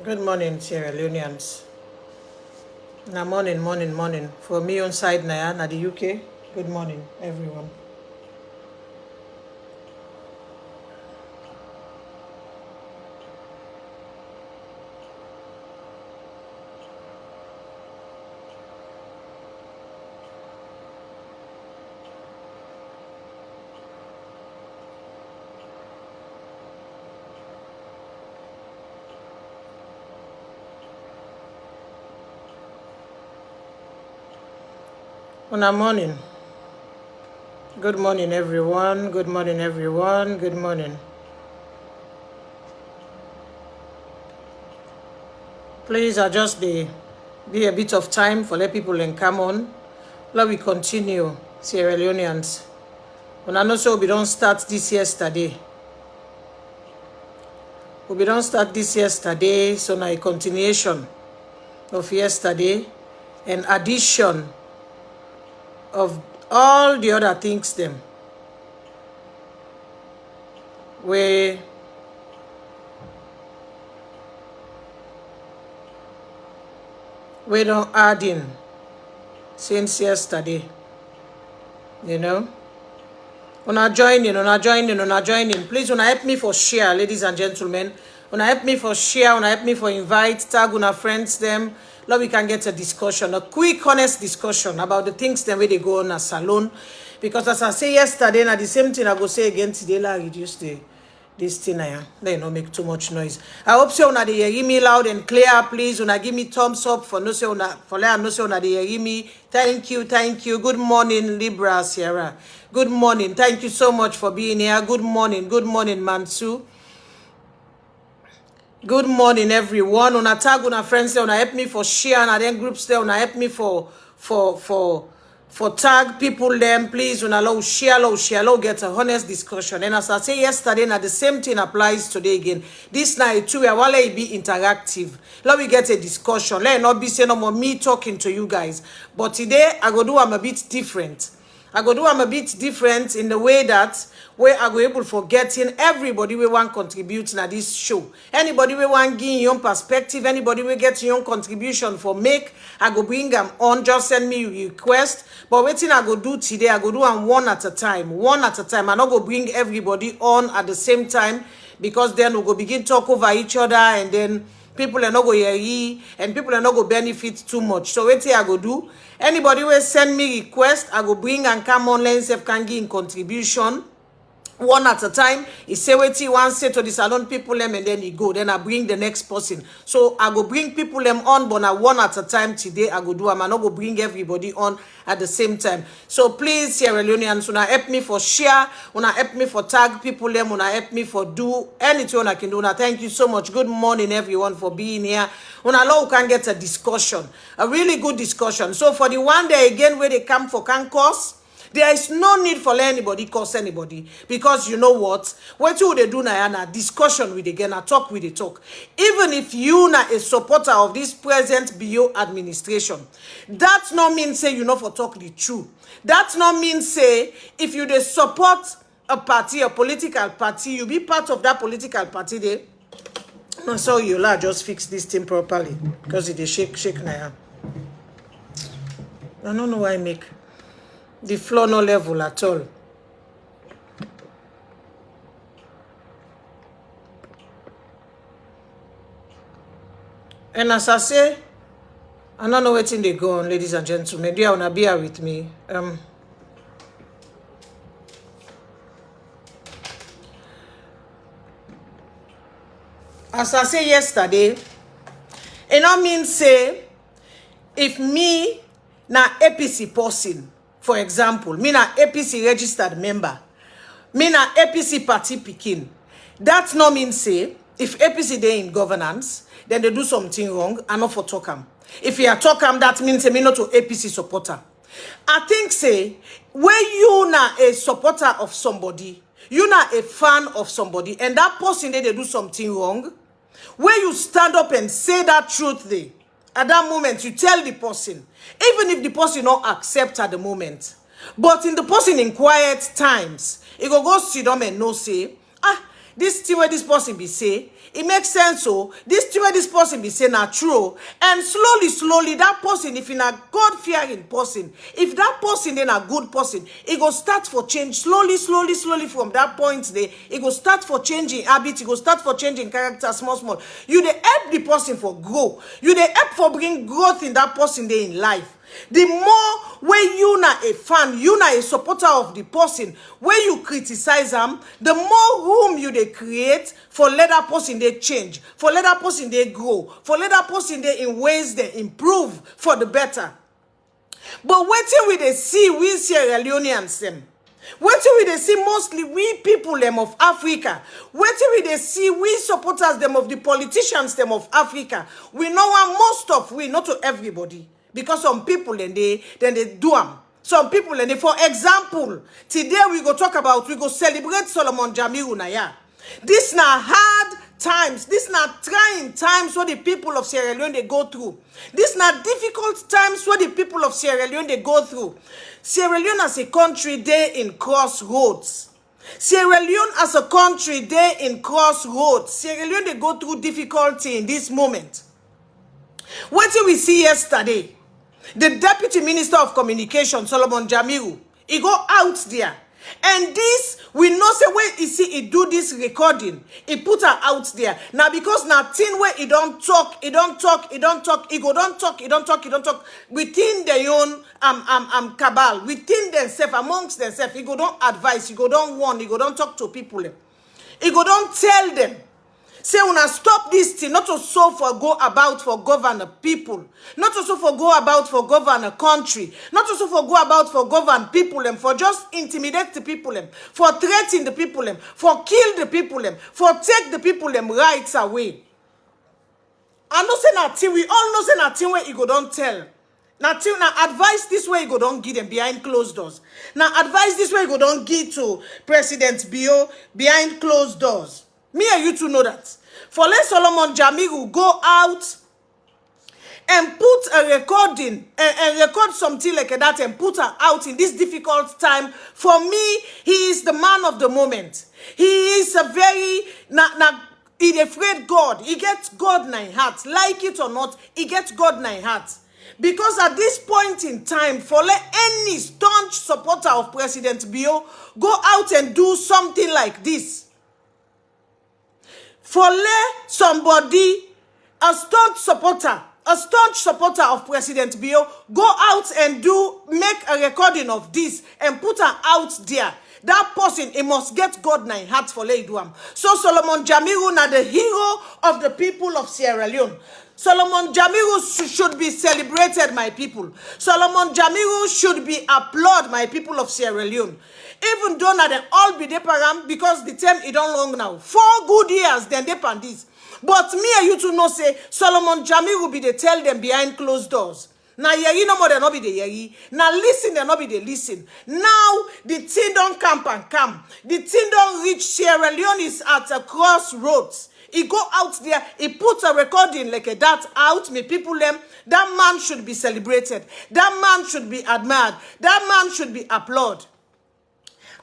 Good morning, Sierra Leoneans. Na morning. For me on side na the UK. Good morning, everyone. Una morning. Good morning, everyone. Good morning. Please adjust be a bit of time for let people and come on. Let we continue, Sierra Leoneans. Una know so we don't start this yesterday. We don't start this yesterday, so now a continuation of yesterday, an addition of all the other things them we don't add in since yesterday, you know. Una join in. Please, una help me for share, ladies and gentlemen. Una help me for share, una help me for invite, tag una friends them. Now we can get a discussion, a quick, honest discussion about the things them where they go on a salon. Because as I say yesterday, and the same thing I go say again today, like reduce this thing here. They not make too much noise. I hope so una they hear me loud and clear, please. Una give me thumbs up for no say una for let no say una they hear me. Thank you. Good morning, Libra Sierra. Good morning. Thank you so much for being here. Good morning, Mansu. Good morning, everyone. Una tag una friends there, una help me for share, and then groups there, una help me for tag people them, please. Una low share, get a honest discussion. And as I say yesterday, now the same thing applies today again. This night too, I want it be interactive. Let me get a discussion. Let it not be say no more me talking to you guys. But today I go do I'm a bit different. I'm a bit different in the way that where I go able for getting everybody we want contribute to this show. Anybody we want give your perspective, anybody we get your contribution for make, I go bring them on. Just send me your request. But waiting I go do today, I go do them one at a time. I not go bring everybody on at the same time because then we go begin talk over each other and then people are not go hear and people are not go benefit too much. So what I go do? Anybody will send me request, I go bring and come online self can give in contribution. One at a time. He say what he wants say to the salon people them and then he go. Then I bring the next person. So I go bring people them on, but now one at a time today I go do. I'm not go bring everybody on at the same time. So please, Sierra Leoneans, una help me for share, una help me for tag people them, una help me for do anything I can do. Una thank you so much. Good morning, everyone, for being here. Una allow can get a discussion, a really good discussion. So for the one day again where they come for can course. There is no need for anybody curse anybody because you know what? What you they do now, discussion with again, talk with the talk. Even if you na a supporter of this present BO administration, that's not mean say you know for talk the truth. That's not mean say if you they support a party, a political party, you be part of that political party there. So you'll just fix this thing properly because it is shake now. I don't know why I make the floor no level at all. And as I say, I don't know what's in they go on, ladies and gentlemen. Do you wanna be here with me? As I say yesterday, it not mean say if me na APC person. For example, me na APC registered member. Me na APC party picking. That's not mean say, if APC they in governance, then they do something wrong, and not for talk 'em. If you are talk 'em, that means say me not to APC supporter. I think say, when you na a supporter of somebody, you na a fan of somebody, and that person they do something wrong, when you stand up and say that truth there, at that moment, you tell the person, even if the person not accept at the moment, but in the person in quiet times, it go sit down and no say, this thing where this person be say, it makes sense. So this thing where this person be saying are true, and slowly that person, if in a God-fearing person, if that person then a good person, it go start for change slowly from that point there. It go start for changing habits, it go start for changing character small. You dey help the person for grow, you dey help for bring growth in that person there in life. The more when you na a fan, you na a supporter of the person, when you criticize them, the more room you they create for let that person they change, for let that person they grow, for let that person they in ways they improve for the better. But waiting we they see we Sierra Leoneans them. Waiting we they see mostly we people them of Africa. Waiting we they see we supporters them of the politicians them of Africa. We know one most of we, not to everybody. Because some people then they do them. Some people and they, for example, today we go celebrate Solomon Jamiru Naya. This na hard times. This na trying times what the people of Sierra Leone they go through. This na difficult times what the people of Sierra Leone they go through. Sierra Leone as a country they in crossroads. Sierra Leone as a country they in crossroads. Sierra Leone they go through difficulty in this moment. What did we see yesterday? The Deputy Minister of Communication, Solomon Jamiru, he go out there. And this, we know say when he see he do this recording, he put her out there. Now because nothing where he don't talk, he go don't talk within their own cabal, within themselves, amongst themselves. He go don't advise, he go don't warn, he go don't talk to people. He go don't tell them. Say, una stop this thing, not to so for go about for govern people, not to so for go about for govern a country, not to so for go about for govern people, and for just intimidate the people, for threaten the people, for kill the people, for take the people rights away. I know say nothing, we all know say nothing where you go don't tell. Now advice this way you go don't give them behind closed doors. Now advice this way you go don't give to President Bio behind closed doors. Me and you two know that. For let Solomon Jamiru go out and put a recording and record something like that and put her out in this difficult time. For me, he is the man of the moment. He is a very he afraid God. He gets God in heart. Like it or not, he gets God in heart. Because at this point in time, for let any staunch supporter of President Bio go out and do something like this. For let somebody, a staunch supporter of President Bio, go out and make a recording of this and put her out there. That person, he must get God in heart for lay do am. So Solomon Jamiru na the hero of the people of Sierra Leone. Solomon Jamiru should be celebrated, my people. Solomon Jamiru should be applauded, my people of Sierra Leone. Even though na they all be param because the term is don't long now. 4 good years, then they pan this. But me and you to know say Solomon Jamiru be they tell them behind closed doors. Now yeri no more than not be the yeri. Now listen they not be the listen. Now the thing don't camp and come. The thing don't reach Sierra Leone is at a crossroads. He go out there, he put a recording like a that out, me people them. That man should be celebrated. That man should be admired. That man should be applauded.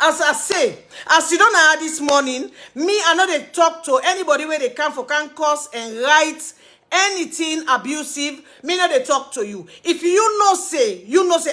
As I say, as you don't know this morning, me I know they talk to anybody where they can cause and write anything abusive, me know they talk to you. If you know say,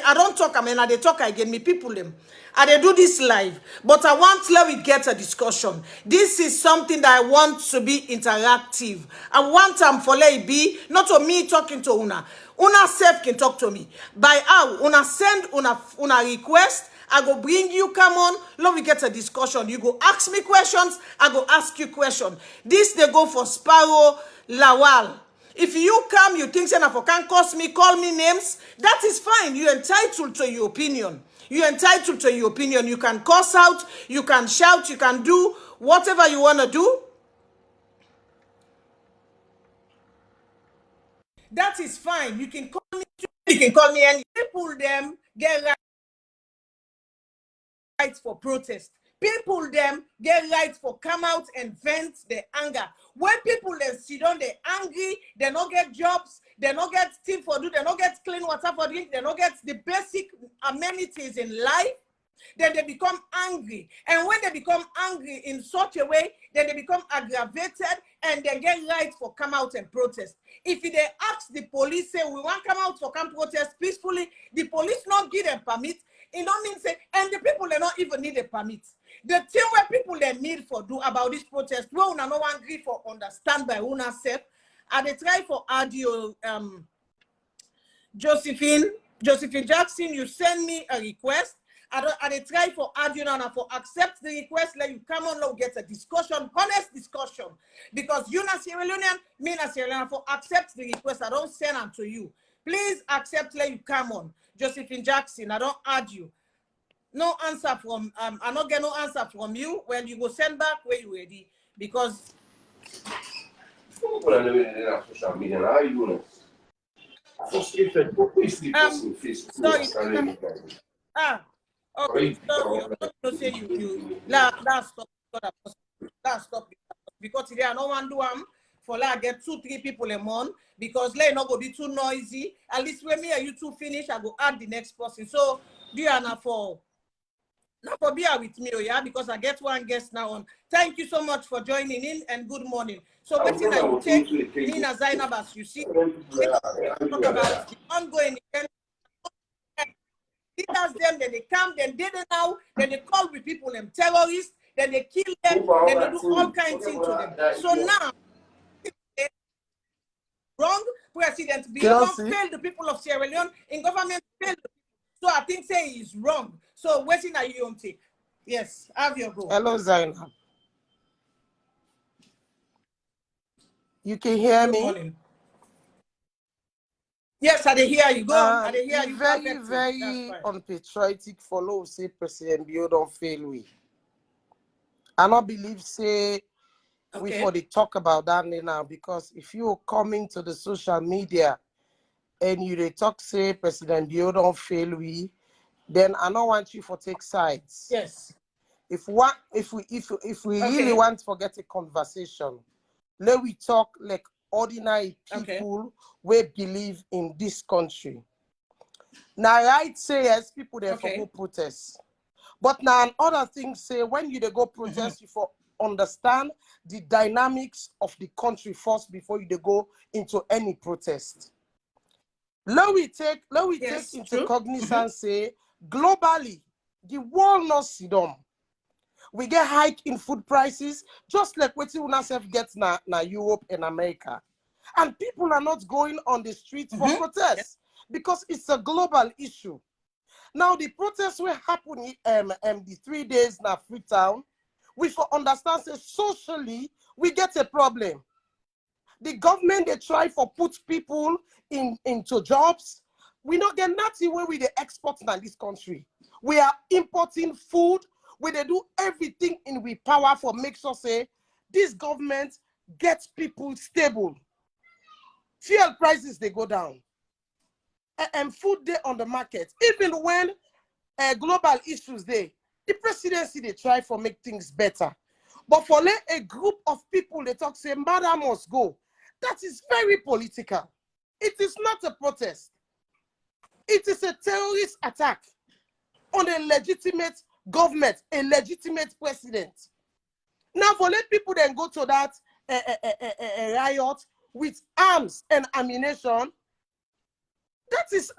I don't talk, I mean, I they talk again, me people them. I they do this live, but I want to let we get a discussion. This is something that I want to be interactive. I want for let it be, not to me talking to Una. Una self can talk to me. By how? Una send una request. I go bring you, come on, let me get a discussion. You go ask me questions, I go ask you questions. This they go for Sparrow Lawal. If you come, you think Senator can cost me, call me names, that is fine. You're entitled to your opinion. You're entitled to your opinion. You can cuss out, you can shout, you can do whatever you want to do. That is fine. You can call me, and people them get rights for protest. People them get rights for come out and vent their anger. When people them sit down, they're angry, they don't get jobs, they don't get things for do, they don't get clean water for drink, they don't get the basic amenities in life. then they become angry. And when they become angry in such a way, then they become aggravated and they get right for come out and protest. If they ask the police, say, we want to come out for come protest peacefully, the police not give them permit, it don't mean say, and the people, they not even need a permit. The thing where people they need for do about this protest, we una no one agree for understand by una self, and they try for audio, Josephine Jackson, you send me a request. I try for audio and for accept the request. Let you come on, now get a discussion, honest discussion. Because you na Sierra Leonean, me na Sierra Leonean, for accept the request. I don't send them to you. Please accept, let you come on. Josephine Jackson, I don't add you. No answer from I not get no answer from you. When you go send back where you ready. Because social media, how you doing? sorry. Okay, sorry. I'm not going to say you last stop because today I don't want to do for like get 2-3 people a month because let not go be too noisy. At least when me and you two finish, I go add the next person. So do you not for be with me, yeah, because I get one guest now on. Thank you so much for joining in and good morning. So what thing I will take me as Zeinab, as you see, talk about the ongoing event. Leaders them, then they come, then they now, then they call with people them terrorists, then they kill them, then they do all kinds of things to them. So now, wrong President Bill failed the people of Sierra Leone, in government failed the people. So I think say he's wrong. So waiting are you on take? Yes, have your go. Hello, Zeinab. You can hear Good me? Morning. Yes, I hear you. Go on. I hear you. Very unpatriotic follow say President Bio don't fail we. I not believe say we for the talk about that now because if you are coming to the social media and you they talk say President Bio don't fail we, then I don't want you for take sides. Yes. If we really want to get a conversation, let we talk like ordinary people we believe in this country. Now I'd say yes, people there for go protest. But now other things say when you they go protest, you for understand the dynamics of the country first before you they go into any protest. Let we take into cognizance say globally the world not sit down. We get hike in food prices, just like what you yourself gets na Europe and America. And people are not going on the streets for protest because it's a global issue. Now, the protests will happen the 3 days na Freetown. We for understand say socially, we get a problem. The government, they try for put people into jobs. We not get nothing where we the export in this country. We are importing food. We they do everything in we power for make sure say this government gets people stable. Fuel prices they go down. And food they on the market. Even when global issues they, the presidency they try for make things better. But for a group of people they talk say Maada must go. That is very political. It is not a protest. It is a terrorist attack on a legitimate government, a legitimate president. Now, for let people then go to that riot with arms and ammunition, that is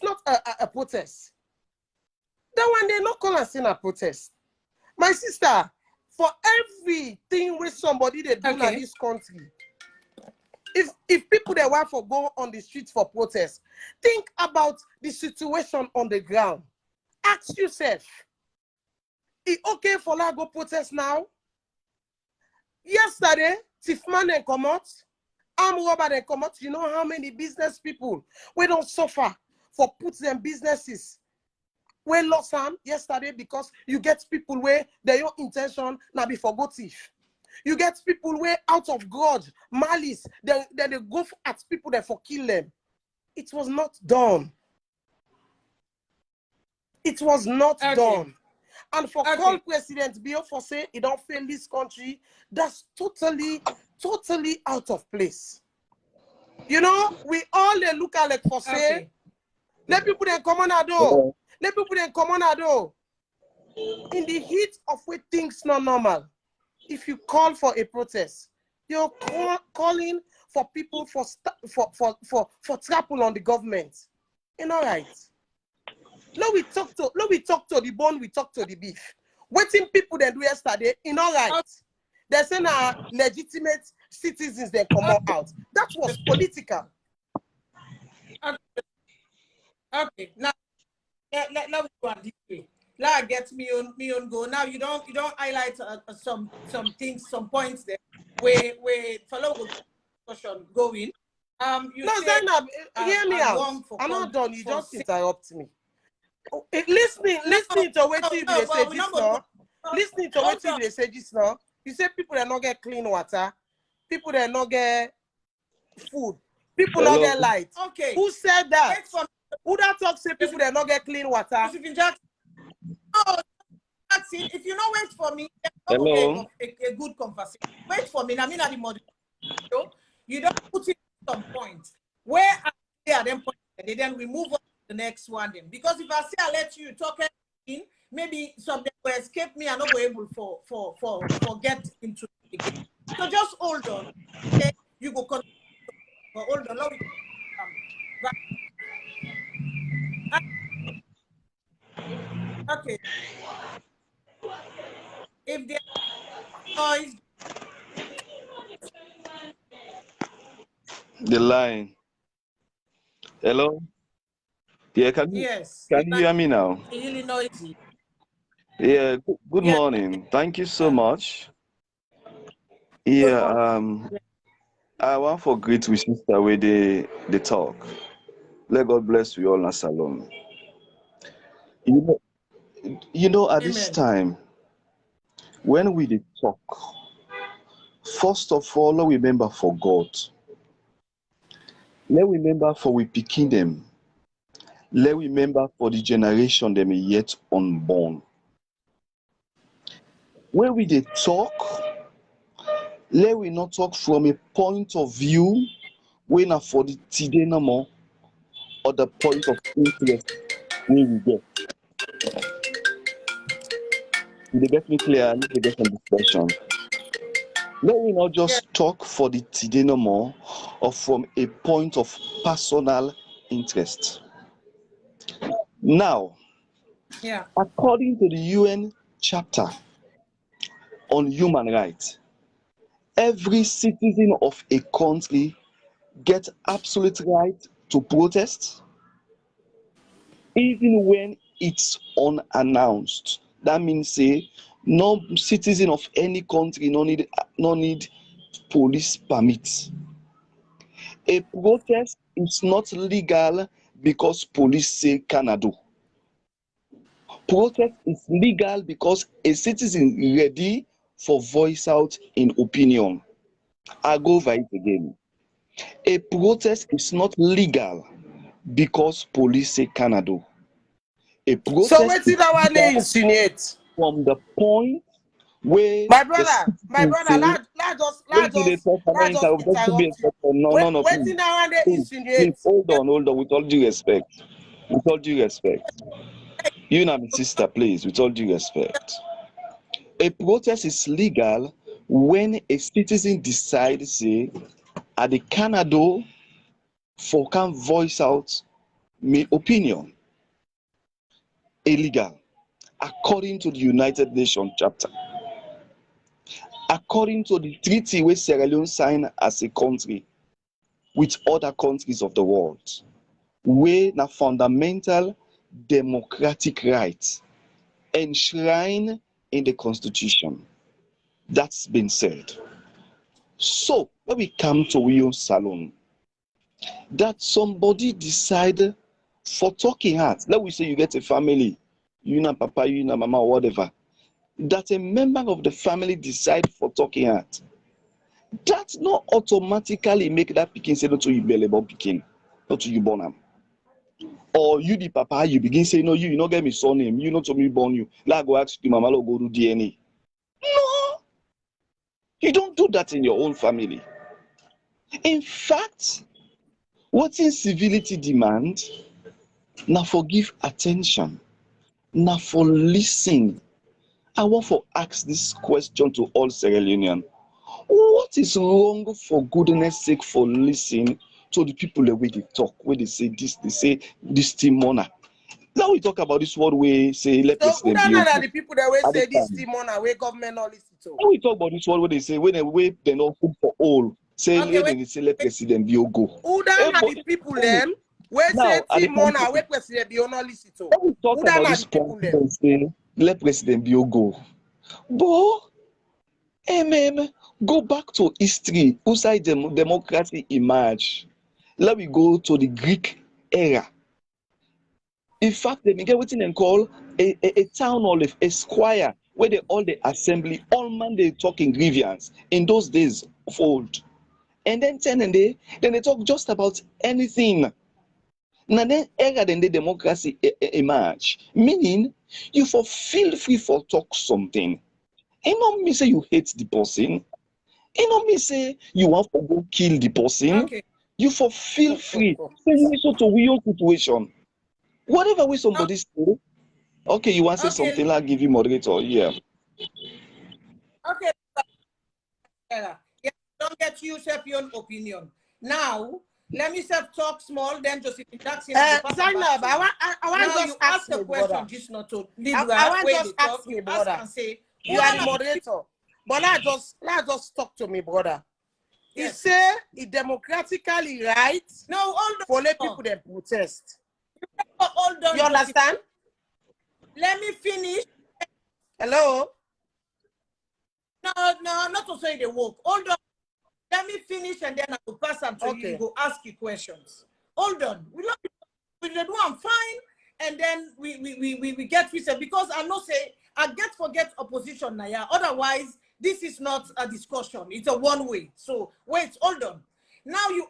not a protest. That one they not call us in a protest. My sister, for everything with somebody they do in this country, if people they want to go on the streets for protest, think about the situation on the ground. Ask yourself, is it okay for la go protest now? Yesterday, Tifman and come out, arm robber and come out. You know how many business people we don't suffer for put them businesses we lost them yesterday because you get people where their intention now be for go thief. You get people where out of grudge, malice, they go at people that for kill them. It was not done. It was not done. And for call President Bio for say he don't fail this country, that's totally out of place. You know, we all look at like for say, let people then come on a door. Let people then come on a door. In the heat of where things not normal, if you call for a protest, you're calling for people for trample on the government. You know, right? No, we talk to the bone, we talk to the beef. Waiting people that do yesterday, you know, right? They're saying legitimate citizens then come out. That was political. Okay. Now let me go on this way. Now get me on go. Now you don't highlight some things, some points there where follow discussion going. You no, say, Zeinab, hear me out. I'm not done. You just interrupt me. Listening to what they say just now. Listening to what they say just now. You say people that not get clean water, people that not get food, people not get light. Okay. Who said that? Who that talk say people that not get clean water? Oh, that's it. If you don't wait for me, Hello. A good conversation. Wait for me. I mean, at the model, you don't put it some point where they are then pointed, then we move on to the next one. Then, because if I say I let you talk in, maybe something will escape me and not be able for get into it again. So just hold on. Okay, you go continue. Hold on. Let me okay. If there noise, The line. Hello. Yeah, can you hear me now? really noisy. Yeah. Good Yeah. morning. Thank you so much. Yeah. I want for greet with sister where they talk. Let God bless you all in salon. You know, at this Amen. time when we dey talk, first of all, let we remember for God. Let we remember for we picking them. Let we remember for the generation them yet unborn. When we dey talk, let we not talk from a point of view wey na for the today no more or the point of interest wey we get. You dey get me clear? Make we get some discussion. Let we not just talk for the today no more or from a point of personal interest. Now, according to the UN chapter on human rights, every citizen of a country get absolute right to protest even when it's unannounced. That means say no citizen of any country no need police permit. A protest is not legal because police say Canada. Protest is legal because a citizen ready for voice out in opinion. I go over it again. A protest is not legal because police say Canada. A protest So what did our name insinuate? from the point where my brother, let's just interrupt you. No, What please. did our name Please, insinuate? hold on, with all due respect. With all due respect. You and my sister, please, with all due respect. A protest is legal when a citizen decides, say, at the Canada for can voice out my opinion. Illegal, according to the United Nations chapter. According to the treaty which Sierra Leone signed as a country with other countries of the world, where na fundamental democratic rights enshrined in the Constitution. That's been said. So when we come to William Salon, that somebody decide for talking heart, let we say you get a family, you na papa, you na mama, or whatever, that a member of the family decide for talking heart, that not automatically make that pikin say no to you belly born pikin, not to you born am. Or you the papa, you begin say no, you not get me surname, you not to me born you. Like go ask you mama go do DNA. No, you don't do that in your own family. In fact, what in civility demand, now for give attention, now for listen I want to ask this question to all Sierra Leoneans. What is wrong, for goodness sake, for listening to the people the way they talk, where they say this team money. Now we talk about this word where say let So president be are the people that will at say the this time. team on away government not listen to. Now we talk about this word where they say when they wait they not food for all. Say Okay, they say let president be go. Who are the people then? Where say Now at the team on time, away president be not listen to. when we talk Who about are this the people point, then? say let president be go. But go back to history. Outside democracy emerge. Let me go to the Greek era. In fact, they get what they call a town hall, a square, where they all the assembly, all man they talk in grievance in those days of old. And then then they talk just about anything. Now then era then the democracy emerge. Meaning you for feel free for talk something. It not mean say you hate the person. It not mean say you want to go kill the person. Okay. You for feel free. Say you so to real situation. Whatever way somebody say, okay, you want to say something, like give you moderator, yeah. Okay. Yeah, don't get you self your own opinion. Now, let me self talk small, then Josephine Jackson. Zainab, I want now just you ask a me, question, brother. just not to I want just ask me, brother. And say, You are the moderator. But let just talk to me, brother. Yes. He say it democratically right. No, hold on. For let people them protest. Hold on. You understand? Let me finish. Hello? No, not to say they work. Hold on. Let me finish and then I will pass them to you. You go ask you questions. Hold on. We do I'm fine. And then we get research because I know say I forget opposition now. Yeah. Otherwise, this is not a discussion. It's a one way. So wait, hold on. Now you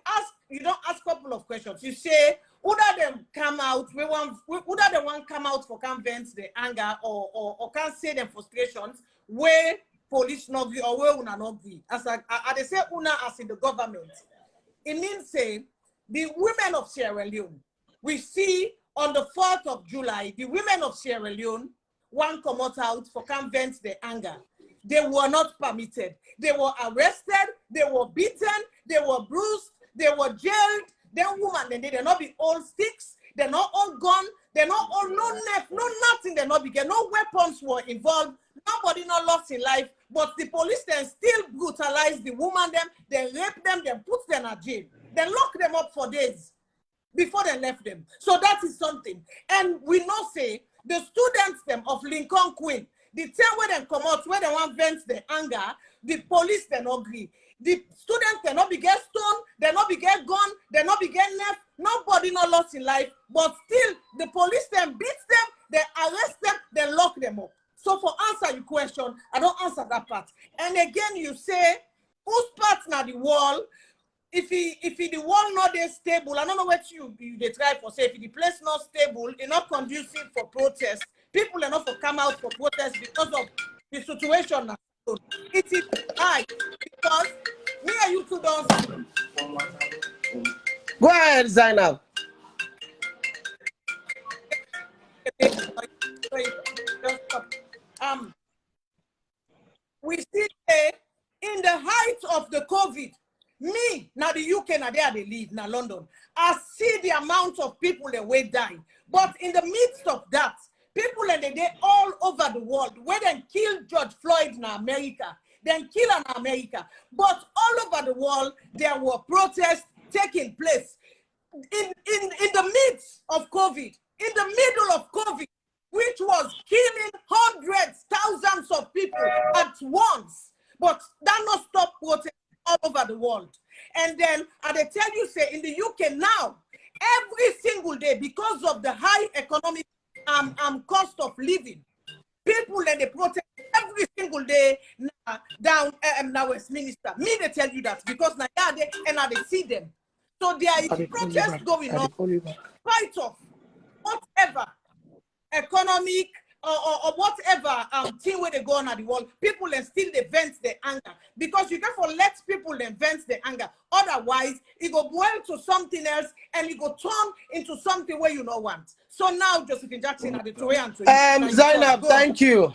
don't ask a couple of questions. You say, who them come out? Who the one come out for can vent the anger or can say them frustrations where police not agree or where una not agree. As they say una as in the government. It means say the women of Sierra Leone, we see on the 4th of July, the women of Sierra Leone one come out for can vent the anger. They were not permitted. They were arrested, they were beaten, they were bruised, they were jailed. Then women, they're not be all sticks, they're not all gone, they're not all no net, no nothing, they're not begin, no weapons were involved, nobody not lost in life, but the police then still brutalize the woman them, they rape them, they put them in jail, they lock them up for days before they left them. So that is something. And we know say the students them of Lincoln Queen, the time where they come out, where they want vent the anger, the police they not agree. The students they not be get stoned, they not be get gun, they not be get left. Nobody not lost in life, but still the police then beat them, they arrest them, they lock them up. So for answer your question, I don't answer that part. And again, you say whose part now the wall? If the wall not there stable, I don't know what you they try for say. If the place not stable, it's not conducive for protest. People are not for come out for protest because of the situation now. It is high because me and you two don't. Go ahead, Zeinab. We still say in the height of the COVID. Me, now the UK, now there they live, now London. I see the amount of people that will die. But in the midst of that, people and they all over the world, where they kill George Floyd in America, then kill in America. But all over the world, there were protests taking place. In the midst of COVID, in the middle of COVID, which was killing hundreds, thousands of people at once. But that not stop protests all over the world. And then they tell you, say, in the UK now, every single day, because of the high economic cost of living, people and they protest every single day down now Westminster. Me, they tell you that because now they see them. So there is protest going on, spite of whatever economic or whatever thing where they go on at the world, people and still they vent their anger because you therefore let people then vent their anger. Otherwise, it go boil to something else and it go turn into something where you don't want. So now, Josephine Jackson at the Tory and Zainab, thank you.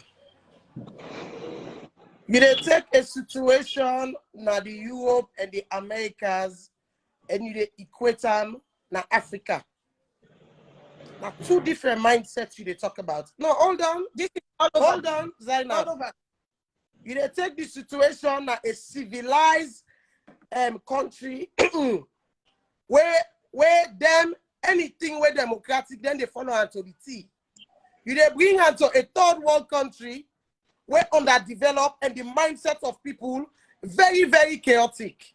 You dey take a situation na the Europe and the Americas and you dey equate them na Africa. Now, two different mindsets you dey talk about. No, hold on. This is all over. Hold on, Zeinab. All over. You dey take the situation na a civilized country where them anything where democratic, then they follow unto the T. You dey bring unto a third world country where underdeveloped and the mindset of people very, very chaotic.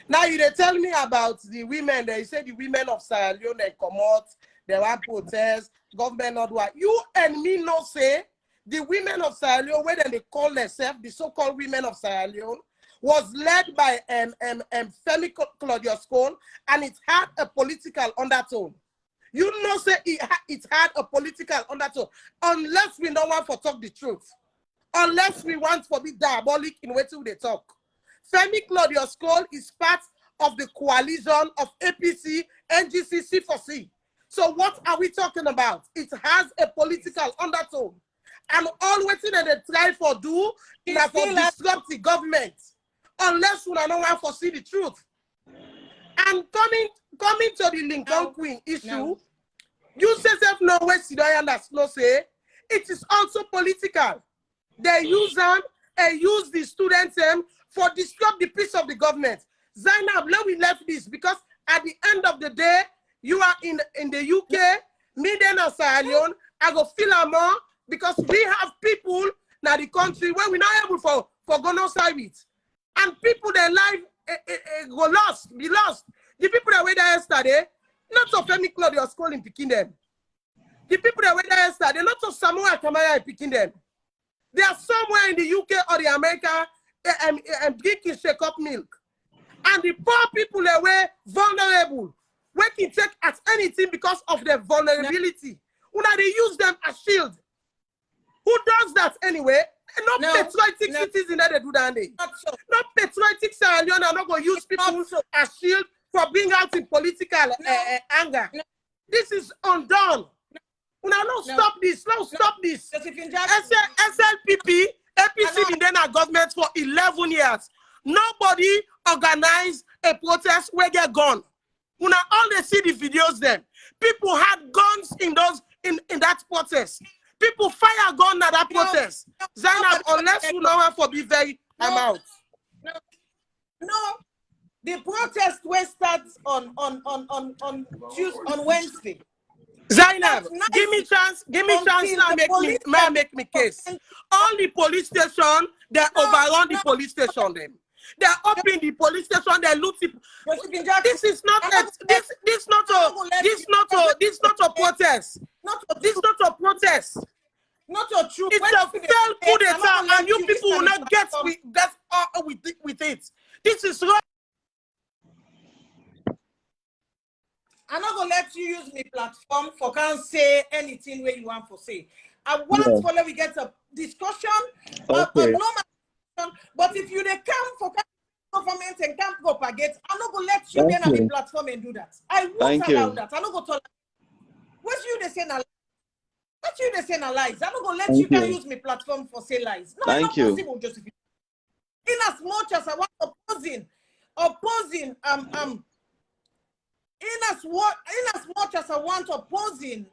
Now you dey tell me about the women. They say the women of Sierra Leone they come out, they want protest, government not do it. You and me no say the women of Sierra Leone, where they call themselves the so-called women of Sierra Leone, was led by Femi Claudius Cole, and it had a political undertone. You know say it had a political undertone, unless we don't want to talk the truth. Unless we want to be diabolic in way they talk. Femi Claudius Cole is part of the coalition of APC, NGC, C4C. So what are we talking about? It has a political undertone. And all waiting that they try for do is for disrupt the government. Unless we don't want to see the truth. And coming to the Lincoln Queen issue, you say self no way Sidoyan that's no say, it is also political. They use them and use the students for disrupt the peace of the government. Zeinab, let me left this because at the end of the day, you are in the UK, me then as Sierra Leone, I go feel more because we have people now the country where we're not able for go outside it. And people their life go lost, be lost. The people that were there yesterday, not so Femi Claudius Cole picking them. The people that were there yesterday, not so Samuel Kamara picking them. They are somewhere in the UK or the America drinking shake up milk. And the poor people that were vulnerable, we can take at anything because of their vulnerability. When they use them as shield. Who does that anyway? No patriotic citizen that they do that. No patriotic Sierra Leone are not going to use people as shield for being out in political anger. This is undone. No, stop this. No, stop this. SLPP, APC been in our government for 11 years. Nobody organized a protest where they're gone. When all they see the videos then, people had guns in that protest. People fire gun at that protest. Zeinab, unless you know how to be very out. No. The protest will start on Wednesday. Zeinab, give me chance now make me case. All the police station, they overrun the police station them. They open the police station, they loot it. This is not a protest. This not a protest. Not a true. It's a failed coup d'etat, and you people will not get with it. This is wrong. I'm not gonna let you use my platform for can't say anything where you want to say. I want for let we get a discussion, a normal. But if you they come for government and can't propagate, I'm not gonna let you get on the platform and do that. I won't allow that. I'm not gonna tolerate. What you they say now? What you they say now lies? I'm not gonna let you can use my platform for say lies. No, it's not possible, Josephine. In as much as I want opposing in as much as I want opposing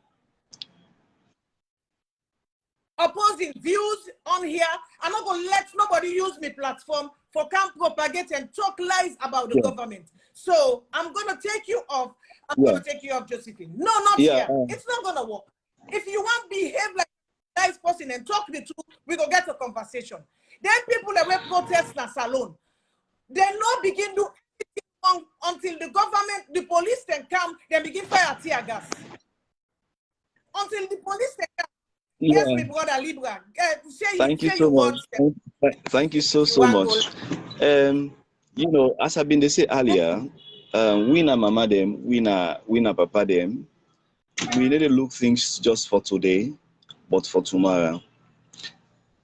views on here, I'm not going to let nobody use my platform for camp propagate and talk lies about the government. So I'm going to take you off. I'm going to take you off, Josephine. No, not here. It's not going to work. If you want to behave like a nice person and talk the truth, we go get a conversation. Then people that will protest in a salon, they not begin to until the government, the police can come, they begin fire tear gas. Until the police can come. Yes, my brother Libra. Thank you so much. Thank you so much. You know, as I've been say earlier, we na mama them, we na papa them. We need to look things just for today, but for tomorrow.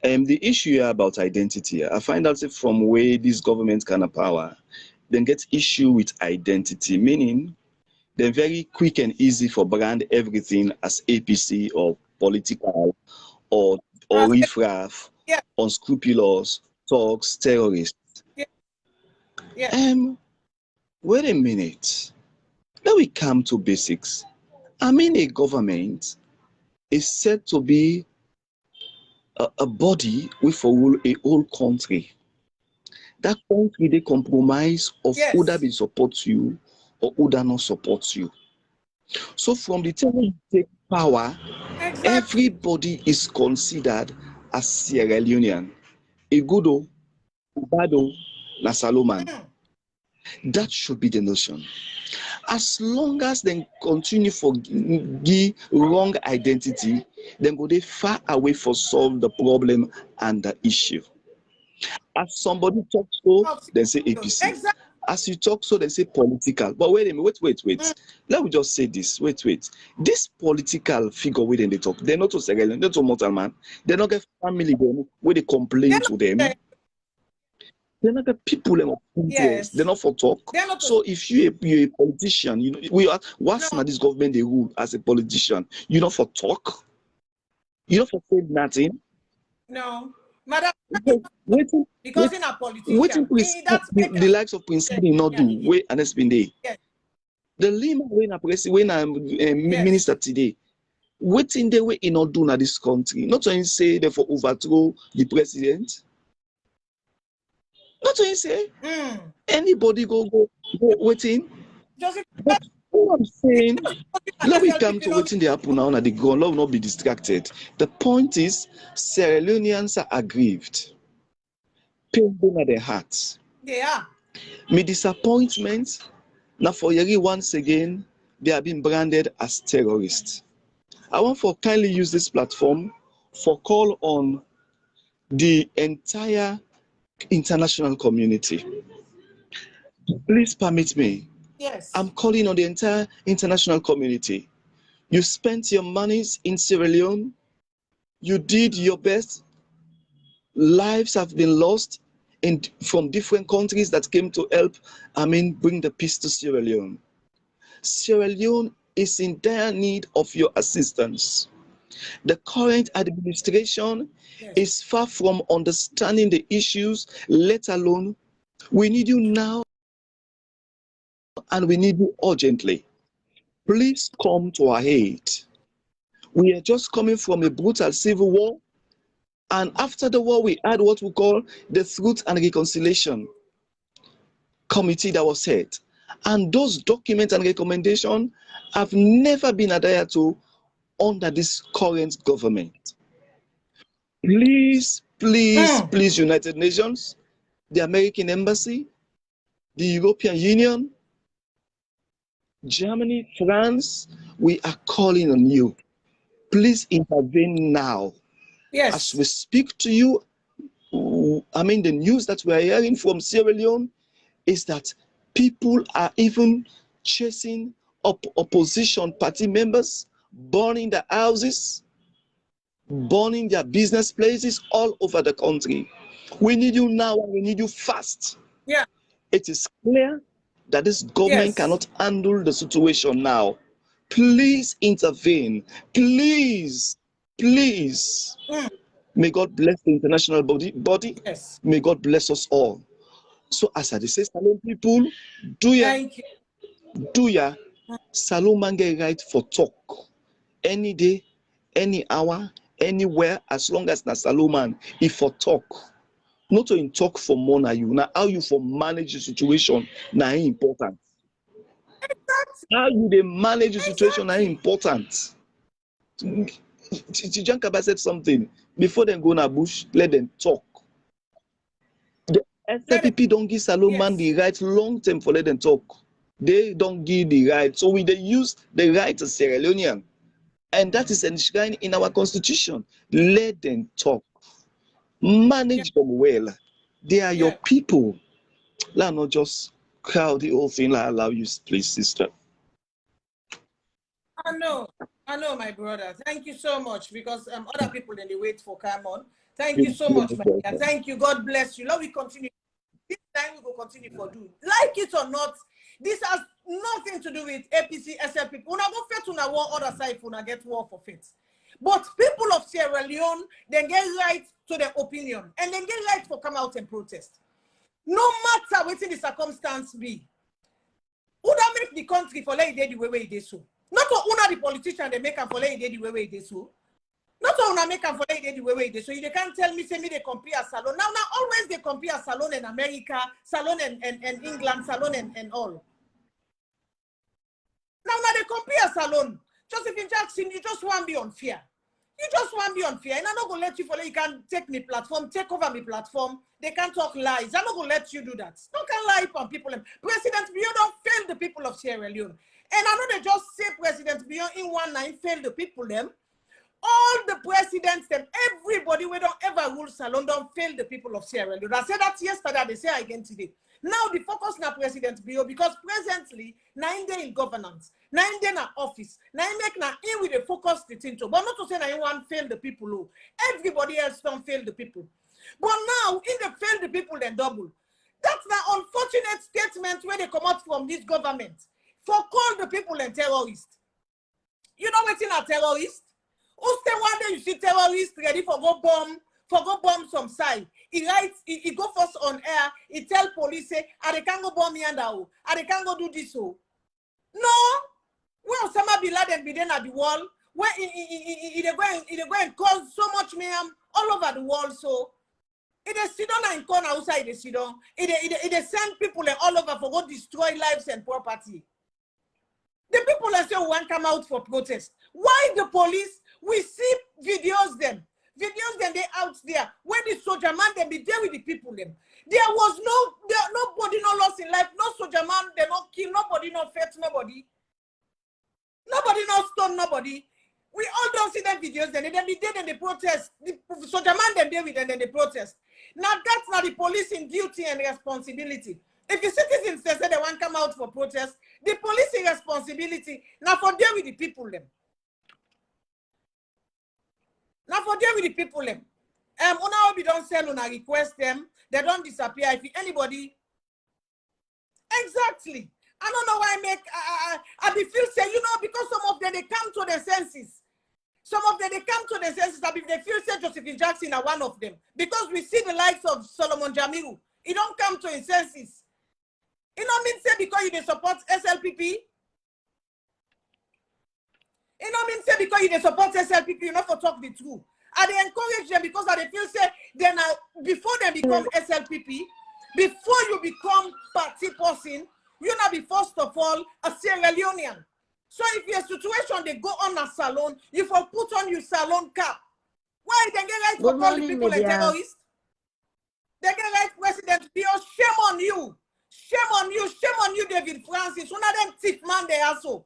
The issue here about identity, I find out from where this government kind of power, then get issue with identity, meaning they're very quick and easy for brand everything as APC or political or or riffraff, yeah, unscrupulous, thugs, terrorists. yeah, yeah. Wait a minute. Let we come to basics. I mean, a government is said to be a body with a whole country. That country they compromise of who that Yes, will support you or who that not support you. So from the time you take power, exactly. everybody is considered as Sierra Leonean. A good o, a bad o, na Saloman. Mm. That should be the notion. As long as they continue for give wrong identity, then go they far away for solve the problem and the issue. As somebody talks so, they say APC. Exactly. As you talk so, they say political. But wait a minute, wait. Let me just say this. Wait. This political figure within the talk, they're not to Sierra Leone, they're not to mortal man. They're not get family where they They're complain not, to them. They're not the people of influence. They're yes, not for talk. they're not. So if you're a politician, you know we are what's No, not this government they rule as a politician. You're not for talk. You're not for say nothing. no, madam, Waiting, because wait, in a waiting, politician, please. that's maybe The likes of Prince Harry not do. yeah, Wait, and it's been day. yes, The Lima when I when I'm yes, minister today. Waiting the way in not do na this country. Not only say they for overthrow the president. Not only say mm. anybody go waiting. Just But what I'm saying, let we come to you know, waiting the happen now and the go. Let we not be distracted. The point is, Sierra Leoneans are aggrieved, pain at their hearts. they are. Me disappointment. Now for Yeri once again, they are being branded as terrorists. I want for kindly use this platform for call on the entire international community. Please permit me. I'm Yes, calling on the entire international community. You spent your monies in Sierra Leone. You did your best. Lives have been lost from different countries that came to help, bring the peace to Sierra Leone. Sierra Leone is in dire need of your assistance. The current administration yes, is far from understanding the issues, let alone we need you now and we need you urgently. Please come to our aid. We are just coming from a brutal civil war. And after the war, we had what we call the Truth and Reconciliation Committee that was set. And those documents and recommendations have never been adhered to under this current government. Please, mm. United Nations, the American Embassy, the European Union, Germany, France, we are calling on you. Please intervene now. As Yes, we speak to you, the news that we are hearing from Sierra Leone is that people are even chasing opposition party members, burning their houses, burning their business places all over the country. We need you now and we need you fast. yeah, It is clear that this government yes, cannot handle the situation now. Please intervene. Please. mm. May God bless the international body. Yes. May God bless us all. So as I say, Salome people, Thank you. do ya, Salome get right for talk. Any day, any hour, anywhere, as long as na Salome, if for talk. Not to in talk for more na you. Now how you for manage the situation na important. How you dey manage the situation na Exactly. important. Tijankaba said something. Before them go na bush, let them talk. The Let it, SFPP don't give Salomon yes. the right long term for let them talk. They don't give the right. So they use the right to Sierra Leonean. And that is enshrined in our constitution. Let them talk. Yeah, Manage them well. They are your yeah. people. Let not just crowd the whole thing. Like allow you, please, sister. I know. I know, my brother. Thank you so much because other people in the wait for come on. Thank you so much, my dear. Thank you. God bless you. Lord, we continue. This time we will continue for do. Like it or not, this has nothing to do with APC, SLP. Una go fit una war other side if una get war for faith. But people of Sierra Leone, they get right to their opinion and then get right for come out and protest. No matter what the circumstance be. Who that make the country for let it the way it is so? Not to una the politician they make them for let it the way it is so. Not to una make them for let it the way it is so. You can't tell me say me they compare salon. Now always they compare salon in America, salon and England, salon and all. Now they compare salon. Josephine Jackson, you just want to be unfair. You just want to be unfair. And I'm not going to let you follow. You can take me platform, take over my platform. They can't talk lies. I'm not going to let you do that. Don't can lie on people. President Bio don't fail the people of Sierra Leone. And I know they just say President Bio in 19 fail the people them. All the presidents, them, everybody we don't ever rule salon don't fail the people of Sierra Leone. I said that yesterday, they say again today. Now the focus na President Bio because presently 9 days in governance, 9 days in office, 9 make na in with the focus the thing to, but not to say that anyone fail the people who everybody else don't fail the people. But now in the fail the people then double. That's the unfortunate statement where they come out from this government for call the people and terrorists. You know what's in a terrorist? Who say one day you see terrorists ready for go bomb some side. He writes, he go first on air, he tell police, say, they can't go bomb me and they can't go do this. So. No, where Osama Bin Laden be then at the wall, where he go and cause so much mayhem all over the world. So it is sit down and corner outside the sit down. It send people all over for go destroy lives and property. The people that say we want come out for protest. Why the police? We see videos them they out there when the soldier man they be there with the people them. There was nobody no loss in life, no soldier man they not kill nobody, no fetch nobody no stone nobody. We all don't see them videos then they be there and they protest. The soldier man them there with them and they protest. Now that's not the police in duty and responsibility. If the citizens they say they want to come out for protest, the police in responsibility now for there with the people them. Now for them with the people them. Una we don't send una request them, they don't disappear. If anybody exactly. I don't know why I be feel say, you know, because some of them they come to their senses. Some of them they come to their senses. I they feel say Josephine Jackson are one of them. Because we see the likes of Solomon Jamiru. He don't come to his senses. You know mean say because you support SLPP. You know mean say because you support SLPP, you know for talk the truth. And they encourage them because they feel say then before they become SLPP, before you become party person, you not be first of all a Sierra Leonean. So if your situation they go on a salon, you for put on your salon cap. Why they get right for call the people and terrorists? They get right President Bio, shame on you. Shame on you, David Francis. One of them thief man they also.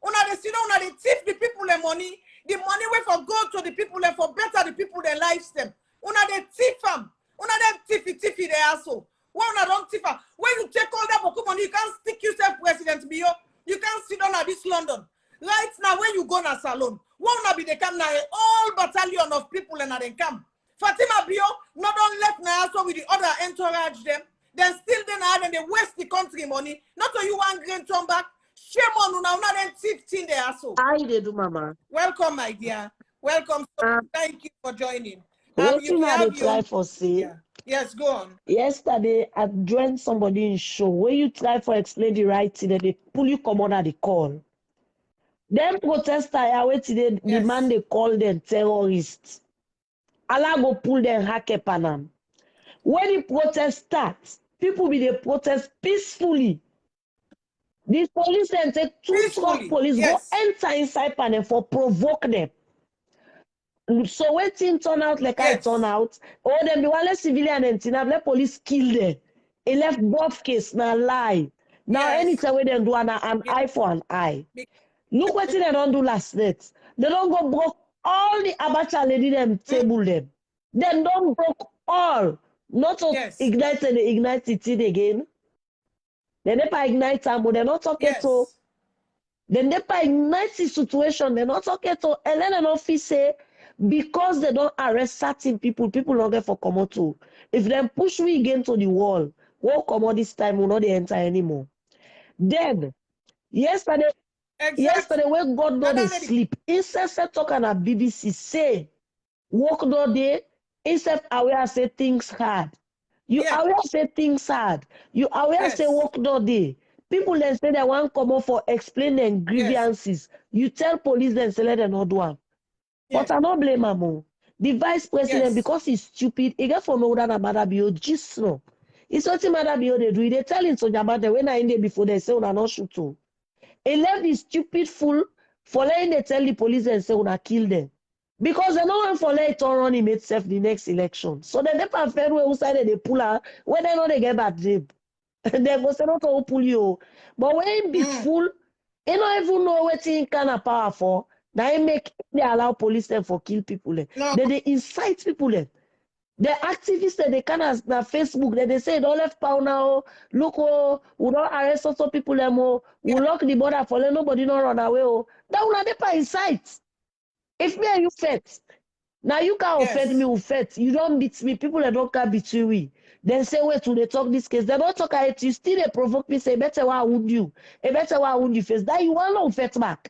Una they sit down, they thief the people the money way for go to the people and for better the people their lives them. Una they thief them. Una them thiefy they also. When una don't thief them. When you take all that book money, you can't stick yourself President Bio. You can't sit down at this London. Right now, when you go na salon, when una be they come now all battalion of people and they come. Fatima Bio not only left now also with the other entourage them. Then still then they waste the country money. Not so you want green turn back. Shame on you now, then 15 there so. I do, Mama. Welcome, my dear. Welcome. Thank you for joining. What you try for say? Yeah. Yes, go on. Yesterday, I joined somebody in show where you try for explain the right thing, and they pull you come under the call. Then protester, I wait till the man they call them terrorists. Allah go pull them hack up on them. When the protest starts, people be they protest peacefully. The police and take two truck police go enter inside panel for provoke them. So when things turn out like I turn out, or them the one civilian and let police kill them. It left both case now lie. Now anytime we them do an eye for an eye. Look what they don't do last night. They don't go broke all the abacha lady them table them. They don't broke all. Not to ignite and ignite it again. They never ignite them, but they're not talking to. They never ignite the situation. They're not talking to. And then an office say, because they don't arrest certain people, people don't get for come out too. If they push me again to the wall, won't come out this time, will not enter anymore. Then, yesterday, Exactly. Yesterday, when God know they sleep, instead of talking at BBC, say, work no day, instead aware say things hard. You aware say things hard. You aware say work no day. People then say they want come up for explaining grievances. You tell police then say let them not do one. But I don't blame him. The vice president, because he's stupid, he get for no that Maada bio just no. It's what Maada bio they do. They tell him so Maada when I in there before they say una not shoot to. He left the stupid fool for letting they tell the police and say una kill them. Because they no one for let it turn on him itself the next election. So they never fair who side they pull out when they know they get bad dream. They go say not to pull you. But when he be fool, he don't even know what he kind of power for. Now he make they allow police them for kill people. No. They incite people. The activists they kind of na Facebook they say don't left power now. Look oh, we don't arrest some people oh, we lock the border for let nobody not run away oh. That will not be incite. If me and you fight, now you can't offend me with fight. You don't beat me. People that don't can beat you. Then say wait till they talk this case. They don't talk at you. Still they provoke me. Say better why wound you. A better why wound you face. That you want no fight back.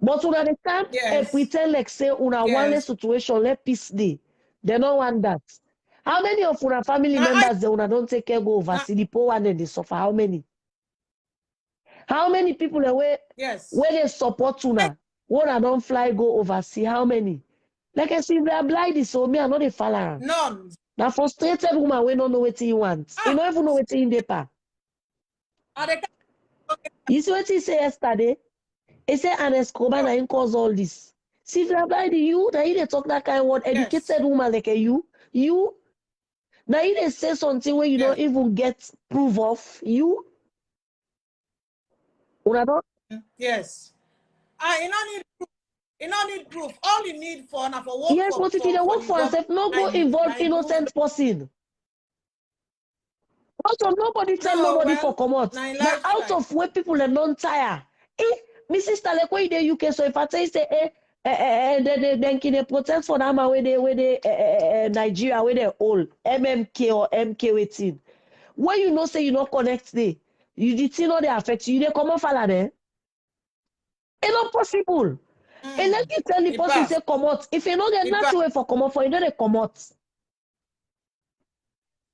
But when they come and pretend like say una one situation let peace day. They don't want that. How many of una family members they una don't take care go oversee the poor one and they suffer? How many? How many people where they support una? When I don't fly go oversee, how many? Like I see, they are blind, so me, I know they fall around. None. Now frustrated woman, we don't know what he wants. You don't even know what he in the pa. You see what he say yesterday? He said, and Escobar na cause all this. See, if you're blind, you, now you they talk that kind of word, educated woman like you, now you they say something where you don't even get proof of, you. Una don't? Yes. You don't need proof. You don't need proof. All you need for now for work. Yes, but if you don't work for yourself, no go involve innocent person. Also, nobody tell nobody for come out. Now out of where people are non tire. My sister like where they UK. So if I tell you say then can they protest for them where they Nigeria where they all MMK or MK waiting. Where you know say you not connect there, you did see know they affect you. They come off all there. It's not possible. And let you tell the person say come out. If you don't get nothing way for come out for you, don't they come out.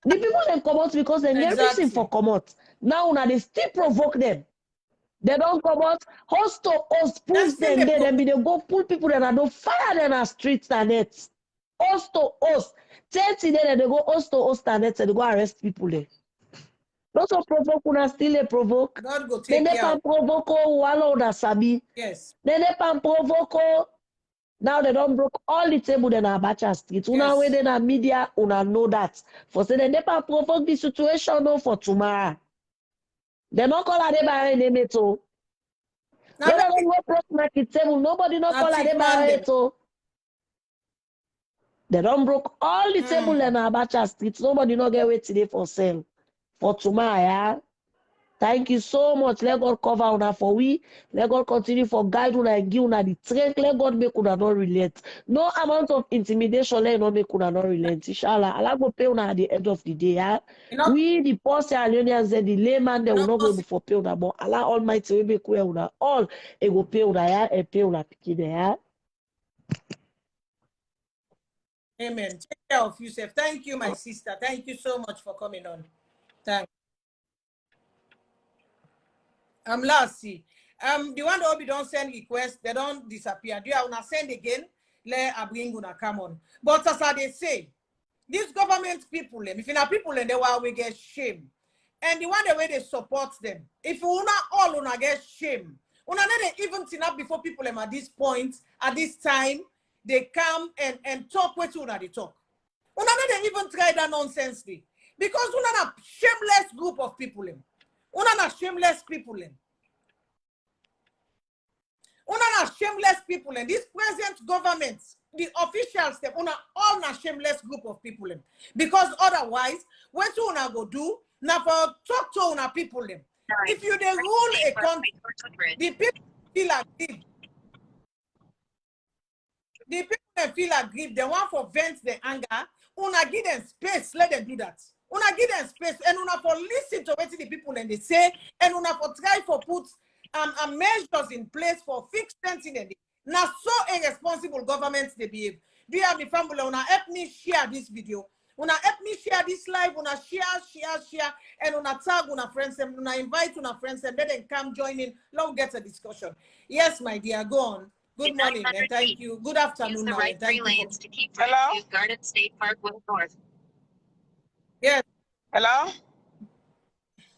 The people then come out because they get reason for come out. Now they still provoke them. They don't come out. Host to host pulls them there. Then they go pull people that don't fire them on streets and nets. Host to host. 30 then they go host to host and nets and they go arrest people there. Lots of provoke una still they provoke. God go take Then they can provoke walo da sabi. Yes. Then they can provoke. Now they don't broke all the table in Abacha Street. Una way in the media, una know that. For say they never provoke the situation no for tomorrow. They not call a deba in the too. When they don't go broke market table, nobody not call a deba too. They don't broke all the table in Abacha Street. Nobody not get wait today for sale. For tomorrow, yeah. Thank you so much. Let God cover una for we. Let God continue for guide una and give una the strength. Let God make una not relent. No amount of intimidation let not make una not relent. Inshallah, Allah go pay una at the end of the day. Yeah? We, the poor Sierra-Leoneans, the layman, they will not go before pay una. But Allah Almighty will make way una all. It will pay una, yeah? And pay una pikin, yeah? Amen. Take care of yourself. Thank you, my sister. Thank you so much for coming on. Thanks. Lassie. The one that don't send requests, they don't disappear. Do you want to send again? Let Abringuna come on. But as they say, these government people, if you know people and they will get shame. And the one the way they support them, if you not all una get shame, una not even turn up before people at this point, at this time, they come and talk with una they talk. Una not even try that nonsense thing. Because una a shameless group of people. Una na shameless people. Una na shameless people. This present government, the officials, una all na shameless group of people. Because otherwise, what you una go do, na for talk to una people. If you they rule a country, the people feel aggrieved. The people feel aggrieved. They want to vent their anger. Una give them space. Let them do that. Una give them space and una for listen to what the people and they say and una for try for put measures in place for fixed sentencing. Now, so irresponsible governments they behave. Do you have the formula? Una help me share this video. Una help me share this live. Una share, and una tag una friends and una invite una friends and let them come join in. Let's get a discussion. Yes, my dear, go on. Good morning and thank you. Good afternoon. Use the right three lanes to keep right. Hello? Use Garden State Parkway North. Yes. Hello?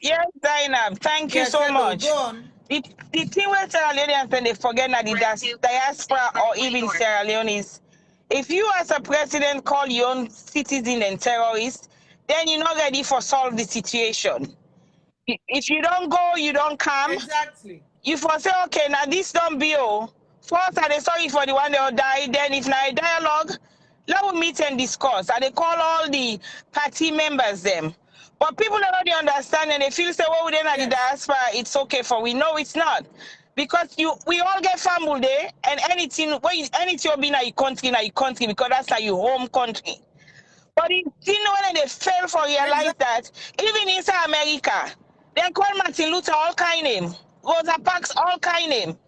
Yes, Zeinab. Thank you so much. Go on. The thing with Sierra Leoneans when they forget that the diaspora or even Sierra Leone is, if you as a president call your own citizen and terrorist, then you're not ready for solve the situation. If you don't go, you don't come. Exactly. You for say, okay, now this don't be all. First, are they sorry for the one that will die? Then if now a dialogue, let us meet and discuss. And they call all the party members them. But people don't really understand and they feel say, well, then at the diaspora, it's okay for we know it's not. Because we all get family there and anything will be in your country because that's like your home country. But it's when they fail for realize that even inside America, they call Martin Luther all kind name, Rosa Parks all kind name.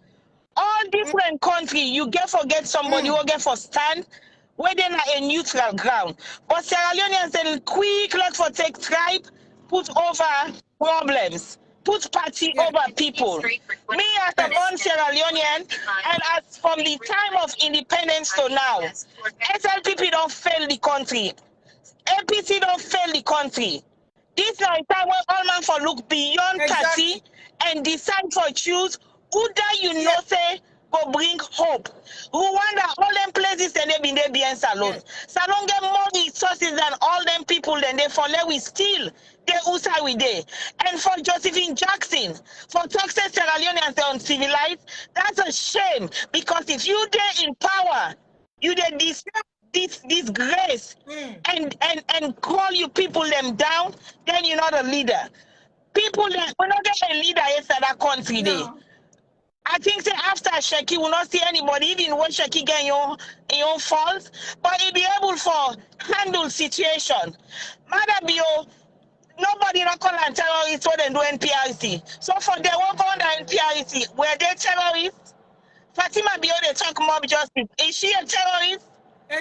All different country, you get forget somebody who get for stand where they're not a neutral ground. But Sierra Leoneans then quick look for take tribe, put over problems, put party over people. Me as a born Sierra Leonean, and as from the time of independence to now, SLPP don't fail the country. APC don't fail the country. This is a time when all man for look beyond party and decide for choose who that you know say go bring hope. Rwanda, all them places and they been there behind Salon. Salon get more resources than all them people than they for let we steal. They also we there. And for Josephine Jackson, for Texas Sierra Leoneans they uncivilized, that's a shame because if you there in power, you there disgrace and call you people them down, then you're not a leader. People that we're not getting a leader inside that country there. I think say after Sheki will not see anybody, even when Sheki get in your fault, but he be able for handle situation. Maada Bio, nobody not call them terrorists when they do NPRC. So for they won't go under NPRC, were they terrorists? Fatima Bio they talk mob justice. Is she a terrorist?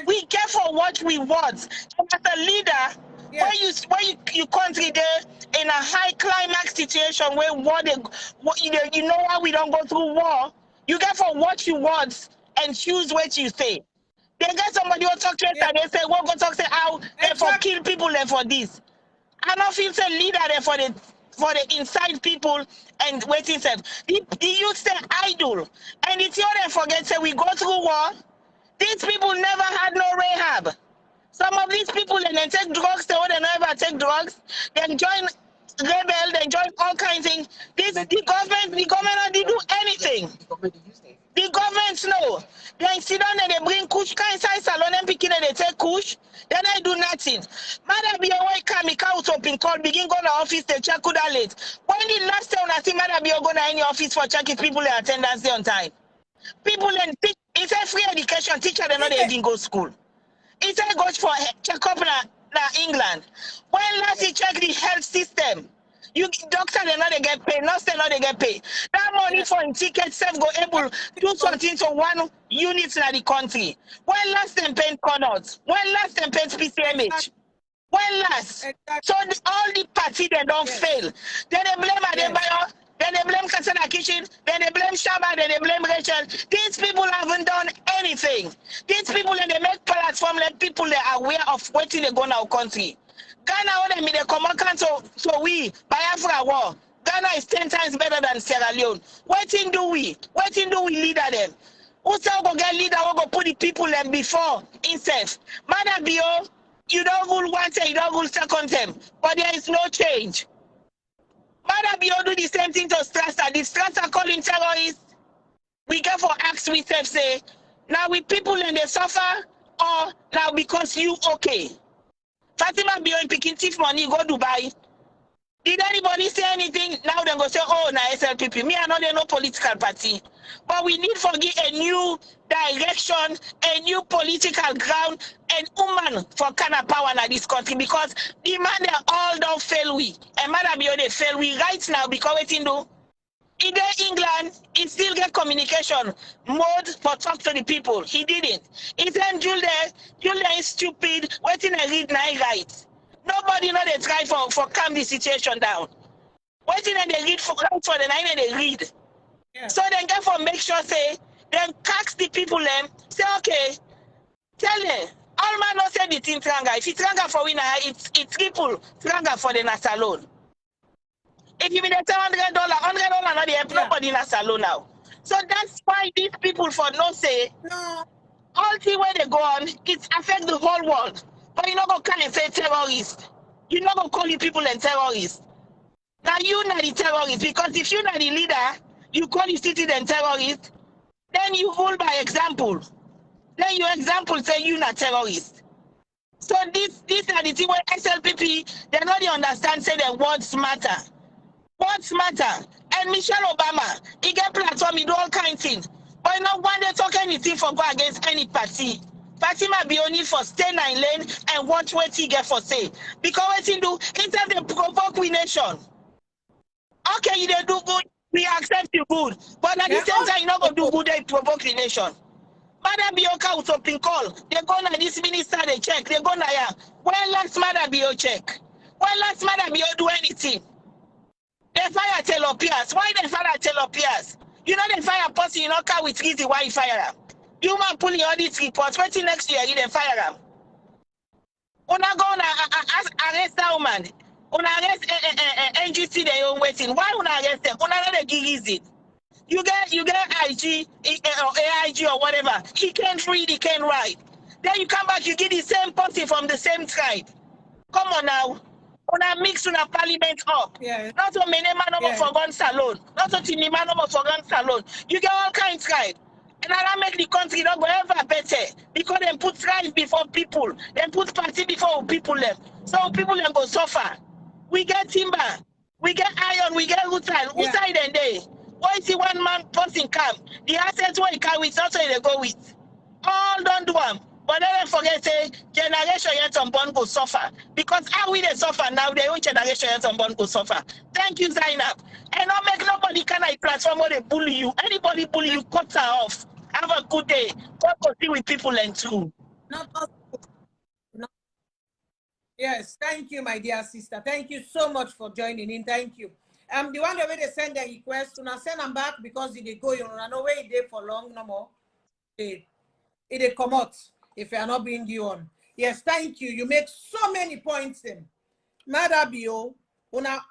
We get for what we want. And as a leader, where you country there in a high climax situation where you know why we don't go through war, you get for what you want and choose what you say. They get somebody who talk to us and they say, we'll go talk say how they for kill people and for this. I don't feel say leader there for the inside people and waiting them. The youth say idle. And it's your they forget say we go through war. These people never had no rehab. Some of these people, and they take drugs, they never take drugs. They join rebel, they join all kinds of things. The government didn't do anything. The government, no. They sit down and they bring kush, inside salon and picking and they take kush. Then they do nothing. Maada Bio come out up in call, begin go to office, they check who that late. When the last time I see Maada Bio go to any office for checking people in attendance day on time. People and it's a free education, teacher they know they even go school. It's a go for check up na England. When last you check the health system, you doctor they know they get paid, nurse they know they get paid. That money for tickets self go able do something to one unit in the country. When last them paid connots, when last them paid PCMH. When last? So all the party they don't fail. Then they blame Adebayo, then they blame Kasana Kitchen, then they blame Shaba, then they blame Rachel. These people haven't done anything. These people, and they make platform, let people they are aware of what they go in our country. Ghana, when they come on, so we, Biafra war, Ghana is 10 times better than Sierra Leone. What thing do we leader them? Who say we go get leader, we go put the people them before himself? Maada Bio, you don't rule one time, you don't rule second time, but there is no change. Maada Bio do the same thing to Strasser. The Strasser calling terrorists. We get for ask we say, now we people and they suffer, or now because you okay. Fatima Bio in picking thief money, go Dubai. Did anybody say anything? Now they go say, oh, na SLPP. Me, I know they're no political party. But we need to give a new direction, a new political ground, and woman for kind of power in this country because the man they all don't fail we. And Maada Bio they fail we right now because what do? In England, he still get communication mode for talk to the people. He didn't. He said Julia is stupid, waiting and read nine right. Nobody know they try for calm the situation down. Waiting and they read for the nine and they read. Yeah. So then get for make sure say, then tax the people them, say okay, tell them, all man not say the thing tranga. If it's tranga for winner, it's triple tranga for the salon. If you be the $100, not the help nobody in a salon now. So that's why these people for no say, no, all the way they go on, it affect the whole world. But you're not going to come and say terrorist. You're not going to call you people and terrorists. Now you're not the terrorist, because if you're not the leader, you call the citizen terrorist, then you rule by example. Then your example say you're not terrorist. So these are the things where SLPP, they not understand, say the words matter. What's matter? And Michelle Obama, he get platform, he do all kinds of things. But you know, when they talk anything for go against any party, party might be only for stay in lane and watch what he get for say. Because what he do, instead they provoke we nation. Okay, you do good, we accept you good. But at the same time, you're not going to do good, they provoke the nation. Maada Bioka with something call. They go to this minister, they check. They go to here. When last Maada Bio check? When last Maada Bio do anything? They fire telopias. Why they fire telopias? You know they fire person, you know, car with easy, why you fire them? You man pulling all these reports, waiting next year, you then fire them. Una go on arrest that woman. Una arrest NGC, they own waiting. Why una arrest them? Una not give easy. You get IG or AIG or whatever. He can't read, he can't write. Then you come back, you get the same person from the same tribe. Come on now. Una mix una parliament up. Yeah. Not so many man over for gun salon. Not so tiny man over for gun salon. You get all kinds of tribe. And that make the country not go ever better. Because they put tribe before people. They put party before people them. So people them go suffer. We get timber. We get iron. We get Utai. Utai then they. Why see one man person come? The assets where he carry with, that's where they go with. All don't do them. But then forget say generation yet unborn go suffer. Because how we they suffer now, their own generation yet unborn go suffer. Thank you, Zeinab. And not make nobody can I platform where they bully you. Anybody bully you, cut her off. Have a good day. Go see with people and too. Not possible. No. Yes, thank you, my dear sister. Thank you so much for joining in. Thank you. The one the way they send their request, and I send them back because they go, you know, I know where they for long no more. It come out. If you are not being you on. Yes, thank you. You make so many points them. Maada Bio, una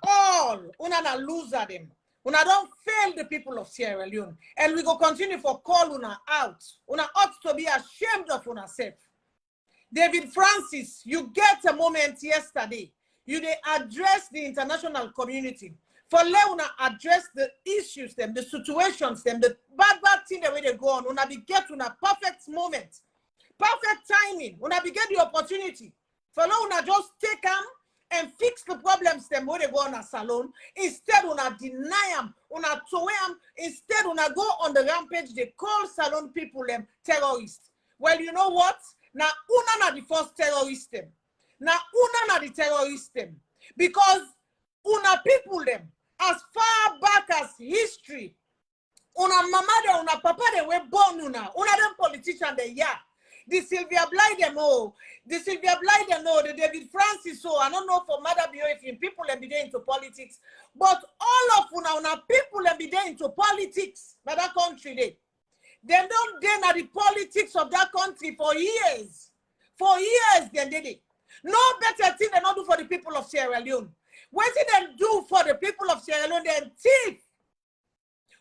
na loser them. Una don't fail the people of Sierra Leone. And we go continue for call una out. Una ought to be ashamed of una self. David Francis, you get a moment yesterday. You they address the international community. For Leona address the issues them, the situations them, the bad thing the way they go on. Una be get una perfect moment. Perfect timing. Una be get the opportunity. For una just take them and fix the problems them when they go on a salon. Instead, una deny them, una tow them. Instead, una go on the rampage. They call salon people them terrorists. Well, you know what? Now, una na the first terrorist them. Now, una na the terrorist them. Because una people them, as far back as history, una mama de, una papa de, we born una them politician de, yeah. The Sylvia Blyden, oh, the Sylvia Blyden, oh, the David Francis, oh, I don't know for Maada Bio if people have been there into politics, but all of una people have been there into politics by that country. They don't deny the politics of that country for years. For years, they did it. No better thing they not do for the people of Sierra Leone. What did they do for the people of Sierra Leone? They thief.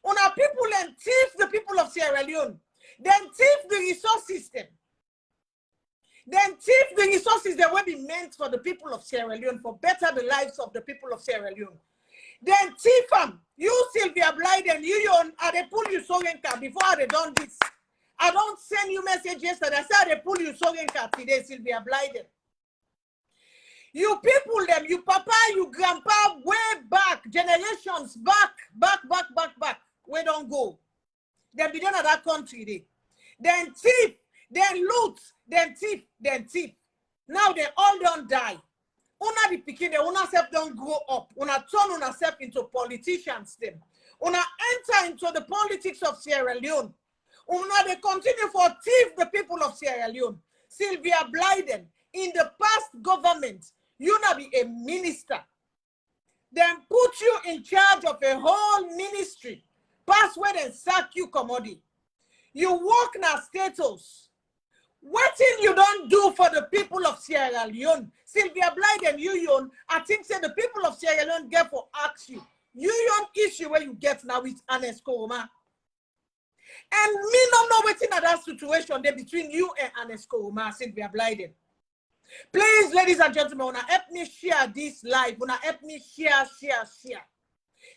Una people and thief the people of Sierra Leone. Then thief the resource system. Then thief the resources that will be meant for the people of Sierra Leone, for better the lives of the people of Sierra Leone. Then thief them. You Sylvia Blyden, they pull you Sogenka before they done this. I don't send you message yesterday. I said they pull you Sogenka today, Sylvia Blyden. You people them, you papa, you grandpa, way back, generations back. We don't go. They be done at that country day. Then thief, then loot, then thief. Now they all don't die. Una the picking, una self don't grow up. Una turn una self into politicians them. Una enter into the politics of Sierra Leone. Una they continue for thief the people of Sierra Leone. Sylvia Blyden, in the past government, you na be a minister. Then put you in charge of a whole ministry. Pass where they sack you commodity. You work na status. What thing you don't do for the people of Sierra Leone? Sylvia Blyden, you, I think say the people of Sierra Leone get for ask you. You issue where you get now with Ernest Koroma. And me not know what's in that situation there between you and Ernest Koroma, Sylvia Blyden. Please, ladies and gentlemen, wanna help me share this live. Wanna help me share.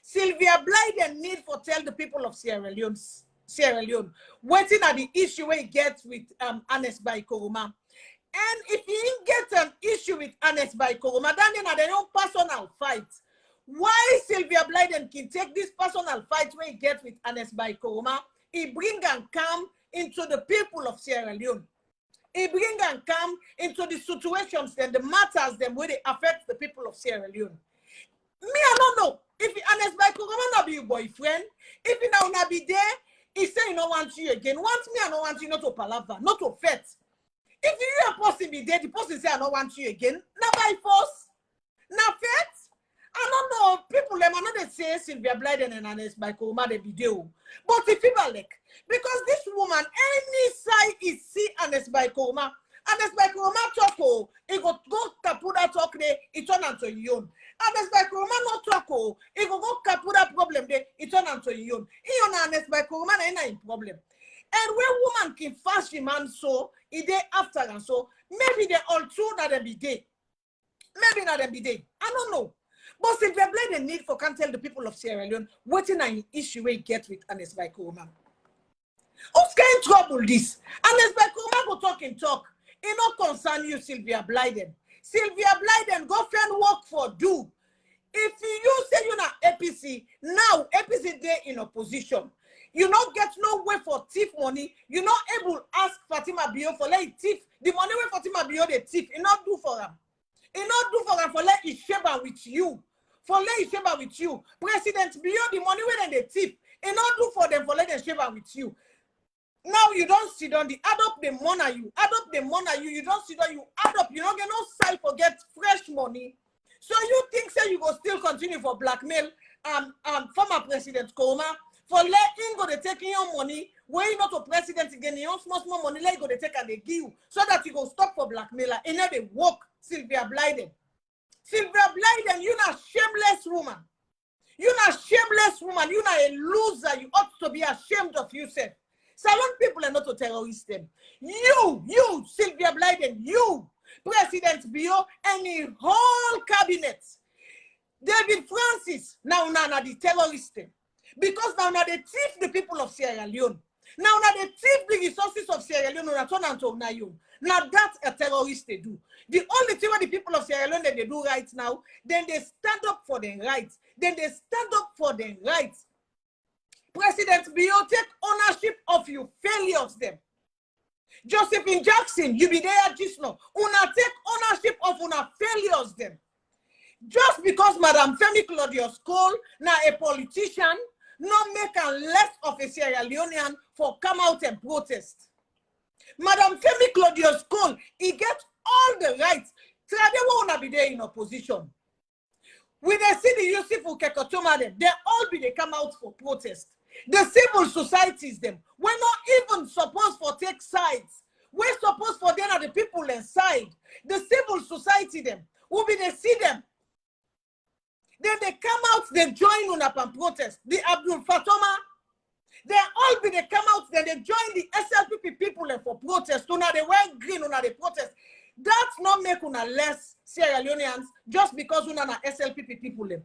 Sylvia Blyden need for tell the people of Sierra Leone, waiting at the issue where he gets with Ernest by Koroma. And if he didn't get an issue with Ernest by Koroma, then they don't personal fight. Why Sylvia Blyden can take this personal fight where he gets with Ernest by Koroma, he bring and come into the people of Sierra Leone. He bring and come into the situations and the matters them where they affect the people of Sierra Leone. Me, I don't know. If Ernest by Koroma not be your boyfriend, if he now not be there, he say he don't want you again. Want me, I don't want you not to palaver, not to fet. If you a person be there, the person say I don't want you again. Not by force, not fet. I don't know. People them are not say Sylvia Blyden and Ernest by Koroma they be there. But if people like, because this woman, any side is see Ernest by Koroma. Ernest by Koroma talk, oh, he go kapuda talk there, it turn into your own. Ernest by Koroma not talk, oh, he go kapuda problem there, it turn into your own. He on Ernest by Koroma na ina problem. And when woman can fast the man so, he day after and so, maybe they all true that they be there. Maybe not they be there. I don't know. But if they blame the need for can't tell the people of Sierra Leone, what in an issue we get with Ernest by Koroma. Who's getting trouble this? Ernest by Koroma go talk and talk. It not concern you, Sylvia Blyden. Sylvia Blyden, go find work for do. If you say you're not APC, now APC there in opposition. You not get no way for thief money. You not able to ask Fatima Bio for let thief. The money where Fatima Bio the thief, it not do for them. It not do for them for let it share with you. For let it share with you. President Bio, the money where they thief, it not do for them for let them share with you. Now you don't sit on the add up the money you don't sit on you add up, you don't get no side for get fresh money. So you think say you go still continue for blackmail former President Koroma for let him go to taking your money where you not a president again, you small money, let go to take and they give you so that you go stop for blackmailer and then they work. Sylvia Blyden, you not shameless woman. You not shameless woman, you not a loser, you ought to be ashamed of yourself. Salon people are not a terrorist. You, Sylvia Blyden, you, President Bio, and the whole cabinet. David Francis, now the terrorist. Because now they thief the people of Sierra Leone. Now they thief the resources of Sierra Leone and turn into Nayon. Now that's a terrorist they do. The only thing what the people of Sierra Leone that they do right now, then they stand up for their rights. President Bio, take ownership of your failures them. Josephine Jackson, you be there just now. Una take ownership of una failures them. Just because Madam Femi Claudius Cole, now a politician, not make a less of a Sierra Leonean for come out and protest. Madam Femi Claudius Cole, he gets all the rights. So they won't be there in opposition. When they see the Yusufu Kekotoma them, they all be they come out for protest. The civil societies them, we're not even supposed for take sides. We're supposed for them are the people inside. The civil society them, will be they see them. Then they come out, they join UNAP and protest. The Abdul Fatoma, they all be they come out, then they join the SLPP people for protest. Una they wear green, una they protest. That's not make una less Sierra Leoneans just because una na SLPP people them.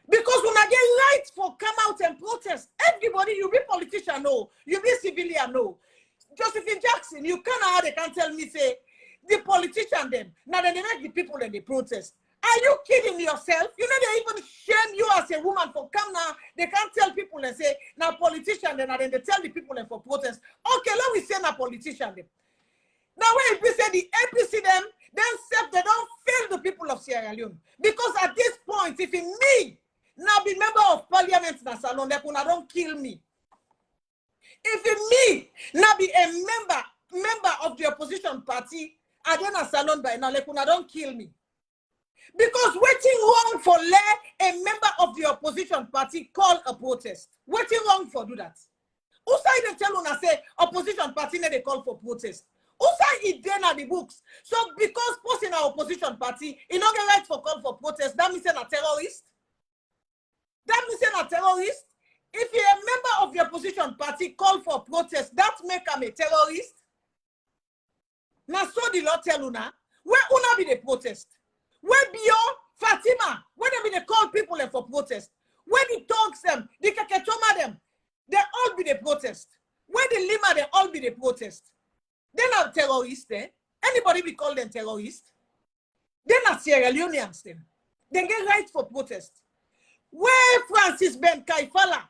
Because when I get right for come out and protest, everybody, you be politician, no. You be civilian, no. Josephine Jackson, you they can't tell me, say, the politician them. Now they make the people and they protest. Are you kidding yourself? You know, they even shame you as a woman for come now. They can't tell people and say, now politician then, and then they tell the people and for protest. Okay, let me say now politician them. Now when we say the APC them, then they don't fail the people of Sierra Leone. Because at this point, if in me, now be member of parliament na salon, they could don't kill me. If me now be a member of the opposition party, I then a salon by now, they could don't kill me. Because waiting wrong for a member of the opposition party call a protest. Waiting wrong for do that. Who say they tell una say opposition party they call for protest? Who say it then at the books? So because post in our opposition party, you not get right for call for protest, that means a terrorist. That means a terrorist. If you're a member of the opposition party call for protest, that make him a terrorist. Now so the law tell una, where una be the protest? Where Bio, Fatima, when they call people for protest, where the dogs them, the kaketoma them, they all be the protest. Where the Lima, they all be the protest. They're not terrorists, eh? Anybody be called them terrorists? They're not Sierra Leoneans, then. They get right for protest. Where Francis Ben Kaifala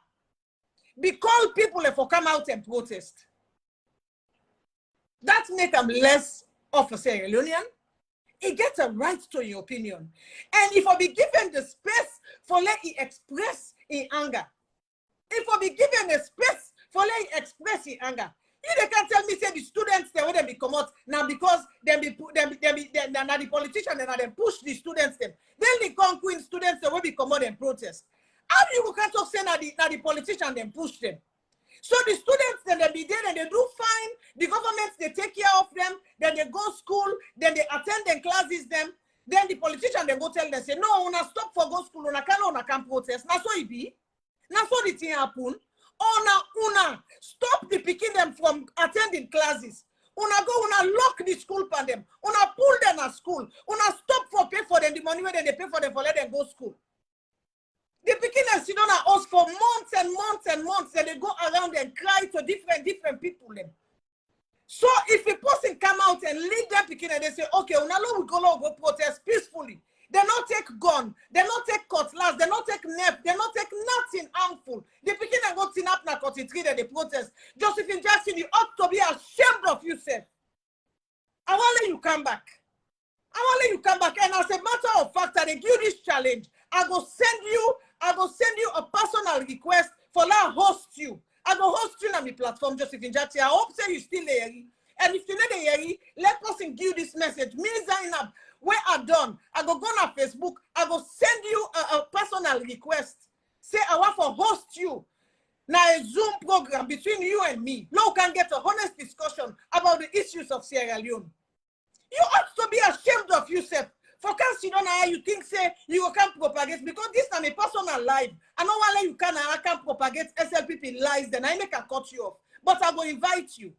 be called people for come out and protest. That make them less of a Sierra Leonean. It gets a right to your opinion. And if I be given the space for let it express in anger, if I be given the space for let it express in anger, you can't tell me say the students they wouldn't be come out now because the politicians and push the students them. Then the conquering students they will be come out and protest. How do you can't talk say now the politicians then push them? So the students then they be there and they do fine. The government they take care of them. Then they go school. Then they attend their classes. Them. Then the politician they go tell them say no, una stop for go school. Una can't protest. Now so it be. Now so the thing happen. Una stop the picking them from attending classes. Una go una lock the school for them. Una pull them at school. Una stop for pay for them the money when they pay for them for let them go school. The beginners sit down at us for months and months and months, and they go around and cry to different people. Them. So if a person come out and lead them picking and they say, okay, we go protest peacefully. They not take gun, they not take cutlass, they not take nep, they not take nothing harmful. The beginning and go tin up na 43 that they protest. Josephine Jackson, you ought to be ashamed of yourself. I want let you come back. And as a matter of fact, I give you this challenge. I go send you a personal request for that host you. I go host you on my platform, Josephine Jackson. I hope say you still there. And if you not there, let person give this message. Me, Zeinab, where I done, I go on Facebook, I go send you a personal request. Say I want to host you. Now a Zoom program between you and me. Now we can get a honest discussion about the issues of Sierra Leone. You ought to be ashamed of yourself. For can't you don't know how you think say you can propagate because this is a personal life. I know why you can propagate SLPP lies, then I make a cut you off. But I go invite you.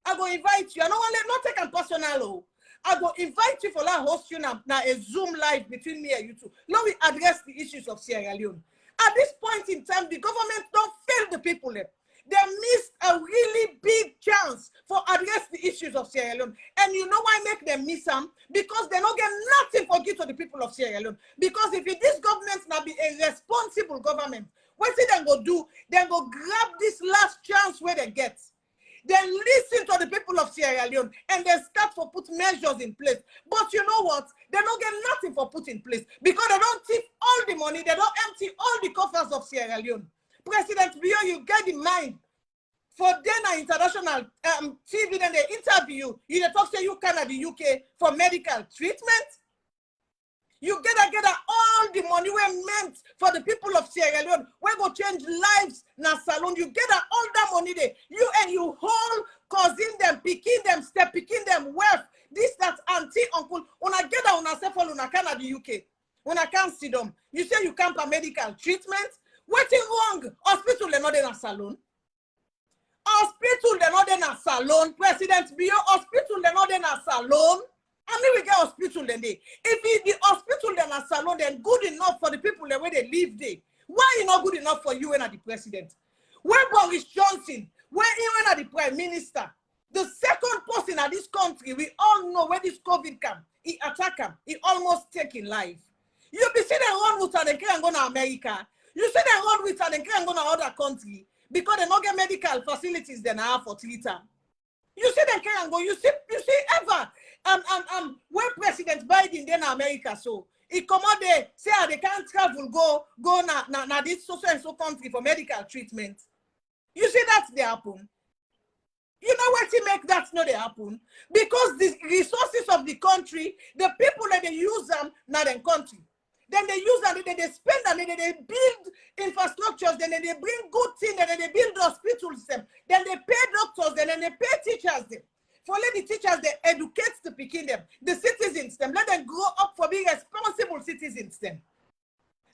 I know why not take a personal. I go invite you for that host you now a Zoom live between me and you two. Now we address the issues of Sierra Leone. At this point in time, the government don't fail the people there. They missed a really big chance for address the issues of Sierra Leone. And you know why make them miss them? Because they don't get nothing for give to the people of Sierra Leone. Because if this government now be a responsible government, what they then go do? Then go grab this last chance where they get. Then listen to the people of Sierra Leone and they start to put measures in place. But you know what? They don't get nothing for put in place because they don't thief all the money. They don't empty all the coffers of Sierra Leone. President Bio, you get in mind for then international TV, then they interview you. They talk say you can at the UK for medical treatment. You get all the money we meant for the people of Sierra Leone. We go change lives na salon. You get all that money there. You and you whole causing them, picking them, picking them wealth. This, that, auntie, uncle. Una get that una say for una can at the UK. Una can't see them. You say you can't for medical treatment. What's wrong? Hospital they're not in a salon. Hospital they're not in a salon. President Bio, hospital they're not in a salon. I mean we get hospital then they. If the hospital then a salon, then good enough for the people the way they live there. Why is not good enough for you and the president? Where Boris Johnson, where even at the prime minister, the second person in this country, we all know where this COVID come. He attack him. He almost taking life. You be sitting around with and they can't go to America. You say they run with and they can't go to other country because they don't get medical facilities they have for theater. You say they can't go. You see ever where President Biden then America so It come out there, say they can't travel, go na this so and so country for medical treatment. You see that they happen. You know what to make that not they happen? Because the resources of the country, the people that they use them, not in country. Then they use them, they spend them, then they build infrastructures, then they bring good things, then they build hospitals them, then they pay doctors, then they pay teachers them. For let the teachers, they educate the picking them, the citizens them, let them grow up for being responsible citizens them.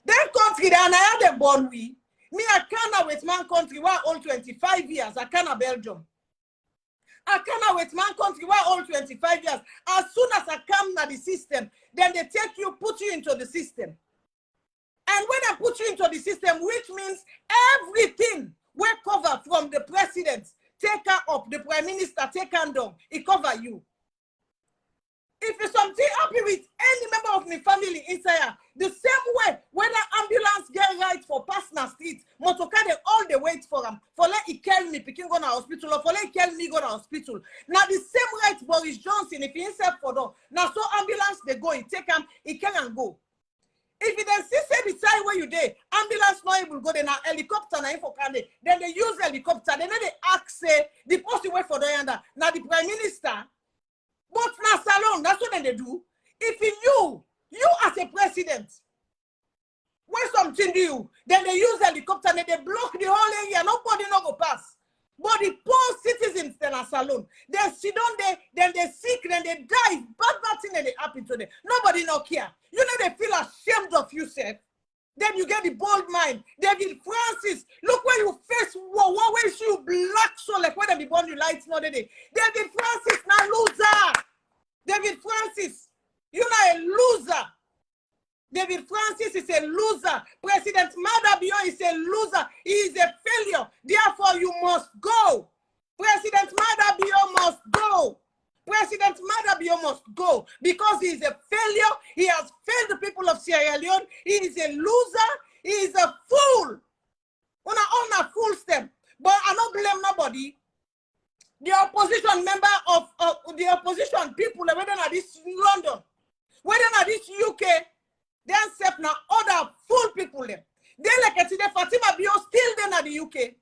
Then country, they are the born we. Me, I can't with man country, where all 25 years, I can't Belgium. I can't with man country, where all 25 years. As soon as I come to the system, then they take you, put you into the system. And when I put you into the system, which means everything we cover from the president, take her up, the prime minister, take her down, it cover you. If you're something happy with any member of my family inside, the same way when an ambulance get right for personal street, motorcar they all they wait for them. For let it kill me, picking go to hospital, or for let it kill me go to hospital. Now the same right Boris Johnson, if he himself for them, now so ambulance they go, he take him, he can and go. If you then see say beside where you there, ambulance not able to go, then a helicopter na for can then they use helicopter, then they ask say the post way for the yonder. Now the prime minister. But now salon, that's what they do. If you as a president, when something do, then they use helicopter and they block the whole area. Nobody no go pass. But the poor citizens then are salon. They sit down there, then they sick, then they die. Bad thing that they happen to them. Nobody no care. You know they feel ashamed of yourself. Then you get the bold mind. David Francis, look where you face war. What way you black so like when they born you lights not day. David Francis now loser. David Francis, you're not a loser. David Francis is a loser. President Maada is a loser. He is a failure. Therefore, you must go. President Maada must go. President Maada must go because he is a failure. He has failed the people of Sierra Leone. He is a loser. He is a fool. Una own a fool step. But I don't blame nobody. The opposition member of the opposition people, whether not this London, whether not this UK, they accept now other fool people them. They like I today, Fatima Bio still then at the UK.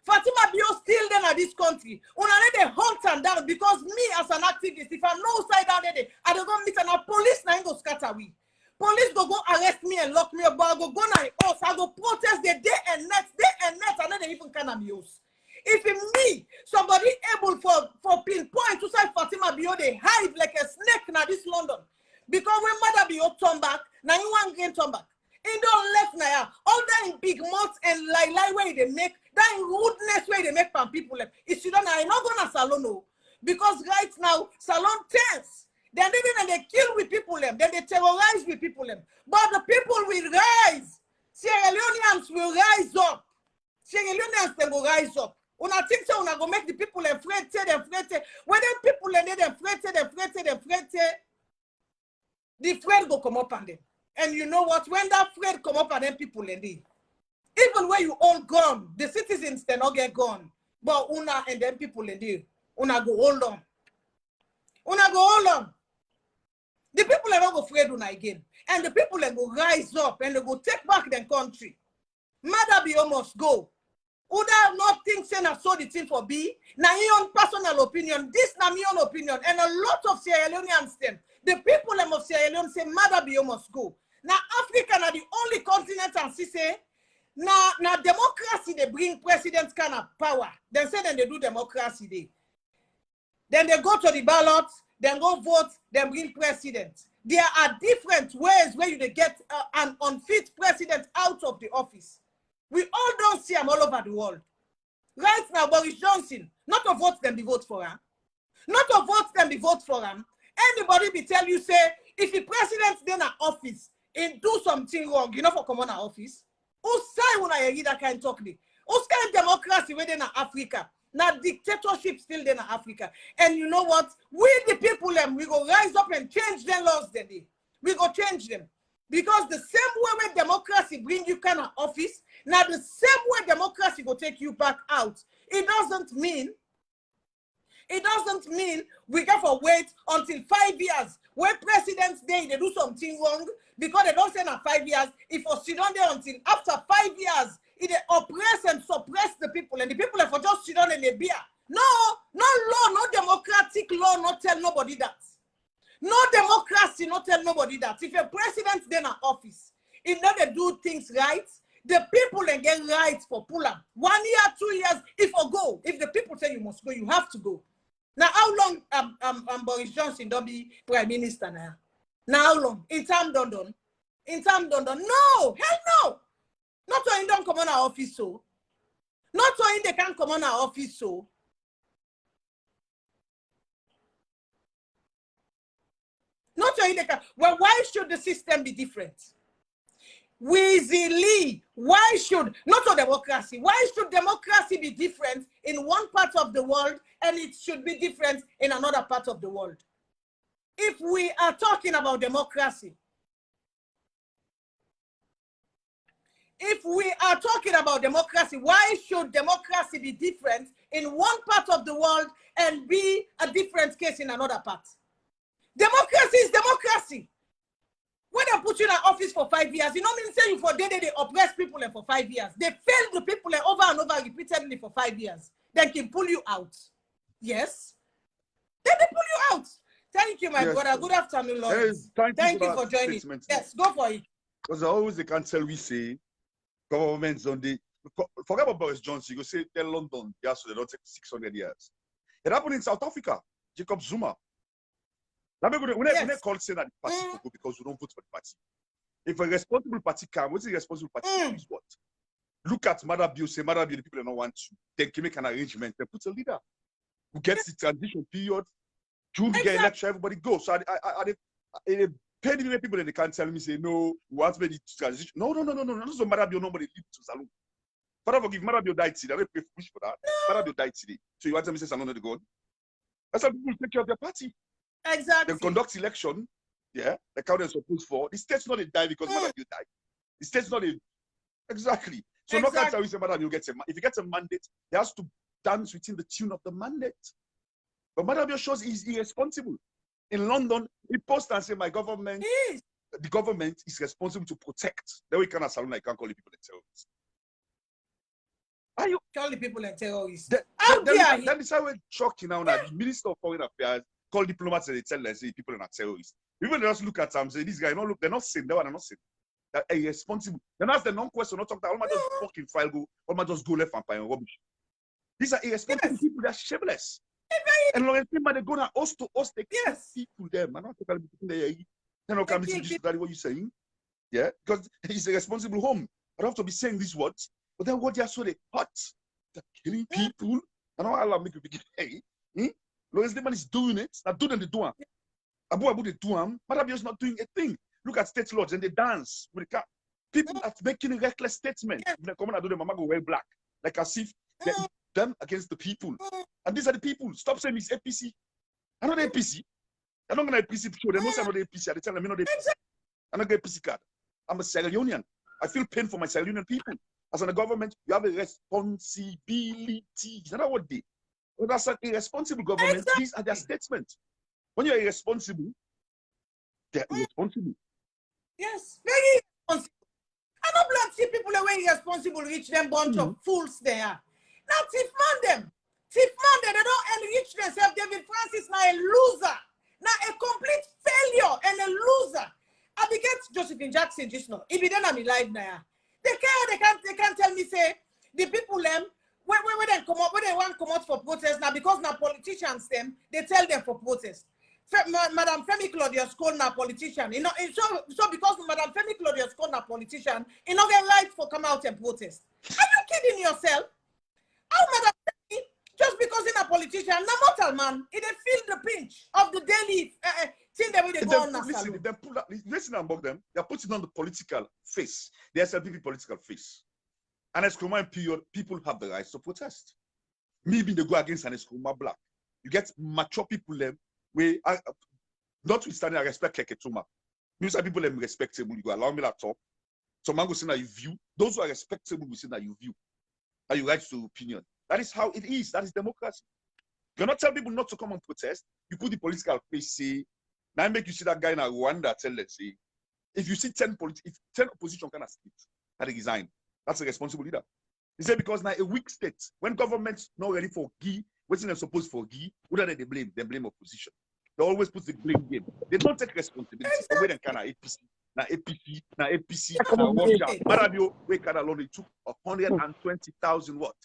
Fatima Bio still then at this country. Una let they hunt and down because me as an activist, if I know side down there, I don't go meet and a police now go scatter we. Police go arrest me and lock me up, but I go na house. I go protest the day and night, and then they even can abuse. If me, somebody able for pinpoint to say Fatima Bio, they hide like a snake now this London. Because when Maada Bio turn back, now you want to turn back. In don't left now, all that in big mouths and lie way they make, that in rudeness way they make from people left. It's not gonna salon no. Because right now, salon tense. Then they kill with people them, then they terrorize with people them. But the people will rise. Sierra Leoneans will rise up. Sierra Leoneans they will rise up. Una think so una go make the people afraid. When the people and they afraid, the friend go come up on them. And you know what? When that friend come up on them people and they, even when you all gone, the citizens they not get gone. But una and them people and they, una go hold on. Una go hold on. The people are not afraid una again. And the people go rise up and they go take back their country. Maada must go. Uda not think say na so the thing for be. Na your own personal opinion. This na my own opinion. And a lot of Sierra Leoneans them. The people of Sierra Leone say Maada must go. Now Africa na the only continent and see say na democracy they bring presidents kind of power. Then say then they do democracy day. Then they go to the ballot, then go vote, then bring president. There are different ways where you get an unfit president out of the office. We all don't see him all over the world. Right now, Boris Johnson, not to vote them, be vote for him. Not to vote them, be vote for him. Anybody be tell you, say, if the president then in office and do something wrong, you know, for come on office, who say when I hear that kind of talk? Who's kind of democracy within Africa? Now dictatorship still in Africa. And you know what? We the people, we go rise up and change their laws then. We go change them. Because the same way when democracy bring you kind of office, now the same way democracy will take you back out. It doesn't mean we got to wait until 5 years. When presidents day they do something wrong, because they don't say na 5 years. If you sit down there until after 5 years, it oppress and suppress the people, and the people have just sit down in a beer. No, no law, no democratic law, not tell nobody that. No democracy, not tell nobody that. If a president then in office, if not they do things right, the people then get rights for pull up. 1 year, 2 years, if you go, if the people say you must go, you have to go. Now, how long Boris Johnson don't be prime minister now? Now, how long? In time done. In time done. No, hell no. Not so he don't come on our office so. Not so they can't come on our office so. Not so they can. Well, why should the system be different? Weasley, why should not a democracy? Why should democracy be different in one part of the world and it should be different in another part of the world? If we are talking about democracy, why should democracy be different in one part of the world and be a different case in another part? Democracy is democracy. When they put you in an office for 5 years, you know what I mean? Say you for they oppress people for 5 years. They fail the people over and over repeatedly for 5 years. Then can pull you out. Yes. Then they pull you out. Thank you, my brother. Good afternoon, Lord. Thank you for joining. Yes, go for it. Because always they can't tell we say governments on the forget about Boris Johnson. You go say tell London, yeah, so they don't take 600 years. It happened in South Africa. Jacob Zuma. When they call saying that the party will go because we don't vote for the party. If a responsible party comes, what's the responsible party is what? Look at Maada, say Maada, the people don't want to. They can make an arrangement. They put a leader who gets the transition period. June get election, everybody goes. So I pay the people that they can't tell me say no, we want to be the transition. No. So Maada, nobody leave to salon. Father forgive Maada died today. I don't pay for that. Maada died today. So you want to me say salon not the God? That's how people take care of their party. Exactly. They conduct election, yeah, the count is supposed for. The state's not a die because Maada died. The state's not a exactly. So no can't tell you say Maada you get a if you get a mandate, he has to dance within the tune of the mandate. But Maada shows he's irresponsible. In London, he posts and say my government, the government is responsible to protect. Then we cannot salon, I can't call the people terrorists. Are you call the people and terrorists? Then it's how we're shocking now. The Minister of Foreign Affairs call diplomats and they tell us people are not terrorists. People just look at them say these guys don't look, they're not sane, they are not sane. They're irresponsible. Then ask the non-question, not talk that all my just fucking file go, all my just go left and find rubbish. These are irresponsible people, they're shameless. And long as people they go now us to us, they kill people them. I'm not talking about people there. They don't come listen to what you're saying. Yeah, because it's a responsible home. I don't have to be saying these words, but then what they are so they hot. They're killing people. I don't allow me to begin. Long as the man is doing it, I do them the do. Abu they do them. Maada is not doing a thing. Look at state lords and they dance with the car. People are making reckless statements. They come and do the mama go wear black, like as if they're them against the people. And these are the people. Stop saying it's APC. I'm not APC. I'm not going to APC show. They know I'm not APC. They tell them I'm not APC. I'm not APC card. I'm a Sierra Leonean. I feel pain for my Sierra Leonean people. As a government, you have a responsibility. It's not what they. When that's an irresponsible government, these are their statements. When you're irresponsible, they're irresponsible. Yes, very irresponsible. I don't blame see people the way irresponsible reach them bunch of fools there. Now thief man them. Thief man them, they don't enrich themselves. David Francis now a loser. Now a complete failure and a loser. I began Josephine Jackson just now. If you don't have me live now. They can't tell me say the people them when they come up, when they want to come out for protest now because now politicians them, they tell them for protest. Madam Femi Claudius called now politician. You know, so because Madam Femi Claudius called now politician, you know get right for come out and protest. Are you kidding yourself? How Madam Femi, just because he's a politician, no mortal man, he they feel the pinch of the daily thing that they go on. Listen about them. They're putting on the political face, the SLPP political face. And as Kroma period, people have the rights to protest. Maybe they go against an Kroma black. You get mature people them where notwithstanding I respect Keketuma. Most people them respectable. You go allow me to talk. So man go say that you view. Those who are respectable will say that you view. Are you right to opinion? That is how it is. That is democracy. You're not telling people not to come and protest. You put the political face, say, now make you see that guy in Rwanda tell let's say, If you see 10 opposition kind of split, and they resign, that's a responsible leader. He said because now a weak state, when government's not ready for G, what's they're supposed for G, who do they blame? They blame opposition. They always put the blame game. They don't take responsibility. Exactly. Away than kind of APC, now APC, now Russia. Marabio, we kind of only took 120,000 what?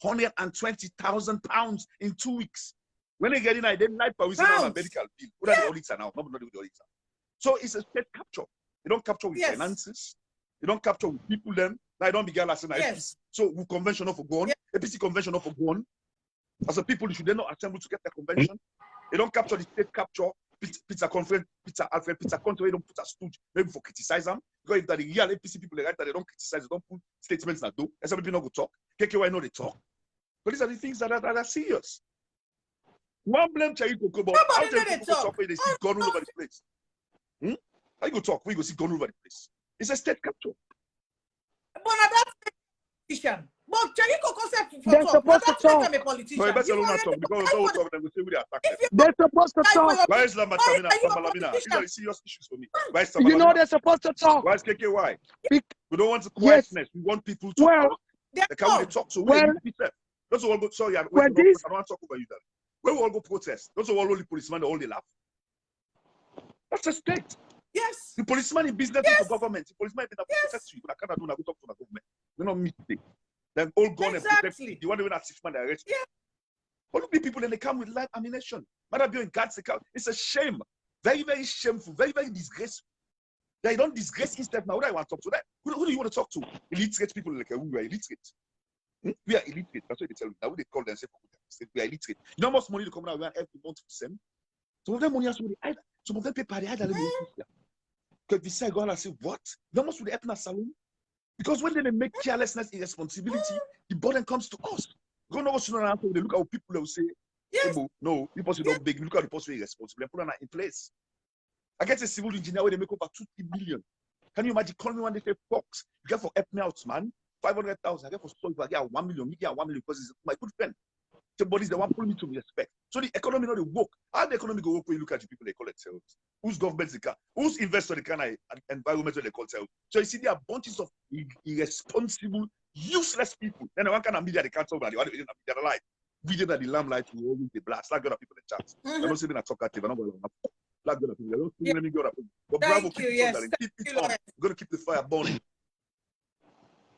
120,000 pounds in 2 weeks. When they get in, I didn't like for a medical bill. Who are the audits now? Not the audits. So it's a state capture. They don't capture with finances. They don't capture with people then. Now I don't begin last night. Yes. So we convention of a gun, APC convention of a gun. As a people, you should then not assemble to get the convention. They don't capture the state capture. Pizza conference, pizza Alfred, pizza country. They don't put a stooge maybe for criticize them. Because if that the real APC people right that they don't criticize, they don't put statements that do. And some people not go talk. KKY know they talk. But these are the things that are serious. One blame Cherry Coco, but how they talk when they see gun all over the place? How you go talk? We go see gun all over the place. It's a state capture. But that's politician. But Cherry Coco said they're supposed to talk. I'm a politician. No, you better not talk because all talk them will say we attack them. They're supposed to talk. Why is Lamina? These are the serious issues for me. Why is you know they're supposed to talk. Why is KKY? We don't want to quietness. We want people to talk. They can't talk. So we need to Those all go. Sorry, I don't want to talk over you. When we all go protest, those are all the policemen, all they laugh. That's a state. Yes. The policeman in business with the government. The policeman in protect you. I cannot do. I go talk to the government. We don't meet them. Then all gone and protect. The one that 6 months arrest. Yeah. All of the people then they come with live ammunition. Maada in guards the car. It's a shame. Very, very shameful. Very, very disgraceful. They don't disgrace instead. Now, what do I want to talk to them? Who do you want to talk to? Illiterate people like we are illiterate. We are illiterate. That's what they tell me. Now they call them say we are illiterate. You know how much money they come out every month to send? Some of them money has to be either. Some of them pay by the either. Because if you go and say what? You know how much would they happen at salon? Because when they make carelessness irresponsibility, the burden comes to us. Go know what's going on. They look at people. They will say, hey, no, the person don't beg. Look at the person irresponsible and put that in place. I get a civil engineer where they make over 2-3 million. Can you imagine? Call me when they say Fox. You get for help me out, man. 500,000. I get for story. I get 1 million. Me get 1 million because he's my good friend. Somebody's the one pulling me to respect. So the economy not the work. How the economy go work when you look at the people they call themselves? Whose government they can? Whose investor they can? Environment they call themselves? So you see there are bunches of irresponsible, useless people. Then the one kind of media they can't talk about. The other media they like. Video that the lamplight will always be blast. Like other people in the chat. I don't see them talkative. I don't go like other people. I don't see many other people. But bravo, keep it on. Keep it on. We're gonna keep the fire burning.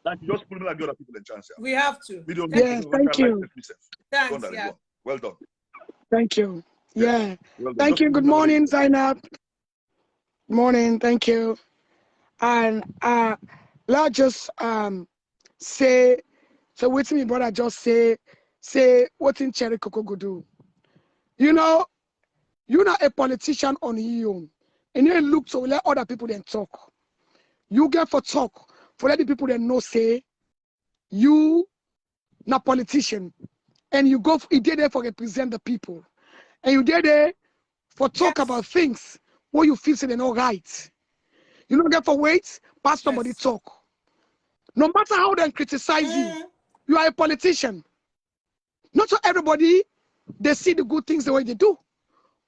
Like you just put me like the other people in chance. We have to. We don't thank you. Thanks, yeah. Well done. Thank you. Yeah. Well thank you. Good morning, Zeinab. Morning. Thank you. And let's just say, so wait till me, brother, just say what in Cherry Coco go do. You know, you're not a politician on your own. And you look to let other people then talk. You get for talk. For let the people that know say you not politician and you did there for represent the people and you did there for talk about things what you feel say they're not right. You don't get for wait, pass somebody talk. No matter how they criticize you are a politician. Not so everybody they see the good things the way they do,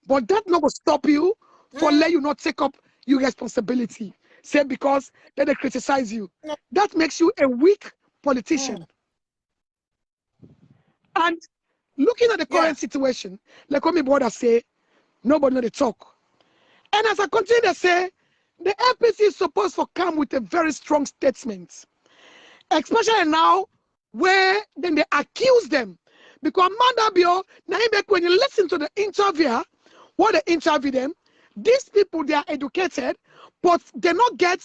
but that not will stop you for let you not take up your responsibility. Say because then they criticize you. That makes you a weak politician. And looking at the current situation, like what my brother say, nobody know the talk. And as I continue to say, the APC is supposed to come with a very strong statement. Especially now, where then they accuse them. Because Maada, now when you listen to the interviewer, what they interview them, these people, they are educated, but they not get,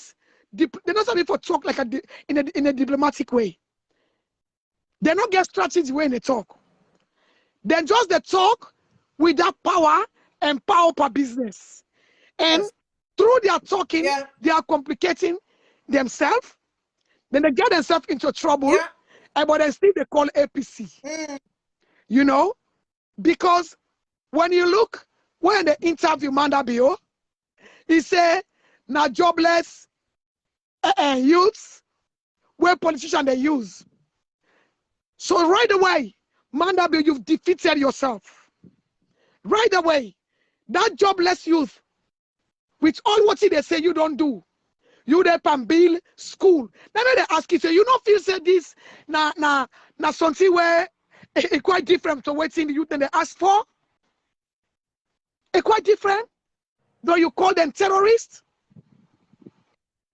they're not something for talk like in a diplomatic way. They not get strategy when they talk. They just they talk with that power and power per business. And through their talking, they are complicating themselves. Then they get themselves into trouble. But then still they call APC. You know? Because when you look, when they interview Maada, he said, now jobless youths, where politicians they use. So right away, Maada, you've defeated yourself. Right away, that jobless youth, with all what they say you don't do, You dey pan bill school. Then they ask you, say, you don't feel say this na something where it quite different to waiting the youth and they ask for? It quite different. Though you call them terrorists.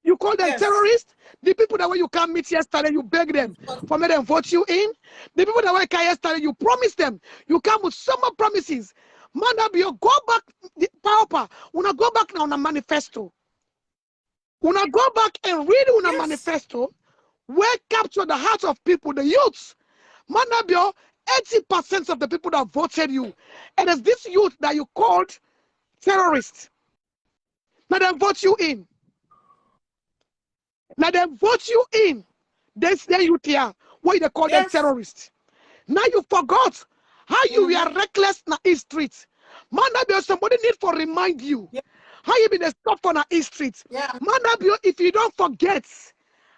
You call them terrorists. The people that when you can't meet yesterday, you beg them for me them vote you in. The people that when you yesterday, you promise them. You come with summer promises. Man, that be your go back the power. When I go back now on a manifesto. When I go back and read on a manifesto, where capture the hearts of people, the youths. Man, that be your 80% of the people that voted you. And it's this youth that you called terrorists. Now they vote you in. Now they vote you in. They say you here. Why they call them terrorists? Now you forgot how you were reckless in the East Street. Man, that somebody need to remind you how you been a stop on the East Street. Man, that if you don't forget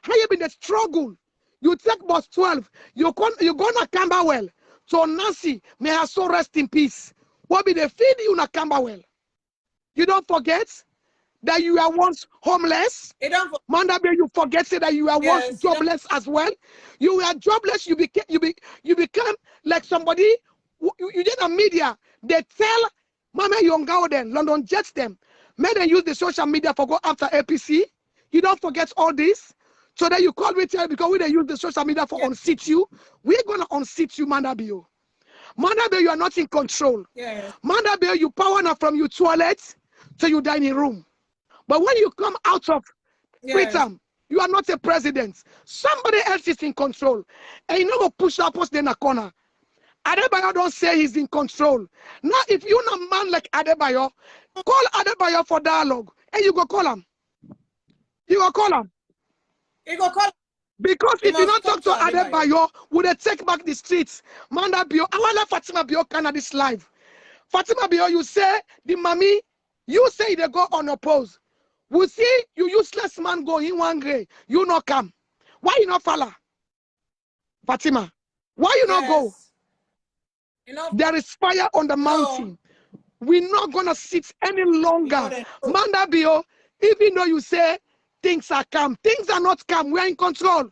how you been a struggle, you take bus 12, you gonna Camberwell. So Nancy, may her soul rest in peace. What be the feed you na Camberwell? You don't forget that you are once homeless. Manda, you forget that you are once jobless as well. You were jobless. You became like somebody. You did a media. They tell Mama Yongao then London Jets them. May they use the social media for go after APC. You don't forget all this. So that you call me tell because we they use the social media for unseat you. We're gonna unseat you, Mandabio. Mandabio, you are not in control. Mandabio, you power now from your toilet to your dining room. But when you come out of freedom, you are not a president. Somebody else is in control. And you know go push up us in a corner. Adebayo don't say he's in control. Now, if you're not a man like Adebayo, call Adebayo for dialogue. And you go call him. You go call him. You go call. Because if you don't talk to Adebayo, would they take back the streets? Manda Bio, I want to let Fatima Bio can this live. Fatima Bio, you say the mommy, you say they go unopposed. We see you useless man go in one grade. You not come. Why you not follow? Fatima, why you not go? There is fire on the mountain. We're not gonna sit any longer. Manda Bio, even though you say things are calm, things are not calm. We're in control.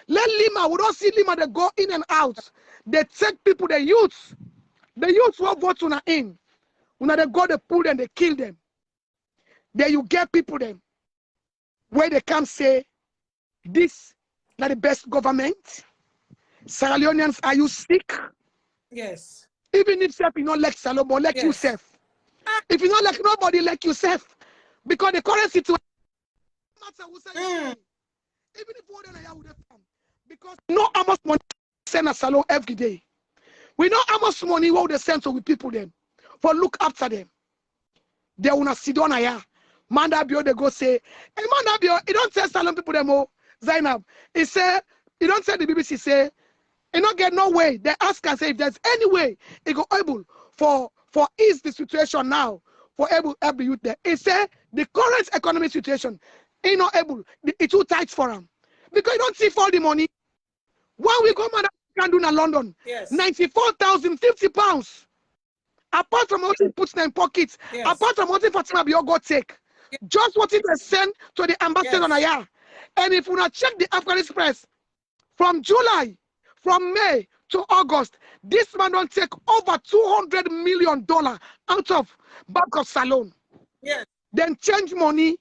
Let Lima, we don't see Lima, they go in and out. They take people, the youths will vote on in. When they go, they pull them, they kill them. Then you get people them where they come say, this is not the best government. Sierra Leoneans, are you sick? Yes. Even if you not like Salomo, like yourself. If you not like nobody, like yourself. Because the current situation matter who say even if one day would come. Because we know how much money send a salon every day. We know how much money what they send to the people them for look after them. They wanna sit down here. Manda Bio, they go say, hey, Manda Bio, you don't tell salon people them, oh, Zeinab. He say, you don't tell the BBC, say, you don't get no way. They ask us, say, if there's any way, it go able for ease the situation now, for able help the youth there. He say, the current economic situation, he not able, it's too tight for him. Because you don't see for the money. When we go, Manda can do in London, 94,050 pounds. Apart from what he puts in pockets, apart from what Fatima Bio go take. Just what it was sent to the ambassador on Aya. And if you not check the African Express, from July, from May to August, this man don't take over $200 million out of Bank of Salon. Then change money,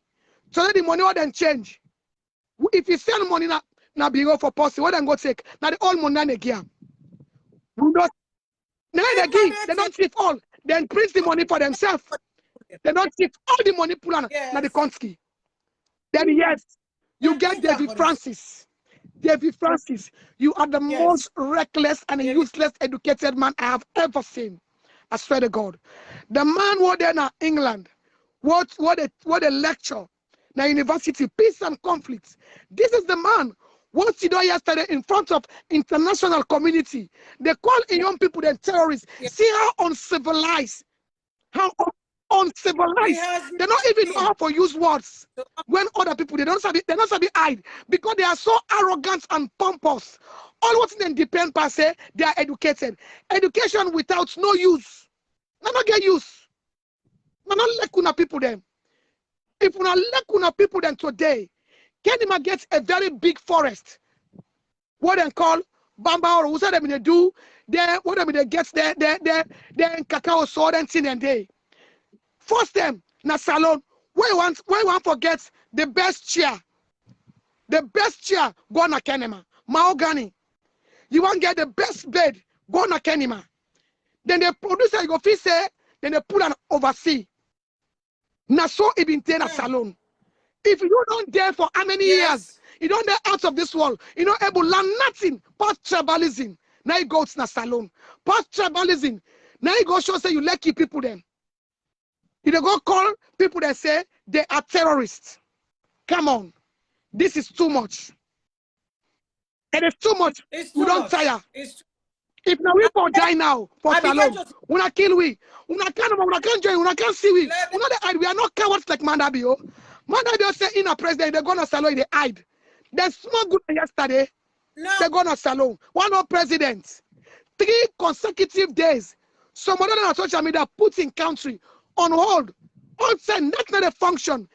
so that the money will then change. If you send money now be go for policy, what then go take? Now the all money again. We don't. They don't thief all. Then print the money for themselves. They don't thief all the money pull on the country. Then you get David Francis. David Francis, you are the most reckless and useless educated man I have ever seen. I swear to God. The man who there in England, what a lecture, the university, peace and conflict. This is the man. What he did yesterday in front of international community. They call young people then terrorists. See how uncivilized, how uncivilized. They don't even know how to use words. When other people they're not sabi hide because they are so arrogant and pompous. All what them depend per se, they are educated. Education without no use. They not get use. They not let kuna people them. If we not let kuna people them today, Kenima gets a very big forest. What they call Bamba or who they do, what they get there cacao sword and tin and day. Force them na salon. Where you want forget the best chair. The best chair, go na Kenema. Mahogany. You want get the best bed, go na Kenema. Then the producer you go feel say, then they put an oversee. Na so it been na salon. If you don't dare for how many years, you don't dare out of this world, you know able learn nothing but tribalism. Now you go to the salon. Past tribalism. Now you go show say you lucky people then. You don't go call people that say they are terrorists. Come on. This is too much. It is too much. We don't tire. If now we for die now for salon, we not kill we not join, we not see we. We are not cowards like Mandabio. Mandabio say in a president, they're gonna salon, they hide. There's small good yesterday. No. They're gonna salon. One more president. 3 consecutive days. Some other than social media put in country on hold. All say that's not a function.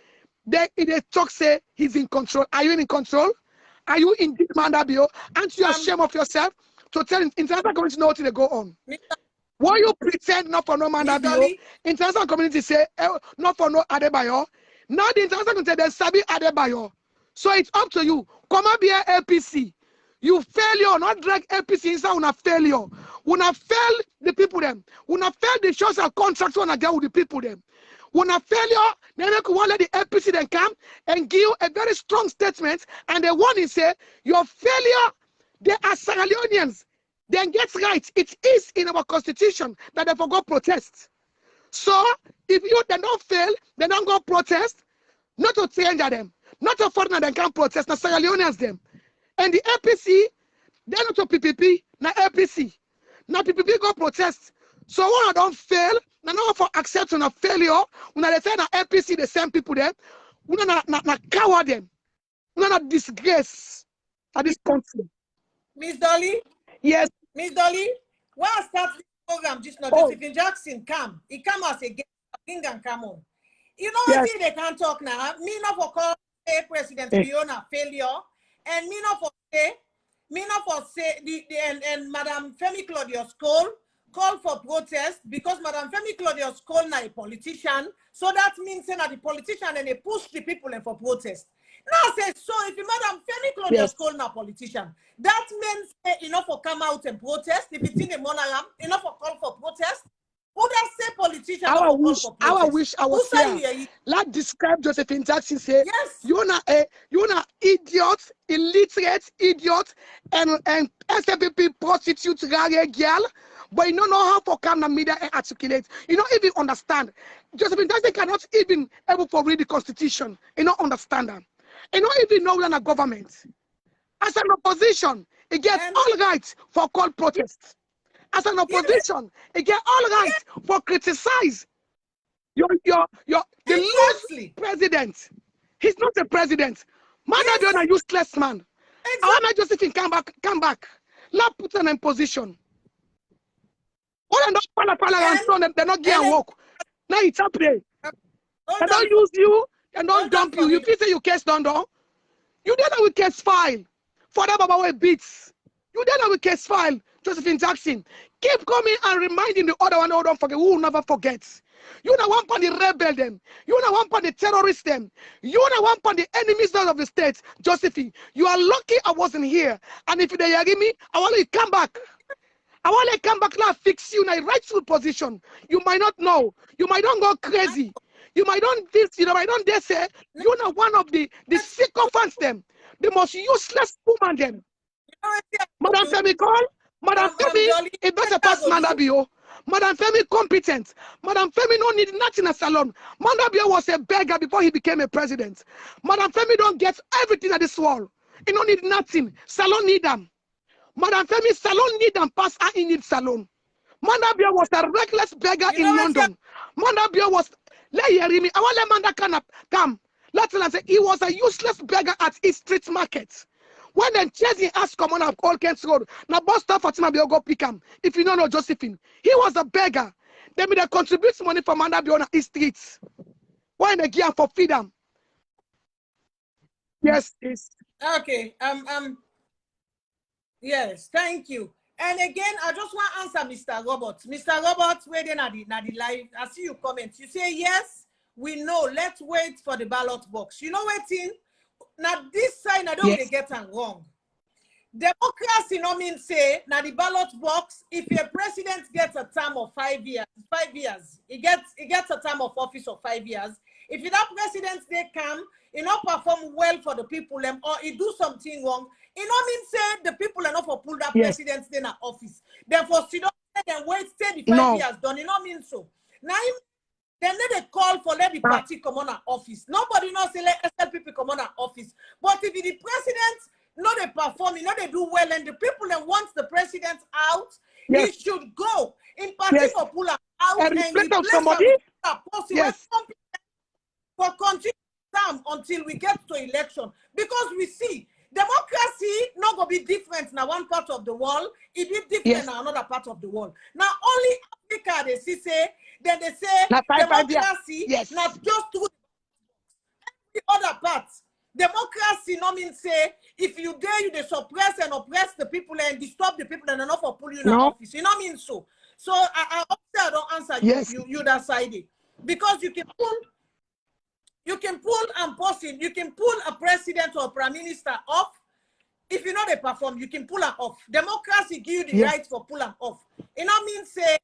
They talk say he's in control. Are you in control? Are you indeed Mandabio? Aren't you ashamed of yourself to tell international community know what they go on? Why you pretend not for no Mandabio? International community say not for no Adebayo. Now the international community they sabi Adebayo. So it's up to you. Come up here APC. You failure, not drag APC inside una failure. Una fail the people them. Una fail the social contracts when I get with the people them. When a failure, then you want let the APC then come and give a very strong statement, and the one is say your failure, they are Sierra Leoneans. Then get right. It is in our constitution that they forgot protest. So if you then don't fail, they don't go protest, not to change them, not to foreigner then can protest, na Sierra Leoneans them. And the APC, they're not to PPP, na APC. Now PPP go protest. So when I don't fail, now for accepting a failure, when I say na APC, the same people there, we na coward them. We not disgrace at this country. Miss Dolly? Yes. Miss Dolly, when I start this program, just not Josephine Jackson come. He come as a guest, and come on. You know what they can't talk now? Me not for call President Fiona failure, and me not for say and Madam Femi Claudius call for protest because Madam Femi Claudius call na a politician, so that means that the politician and they push the people in for protest. Now say so if Madam Femi Claudius call na politician, that means enough for come out and protest. If it's in the monogram, enough for call for protest. Who does say politician? I wish I was here. Like describe Josephine Jackson say, yes, you're not idiot, illiterate idiot, and SFP prostitute girl, but you don't know how to come the media and articulate. You don't even understand. Josephine Jackson cannot even able to read the constitution. You don't understand that. You don't even know we're in a government. As an opposition, it gets all rights for call protests. As an opposition, it get all right for criticize the loose president. He's not a president. Maada be a useless man. I want Josephine come back. Let put them in position. All and don't they're not getting work. Now it's up there. They don't use you, they don't dump you. You feel say you case done. You did that with case file. For that Baba way beats. You did that with case file. Josephine Jackson, keep coming and reminding the other one, don't forget, who will never forget. You know one part the rebel them. You know one part the terrorist them. You know one part the enemies of the state. Josephine, you are lucky I wasn't here. And if they hear me, I want you to come back. I want to come back now, fix you in a rightful position. You might not know. You might not go crazy. You might not this, you know, I don't dare say, you know one of the sycophants them, the most useless woman them. Madam Femi call. Madam Femi, it doesn't pass Mandabio. Madam Femi competent. Madam Femi don't need nothing in a salon. Mandabio was a beggar before he became a president. Madam Femi don't get everything at this world. He don't need nothing. Salon need them. Madam Femi salon need them pass and he need salon. Mandabio was a reckless beggar in London. Mandabio was let you hear me. I want let Manda come. Let's say he was a useless beggar at his street market. When they chasing us come on up all Kent's Road, now boss stuff Fatima Bio go pick him. If you don't know Josephine, he was a beggar. They contribute money from Manda Bio on his streets. When they give for freedom. Yes, yes. Okay. Yes, thank you. And again, I just want to answer Mr. Roberts. Mr. Roberts, waiting at the live. I see you comment. You say, yes, we know. Let's wait for the ballot box. You know waiting? Now, this side, I don't Yes. get it wrong. Democracy no mean say now the ballot box, if a president gets a term of 5 years, he gets a term of office of 5 years. If that president they come, he not perform well for the people or he do something wrong, it no mean say the people are not for pull that Yes. president in the office. Therefore, she don't then wait stay the 5 No. years done. It no mean so. Now then they call for let the party come on our office. Nobody knows say let SLPP come on our office. But if the president no they perform, no they do well, and the people that want the president out, Yes. he should go. In party Yes. for pull out and replace replace somebody. Yes. for continue term until we get to election. Because we see democracy not gonna be different now one part of the world, it be different Yes. now another part of the world. Now only Africa they see say, then they say Now, 5 years. democracy Yes. not just to the other parts. Democracy no mean say if you dare you they suppress and oppress the people and disturb the people and not for pull you in the office. You know mean so. So I don't answer you Yes. you that side because you can pull and post it. You can pull a president or a prime minister off. If you know they perform, you can pull them off. Democracy give you the Yes. right for pull them off. You know mean say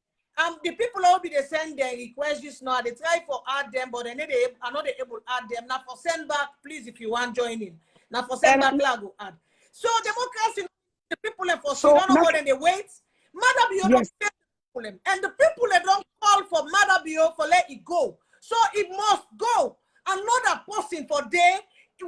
the people will be they send their request just now. They try for add them, but they are not able to add them. Now for send back, please, if you want join in. Now for send back, I go add. So democracy, the people and for So, don't know more than they wait. Maada Bio don't yes. pay the people, and the people they don't call for Maada Bio for let it go. So it must go. Another person for there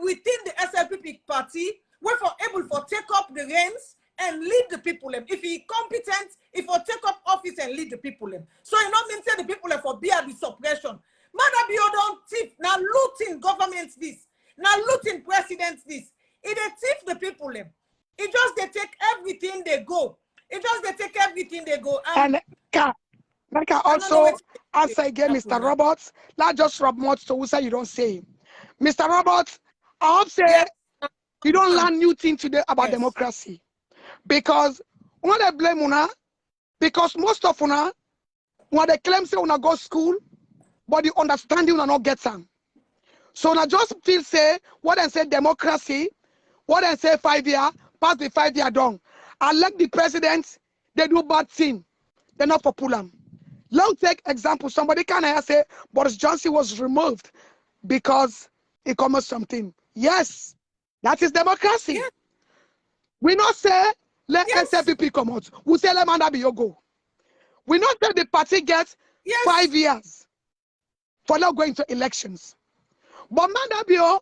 within the SLPP party, we're for able for take up the reins and lead the people. If he competent, if he take up office and lead the people. So you know mean say the people for be at the suppression. Maada Bio don't thief. Now looting governments this. Now looting presidents this. It they thief the people. It just they take everything they go. It just they take everything they go. And like I also answer again, Mr. Roberts. Not just Rob Mott to who say you don't say. Mr. Roberts, I hope say yes. you don't learn new things today about democracy. Because when they blame una, because most of una, when they claim say una go school, but the understanding una not get some. So una just feel say what they say democracy, what they say 5 year, pass the 5 year down. I like the president, they do bad thing. They're not popular. Let's take example. Somebody can say Boris Johnson was removed because he commits something. Yes, that is democracy. Yeah. We not say let SLPP come out. We say let Maada Bio go. We not say the party gets 5 years for not going to elections. But Maada Bio,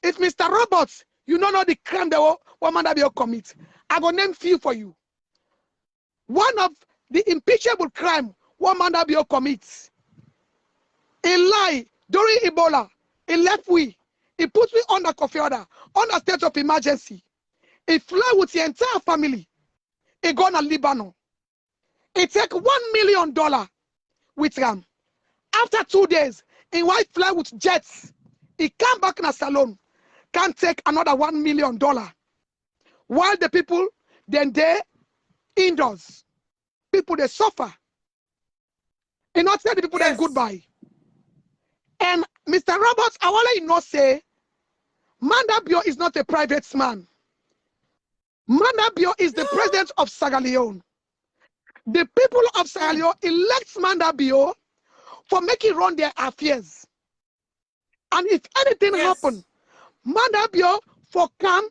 if Mr. Roberts, you don't know the crime that what Maada Bio commit, I go name few for you. One of the impeachable crime what Maada Bio commits. He lie during Ebola. He left we. He put me under coffee order, under state of emergency. He fly with the entire family. He go to Lebanon. He take $1 million with him. After 2 days, he white fly with jets. He come back in a salon, can take another $1 million. While the people, then they indoors. People, they suffer. He not tell the people then goodbye. And Mr. Roberts, I want to not say, Maada Bio is not a private man. Maada Bio is the president of Sierra Leone. The people of Sierra Leone elect Maada Bio for making run their affairs. And if anything happen, Maada Bio for come,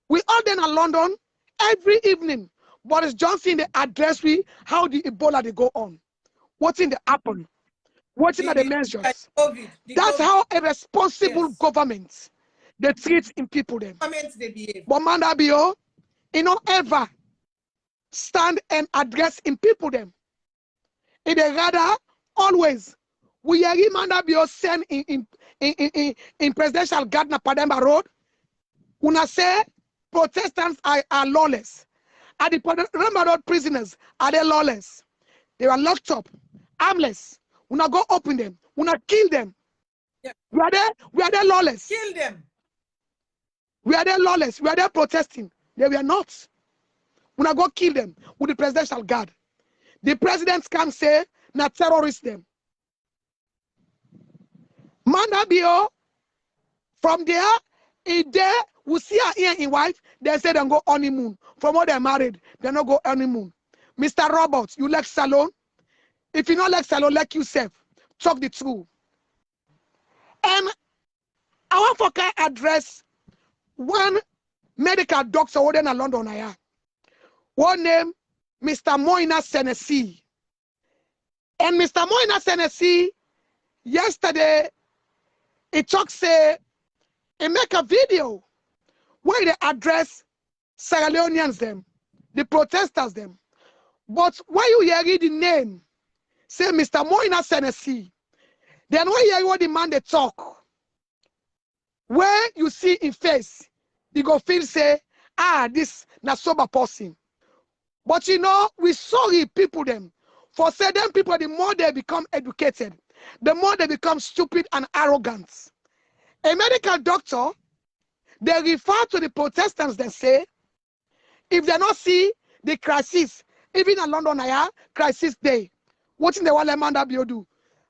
we all then in London every evening. Boris Johnson they address we how the Ebola they go on. What's in the happen? What's in the measures? That's how a responsible government they treat in people them. But Maada Bio, you know, ever stand and address in people them. It is rather always we hear Maada Bio send in presidential garden Pademba Road. Una say Protestants are lawless. And the Pademba Road prisoners are they lawless? They were locked up, armless. Una go open them. Una kill them. Yeah. We are there lawless. Kill them. Were they lawless? Were they protesting? They were not. When I go kill them with the presidential guard. The presidents can say, na terrorist them. Maada Bio, from there, if they will see her here in wife, they say they go honeymoon. From all they're married, they don't go honeymoon. Mr. Roberts, you like salon? If you don't like salon, like yourself. Talk the truth. And I want for can address one medical doctor over in London. One name, Mr. Moina Senesi. And Mr. Moina Senesi, yesterday, he talk say, he make a video where they address Sierra Leoneans them, the protesters them. But when you hear the name, say Mr. Moina Senesi, then when you hear what the man they talk, where you see in face, you go feel say, ah, this na sober person. But you know, we sorry people them. For certain people, the more they become educated, the more they become stupid and arrogant. A medical doctor, they refer to the protestants, they say, if they not see the crisis, even in London, crisis day, what in the world Maada Bio do?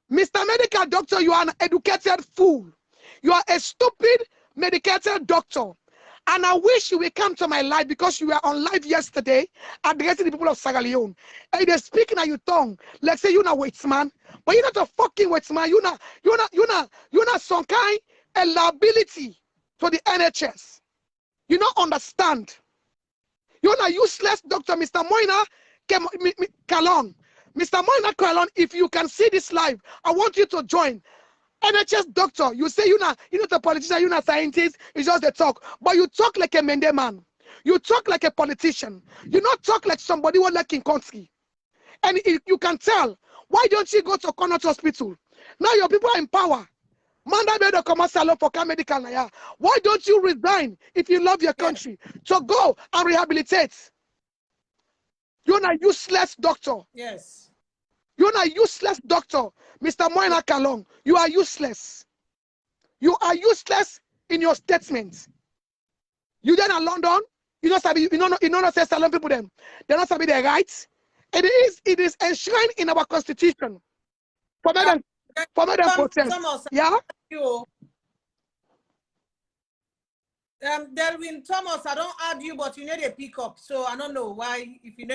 Mr. Medical Doctor, you are an educated fool. You are a stupid medicated doctor. And I wish you will come to my life because you were on live yesterday addressing the people of Sierra Leone. And they're speaking at your tongue. Like say you're not weightsman, but you're not a fucking weightsman. You're not some kind of liability to the NHS. You don't understand. You're not useless, Dr. Mr. Moina Kalon. Mr. Moina Kalon, if you can see this live, I want you to join. NHS doctor, you say you're not a politician, you're not a scientist, it's just a talk. But you talk like a Mende man. You talk like a politician. You not talk like somebody who like in country. And you can tell, why don't you go to Connaught Hospital? Now your people are in power. Maada Bio come salon for medical now. Why don't you resign if you love your country to go and rehabilitate? You're not useless doctor. Yes. You're not useless doctor, Mr. Moina Kalong. You are useless. You are useless in your statements. You then in London, you don't say salon people them. They don't sabi their rights. It is enshrined in our constitution. For them protest. Thomas, Yeah? Delwin Thomas, I don't add you, but you need a pickup. So I don't know why. If you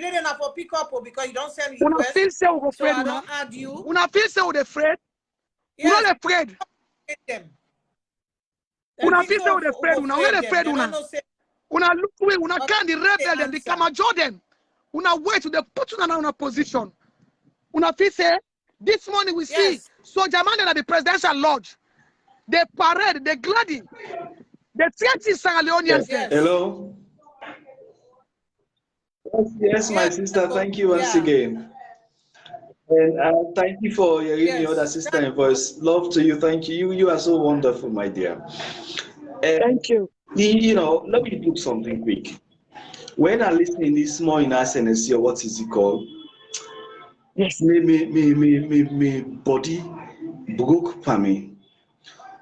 need enough for pickup or because you don't send requests, so I don't add you. When I feel so afraid, yes. we're not afraid. When I feel so afraid, we're not afraid. When I look away, when I can't the rebel them, the Kamara Jordan. When I wait to the put you in a position. When I feel say this morning we see soldier man at the presidential lodge. They parade, they gliding. The 30 Sierra Leoneans. Yes. Hello. Yes, my sister. Thank you once again. And thank you for hearing your other sister in voice. Love to you. Thank you. You are so wonderful, my dear. Thank you. You know, let me do something quick. When I listen in this morning, I see what is it called? Yes. Me body broke for me.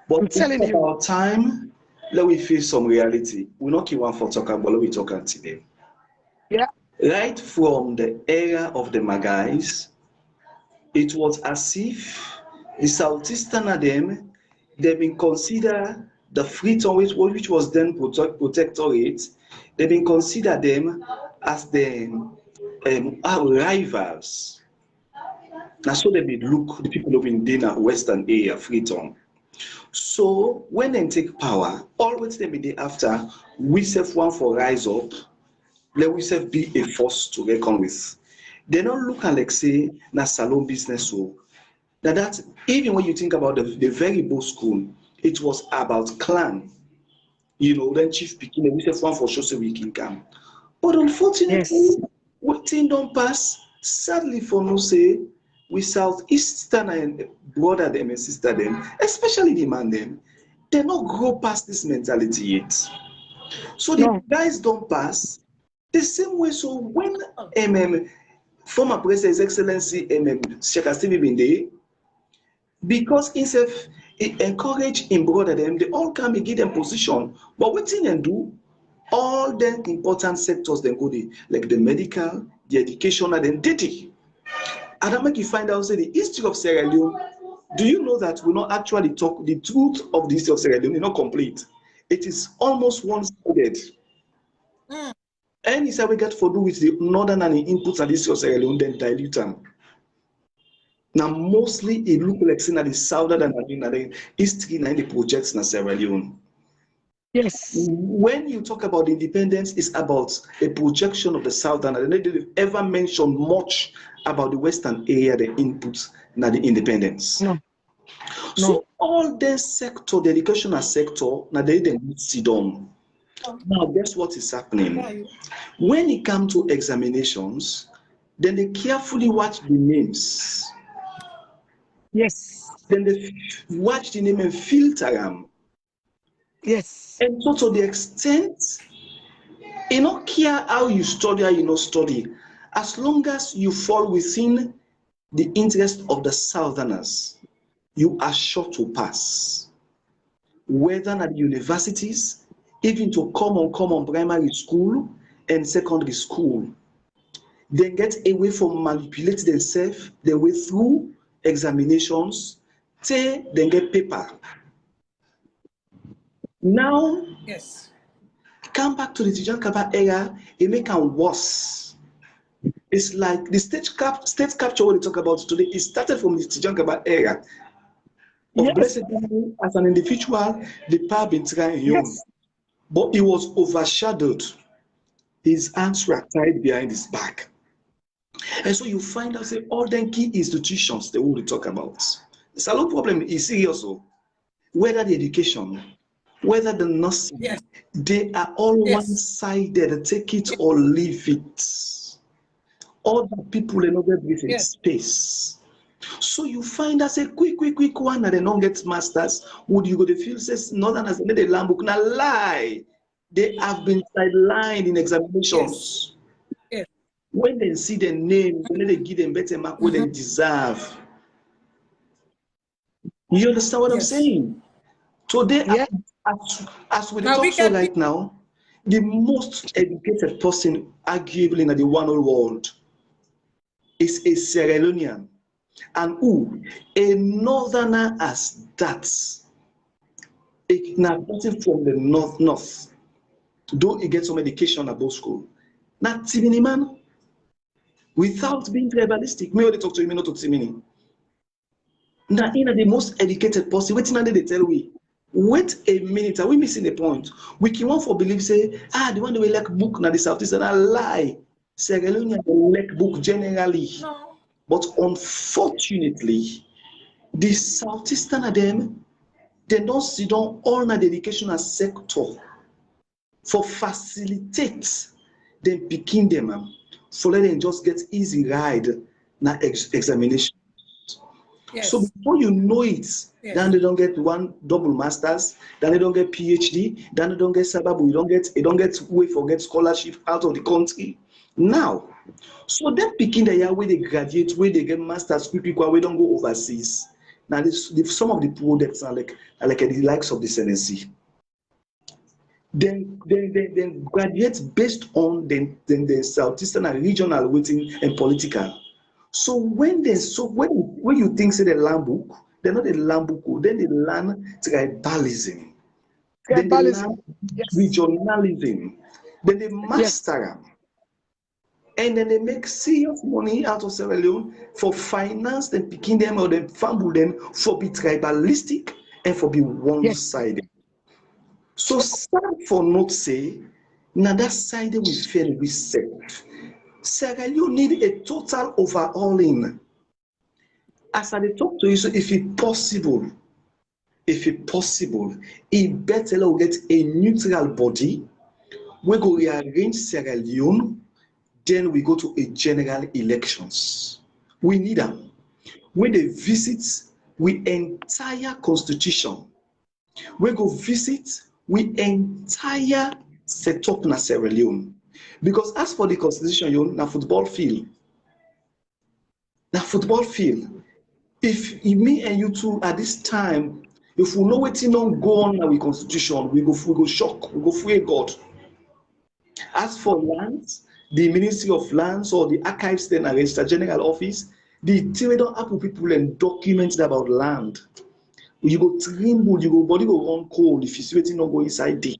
But I'm telling you. About time, let me face some reality. We're not one for talking, but let me talk today. Yeah. Right from the era of the Magais, it was as if the Southeastern of them, they've been considered the Freetown, which was then protectorate, they've been considered them as the rivals. Now, so they may look the people living in the Western area, Freetown. So when they take power, always they be there after we self one for rise up, let we self be a force to reckon with. They don't look at like say na salon business so that even when you think about the very bold school, it was about clan. You know, then chief picking we self one for sure so we can come. But unfortunately, what thing don't pass, sadly for no say, we Southeastern and brother them and sister them, especially the man them, they not grow past this mentality yet. So the guys don't pass the same way. So when former President His Excellency Sheikh Stevie Binde, Because instead it encourage in brother them, they all come and give them position. But what thing they do? All the important sectors then go there, like the medical, the education, and then dirty. And that make you find out say the history of Sierra Leone. Do you know that we not actually talk the truth of the history of Sierra Leone? Is not complete. It is almost one-sided. Any side we get for do with the northern and the inputs and the history of Sierra Leone, then dilute them. Now, mostly it look like saying that the southern and the history and the projects in Sierra Leone. Yes. When you talk about independence, it's about a projection of the southern, and they didn't ever mention much about the western area, the inputs, and the independence. No. So all the sector, the educational sector, now they didn't sit down. Now, guess what is happening? When it comes to examinations, then they carefully watch the names. Yes. Then they watch the name and filter them. Yes. And so to the extent, you don't care how you study or you not study, as long as you fall within the interest of the southerners, you are sure to pass. Whether at universities, even to common primary school and secondary school, they get away from manipulate themselves the way through examinations till they get paper. Now, Yes. come back to the Tijankaba era, it make it worse. It's like the state capture what we talk about today, it started from the Tijankaba era. Of Yes. Blessed Memory, as an individual, the power been trying him. Yes. But it was overshadowed. His hands were tied behind his back. And so you find out say all the key institutions they will talk about. The salon problem is serious, whether the education, whether the nursing, Yes. they are all one-sided, take it or leave it. All the people they not get in space. So you find us a quick one and they don't get masters. Would you go to feel says northerners and the land book? Now lie. They have been sidelined in examinations. Yes. When they see the name, they give them better mark where they deserve. You understand what I'm saying? Today, as we talk so right now, the most educated person, arguably in the one whole world, is a Sierra Leonean. And who? A northerner as that. Now, person from the north, though he gets some education at both school. Now, Timini man, without being tribalistic, may only talk to him, not to Timini. Now, in the most educated person, waiting under they tell we, wait a minute, are we missing the point? We can want for believe say, the one that we like book now the Southeast and I lie. Sierra Leone like book generally. No. But unfortunately, the Southeastern of them, they don't sit down all in the educational sector for facilitate them picking them so let them just get easy ride na examination. Yes. So before you know it, then they don't get one double masters, then they don't get PhD, then they don't get sababu, you don't get way for get scholarship out of the country. Now, so them picking the year where they graduate, where they get masters, people we don't go overseas. Now, some of the products are like the likes of the CNC. Then graduate based on the Southeastern and regional waiting and political. So when you think say the land book, they're not a land book, then they learn tribalism. Then they learn regionalism. Then they master them. And then they make serious money out of Sierra Leone for finance, then picking them or then fumble them for be tribalistic and for be one-sided. So sad for not say, now that side we fail we set. Sierra Leone need a total overhauling. As I talk to you, so if it possible, it better get a neutral body. We go rearrange Sierra Leone. Then we go to a general elections. We need them. When they visit, we entire constitution. We go visit, we entire set up na Sierra Leone. Because as for the constitution, you na football field. If me and you two at this time, if we know what's not go on with constitution, we go shock, we go free God. As for lands, the Ministry of Lands or the Archives then Register General Office, the thing don't happen people and document about land. You go tremble, you go body go run cold if you see what's not go inside there.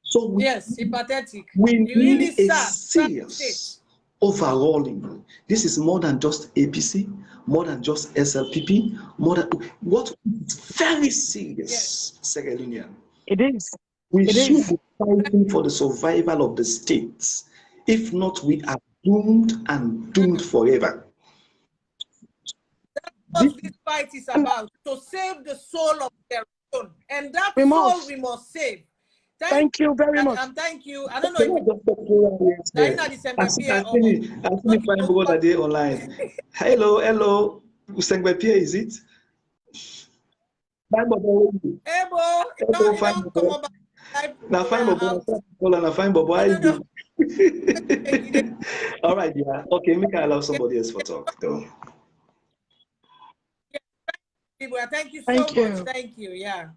So yes, sympathetic. we You really need a sad. serious overhauling. This is more than just APC, more than just SLPP, more than what is very serious, Sierra Leonean. It is. We It should is. be fighting for the survival of the states. If not, we are doomed and doomed forever. That's what this fight is about, to save the soul of their own. And that We soul must. we must save. Thank you very much. And thank you. I don't know if I see me find people that they online. Hello. Usengbe Pierre, is it? Fine Bobo. Hey, boy, Hello, fine Bobo. Now fine Bobo. Now fine Bobo. All right, yeah. Okay, make I allow somebody else for talk though. Thank you so much. Thank you. Yeah.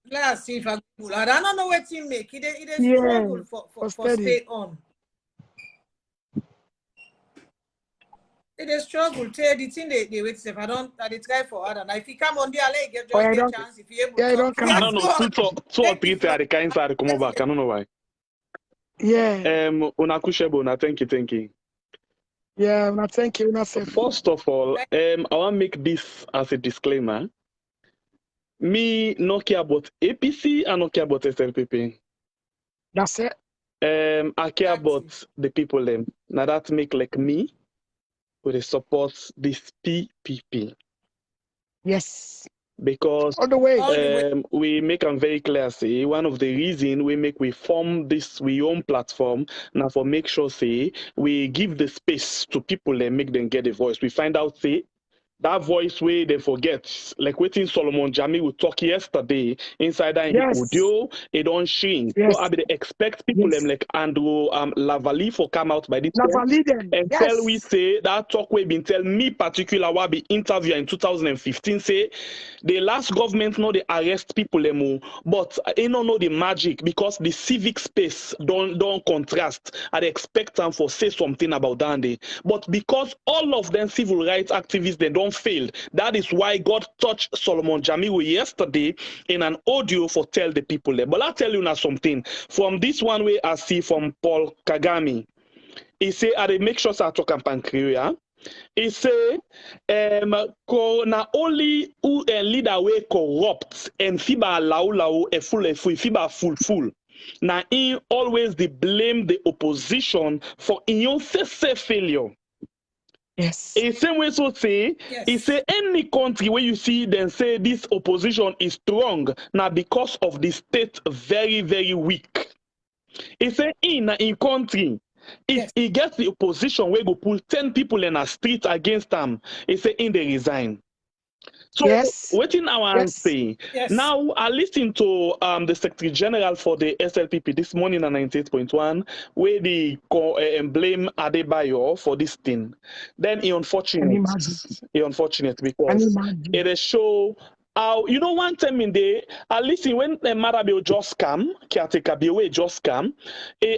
Let's see if I don't know what team make. It is struggle for stay on. It is struggle. Tell the thing they wait. If I don't, I try for other. Now if you come on there, I get just get chance. If you able to, I don't know. Two or three are the kinds that come back. I don't know why. Yeah. Unakushebo, thank you. Yeah, thank you. First of all, I want to make this as a disclaimer. Me no care about APC, I no care about SLPP. That's it. I care about the people them. Now that make like me who support this PPP. Yes. Because all the way. We make them very clear, say one of the reasons we form this we own platform now for make sure say we give the space to people and make them get a voice. We find out say that voice way they forget, like waiting Solomon Jami will talk yesterday inside that audio, it don't shrink. Yes. So I be expect people them like Andrew Lavali for come out by this time and tell we say that talk we been tell me particular what be interview in 2015 say the last government know they arrest people them, but they don't know the magic because the civic space don't contrast. I expect them for say something about that day, but because all of them civil rights activists they don't failed. That is why God touched Solomon Jamiu yesterday in an audio for tell the people there. But I'll tell you now something. From this one way I see from Paul Kagame. He say, I make sure I talk and Creole. He say, na only who a leader way corrupt and fiba lau a full fiba full. Now he always they blame the opposition for in your failure. Yes. In same way, so say, he say any country where you see them say this opposition is strong now because of the state very, very weak. He say in country, if he gets the opposition where go pull 10 people in a street against them, he say in they resign. So waiting our say. Now I listened to the Secretary General for the SLPP this morning on 98.1 where they blame Adebayo for this thing. Then he unfortunate because it is show how one time in the listen when Maada just come, caretaker be just come,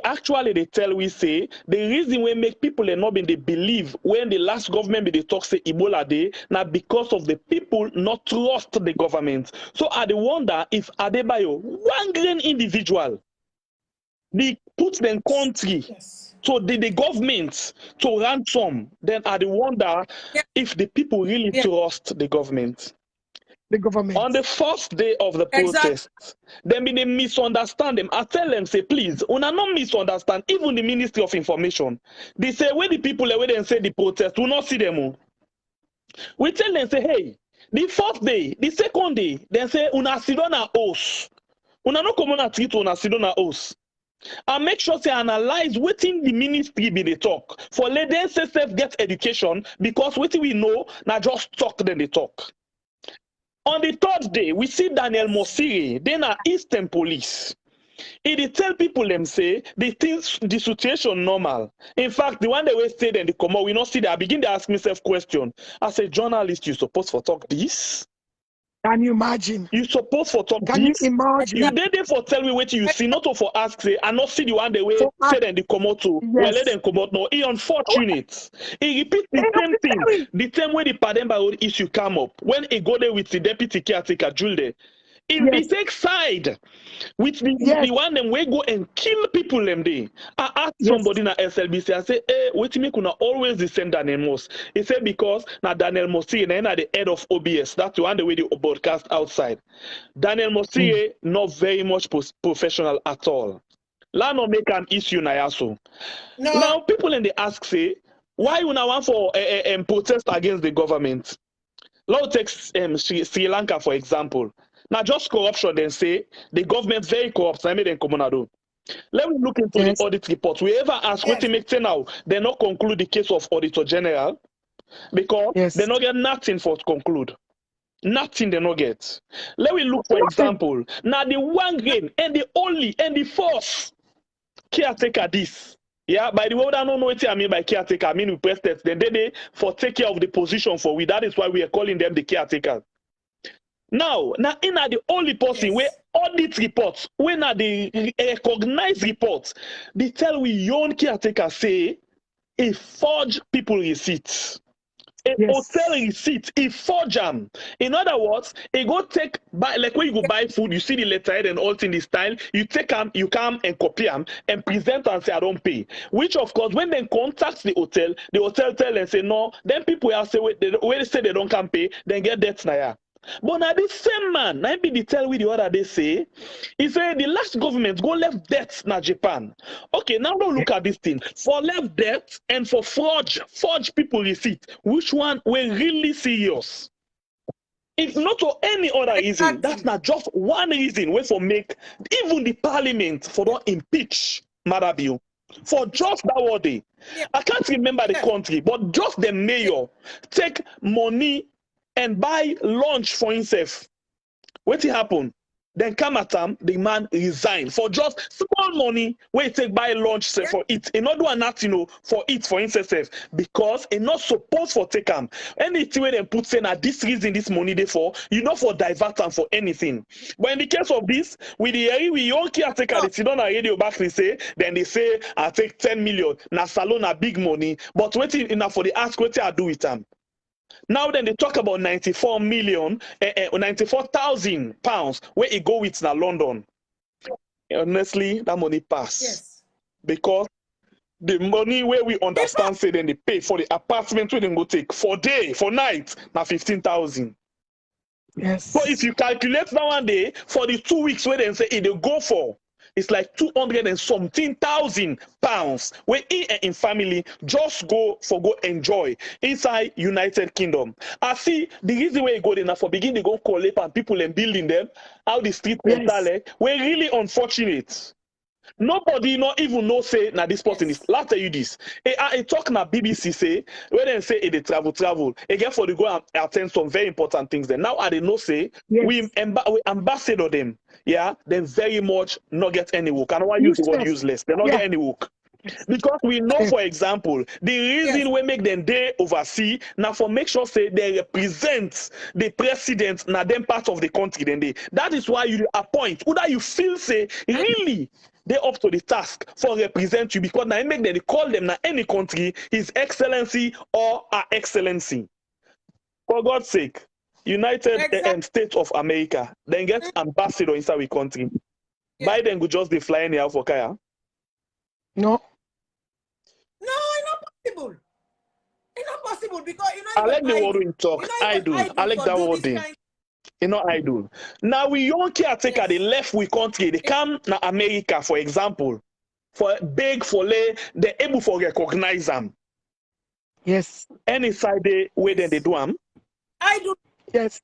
actually they tell we say the reason we make people not been they believe when the last government be they talk say Ebola day now because of the people not trust the government. So I wonder if Adebayo, one grain individual, they put them country to the government to ransom, then I wonder if the people really trust the government. On the first day of the protest, then they misunderstand them. I tell them, say, please, una not misunderstand, even the Ministry of Information. They say, when the people away and say the protest, we not see them. We tell them, say, hey, the first day, the second day, then say, una sidona os. Una no come on treat una sidona os. And make sure say analyze within the ministry be the talk. For let them say self get education, because what we know, now just talk then they talk. On the third day, we see Daniel Mosiri, then our Eastern Police. It tell people them say they think the situation normal. In fact, the one they will stay and they come out, we not see that. I begin to ask myself question. As a journalist, you supposed to talk this? Can you imagine? You supposed to talk Can this? you imagine? If they for tell me what you see, not to for ask say, I not see the one they will So, say then they come out to. yes. Well, let them come out. No, he unfortunate. He repeat the same thing. The same way the Pademba road issue come up. When he go there with the deputy caretaker, Julde, if Yes. he take side with the, Yes. the one them we go and kill people them day. I asked Yes. somebody na SLBC, I say, hey, what make una always the same Daniel Moss? He said because na Daniel Mossie na the head of OBS. That's the one the way they broadcast outside. Daniel Mossie not very much professional at all. La no make an issue na yaso. No. Now people in the ask say, why you now want for protest against the government? Let's take Sri Lanka for example. Now just corruption, then say the government very corrupt. I made them come. Let me look into the audit report. We ever ask what to make now? They not conclude the case of Auditor General because they not get nothing for to conclude. Nothing they not get. Let me look for example. Now the one game and the only and the first caretaker this. Yeah, by the way, I don't know what I mean by caretaker. I mean we press test. Then they for take care of the position for we. That is why we are calling them the caretaker. Now in the only person where audit reports, when are the recognized reports, they tell we young caretaker say a forge people receipts. A hotel receipt, a forge them. In other words, it go take buy like when you go buy food, you see the letterhead and all in the style, you take them, you come and copy them and present and say I don't pay. Which of course when they contact the hotel tell and say no, then people will say when they say they don't come pay, then get debts now. But now this same man, I be the tell with the other they say, he say the last government go left debts na Japan. Okay, now don't look at this thing. For left debt and for forge people receipt, which one were really serious? If not for any other reason, that's not just one reason where for make even the parliament for don't impeach Maada bill. For just that one day. I can't remember the country, but just the mayor take money and buy lunch for himself. What happened? Then come at him, the man resigned for just small money where he take buy lunch for it. He not do nothing for it for himself because he not supposed for take him. Anything where they put say na this reason this money they for, you not for divert them for anything. But in the case of this, with the area we all caretaker they sit on a radio back they say, then they say I take 10 million, na salon a big money, but waiting enough for the ask what I do with them. Now then they talk about 94,000 pounds where it go with na London. Honestly, that money pass because the money where we understand say then they pay for the apartment where they go take for day for night na 15,000. Yes. So if you calculate that one day for the 2 weeks where they say it they go for. It's like 200 and something thousand pounds where he and in family just go enjoy inside United Kingdom. I see the reason where you go there for begin to go collect and people and building them out the street we're really unfortunate. Nobody not even know say now this person is. Let tell you this. I talk na BBC say when they say they travel. Again for the go and attend some very important things. Then now I they know say we ambassador them. Yeah, then very much not get any work. And why use the word useless? They not get any work. Because we know, for example, the reason we make them they oversee now for make sure say they represent the president now them part of the country then they. That is why you appoint. Who that you feel say really they up to the task for represent you because now make them they call them now any country His Excellency or Her Excellency. For God's sake, United States of America then get ambassador inside the country. Biden could just be flying here for Kaya. No, it's not possible. It's not possible because you know. I like the word we talk. Idle. I like that word. You know, idle. Now we young caretaker they left we country. They come to America, for example, for beg for lay. They're able to recognize them. Yes. Any side they where then they do them. Idle. Yes.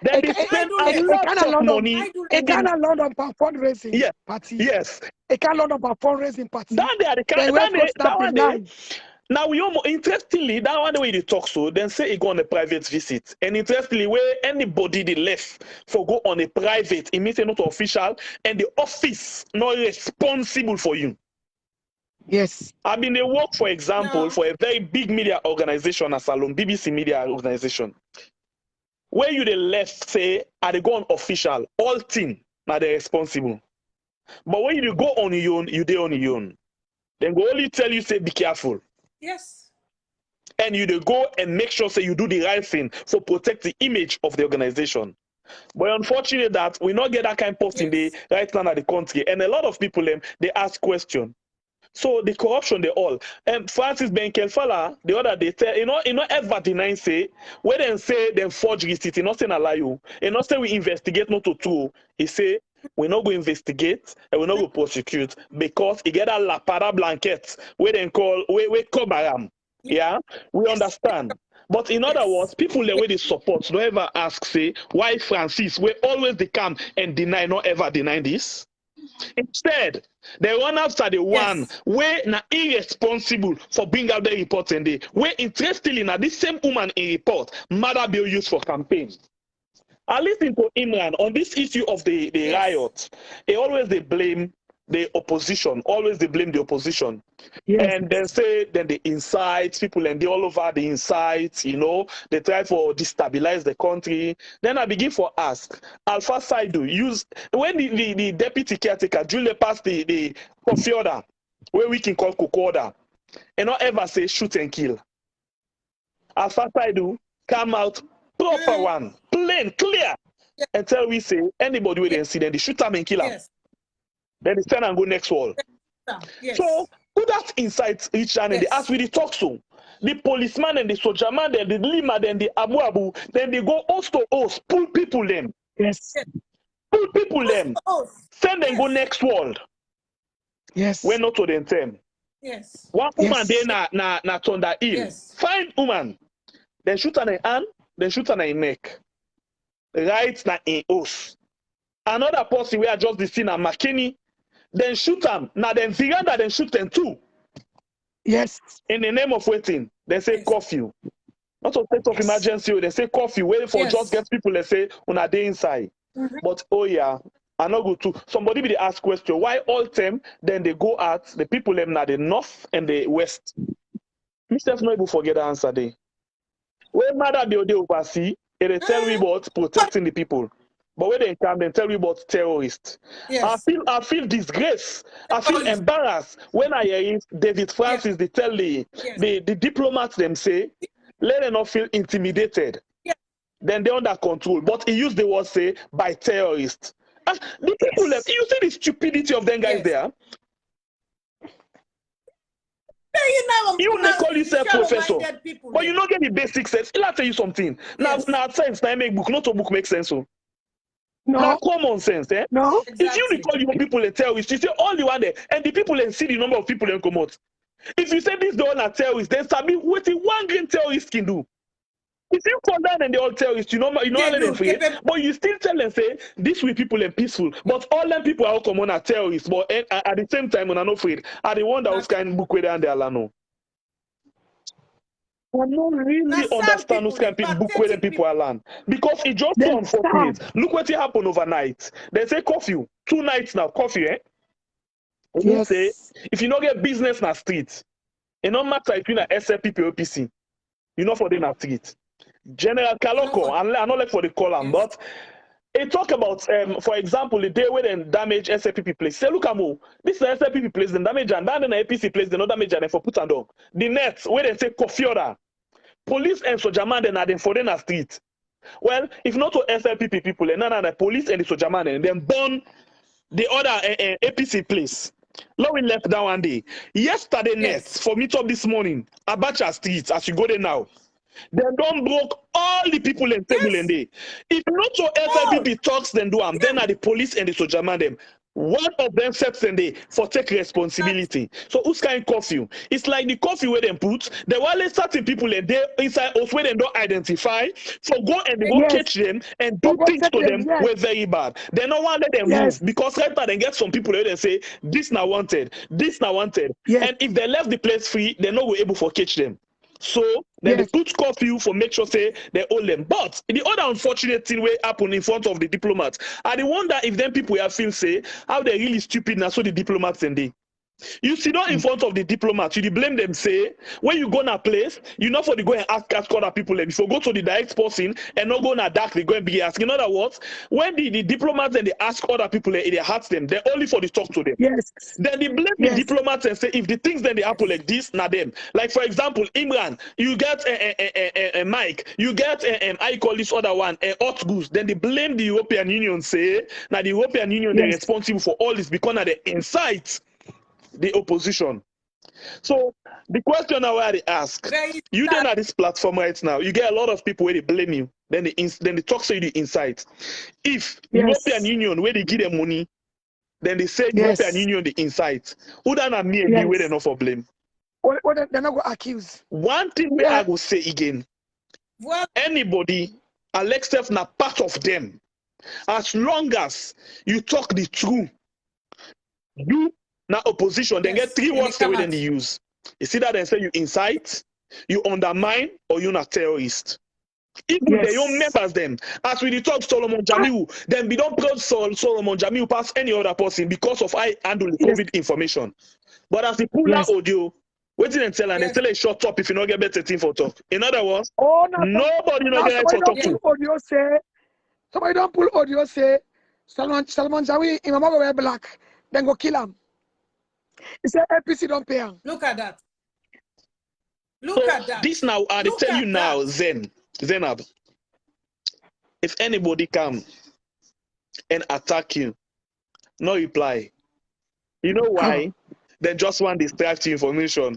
Then they spend a lot of money. A kind of London fundraising party. Yes. A kind of London fundraising party. That one day, Now we almost interestingly that one the way they talk so then say he go on a private visit. And interestingly, where anybody they left for go on a private, it means not official, and the office not responsible for you. Yes. I mean, they work, for example, for a very big media organization as Salon, BBC media organization. Where you the left say, are they go on official, all team, now they're responsible. But when you go on your own, you do on your own. Then go only tell you, say, be careful. Yes. And you go and make sure, say, you do the right thing for protect the image of the organization. But unfortunately that we not get that kind of post in the right now at the country. And a lot of people, they ask questions. So the corruption, they all. Francis Benkelfala, the other day, tell, you know ever deny say, when they say them forge receipt, you not saying a lie you. You not say we investigate not to two. He say, we're not going to investigate and we're not going to prosecute because he get a la para blanket where they call, we Kamara. Yeah, we understand. But in other words, people the way they support don't ever ask, say, why Francis, we always they come and deny, not ever deny this. Instead, they run after the one where na irresponsible for bringing out the report and they where interestingly now this same woman in report Maada bill used for campaign. I listen to Imran on this issue of the riot. They always they blame the opposition, always they blame the opposition. Yes. And then say then they incite people and they all over the incite, you know, they try for destabilize the country. Then I begin for ask Alpha Saidu use when the deputy caretaker Julie passed the coffee order where we can call cook order and not ever say shoot and kill. Alpha Saidu come out proper one, plain, clear, and tell we say anybody with the incident, they shoot them and kill them. Then they stand and go next wall. So who that insight each and they ask with the talk so. The policeman and the soldier man, then the lima, then the abu, then they go host to host, pull people them. Yes. Pull people them. Send them go next world. Yes. We're not to them term. Yes. One woman there na Thunder Hill. Fine woman. Then shoot on her hand, then shoot on her neck. Right na in host. Another person where just the scene at McKinney. Then shoot them. Now then Viranda then shoot them too. Yes. In the name of waiting, they say curfew. Not a state of emergency, they say curfew. Waiting for just get people, they say on a day inside. But oh yeah, I not go to somebody be they ask question why all them then they go at the people them na the north and the west. Mr. not able to forget the answer there. When Maada they oversee, they tell me about protecting the people. But when they come, they tell me about terrorists. I feel disgrace. I feel embarrassed when I hear David Francis, they tell the diplomats them say, let them not feel intimidated. Then they're under control. But he used the word say by terrorists. The people left. You see the stupidity of them guys there. You may call yourself professor, but you don't get the basic sense. I'll tell you something. Now sense, now make book, not a book makes sense. So. No. Now common sense, eh? No. If you recall your people and terrorists, you say all the one there, and the people and see the number of people and come out. If you say this the one are terrorists, then Sabi what one green terrorist can do. If you call down and they all terrorists, you know let them free, but you still tell them say this way people are peaceful, but all them people are common are terrorists, but at the same time when I'm not afraid, are the one that was kind of book with and they are no. I don't really understand who's kind of book where people are land because it just so unfortunate. Look what happened overnight. They say curfew 2 nights now. Curfew, eh? Yes. Say if you don't get business na street, it no matter if you na SLP POPC, you know for them na street. General Kaloko, I not like for the column, but it talk about for example the day where they damage SLPP place. Say look this is SLPP place, then damage and then the APC place, they not damage and then for put and dog. The net where they say coffee order. Police and soldier man then are then for the street. Well, if not to SLPP people, and the police and the soldier man and then burn the other APC place. Now we left that one day. Yesterday net for meet up this morning, Abacha Street, as you go there now. They don't broke all the people in table and day. If not to SLPP talks, then do them. Then are the police and the soldier man them One of them steps in there for take responsibility. So who's kind curfew? It's like the curfew where they put, there were certain people and they inside us where they don't identify. So go and they go catch them and do things to them were very bad. They don't want to let them move because right now they get some people where they say this now wanted, this now wanted. And if they left the place free, they're not able to catch them. So then they put curfew for make sure say they hold them. But the other unfortunate thing will happen in front of the diplomats. I wonder if then people will feel say how they really stupid now so the diplomats and they. You sit down in front of the diplomats, you blame them, say, when you go in a place, you know for the go and ask other people, and if you go to the direct person and not go in a dark, they go and be asking. In other words, when the diplomats and they ask other people, they hurt them, they're only for the talk to them. Then they blame the diplomats and say, if the things then they happen like this, not them. Like, for example, Imran, you get a Mike, you get I call this other one, a hot goose. Then they blame the European Union, say, now the European Union, they're responsible for all this because now they incite the opposition. So the question I want to ask, you then at this platform right now, you get a lot of people where they blame you, then they talk to you the insight. If European Union where they give them money, then they say European Union the insight. Who done a me again where they not for blame? They're not going to accuse. One thing where I will say again, anybody, Alexef na part of them, as long as you talk the truth, you now opposition, then get three words the way they use. You see that they say you incite, you undermine, or you're not terrorist. Even they don't members them. As we talk Solomon Jamiu, then we don't put Solomon Jamiu past any other person because of I handle the COVID information. But as we pull that audio, what didn't tell and they tell a short top if you don't get better thing for talk. In other words, nobody not get for talk to. Somebody don't pull audio say Solomon Jamiu, in my wear black, then go kill him. He said APC don't pay him. Look at that. Look at that. This now, I tell you now, Zeinab, if anybody come and attack you, no reply. You know why? They just want distract you information.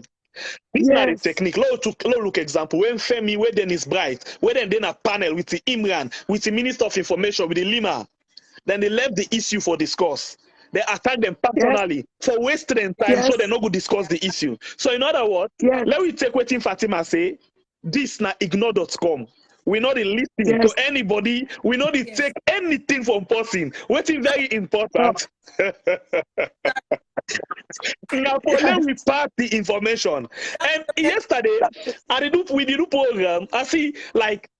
This is not a technique. Look example. When Femi, where then is bright, where then a panel with the Imran, with the Minister of Information, with the Lima, then they left the issue for discourse. They attack them personally for wasting time so they not go discuss the issue. So in other words, let me take what Fatima say, this na ignore.com. We not listen to anybody, we not take anything from person. What's very important. Now we pass the information. And yesterday, we did a program, I see like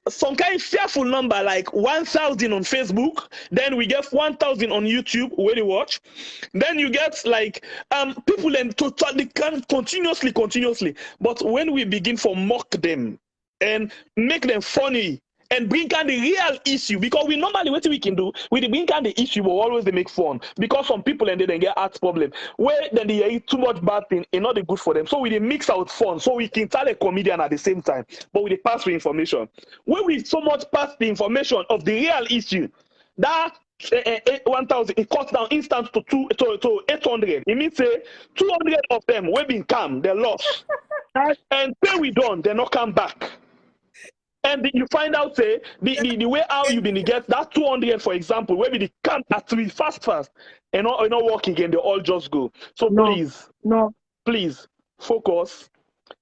some kind of fearful number like 1,000 on Facebook, then we get 1,000 on YouTube where they watch, then you get like people and totally can continuously, but when we begin to mock them and make them funny and bring on the real issue, because we normally what we can do we bring on the issue, but always they make fun because some people and they get heart problem where then they eat too much bad thing and not good for them, so we mix out fun so we can tell a comedian at the same time, but we pass the information. When we so much pass the information of the real issue, that 1,000 it cuts down instant to 800. It means say 200 of them will be calm, they lost and then we done, they not come back. And you find out, say, the way how you been get that 200, for example, where we can't actually fast, and not work again, they all just go. So please, focus,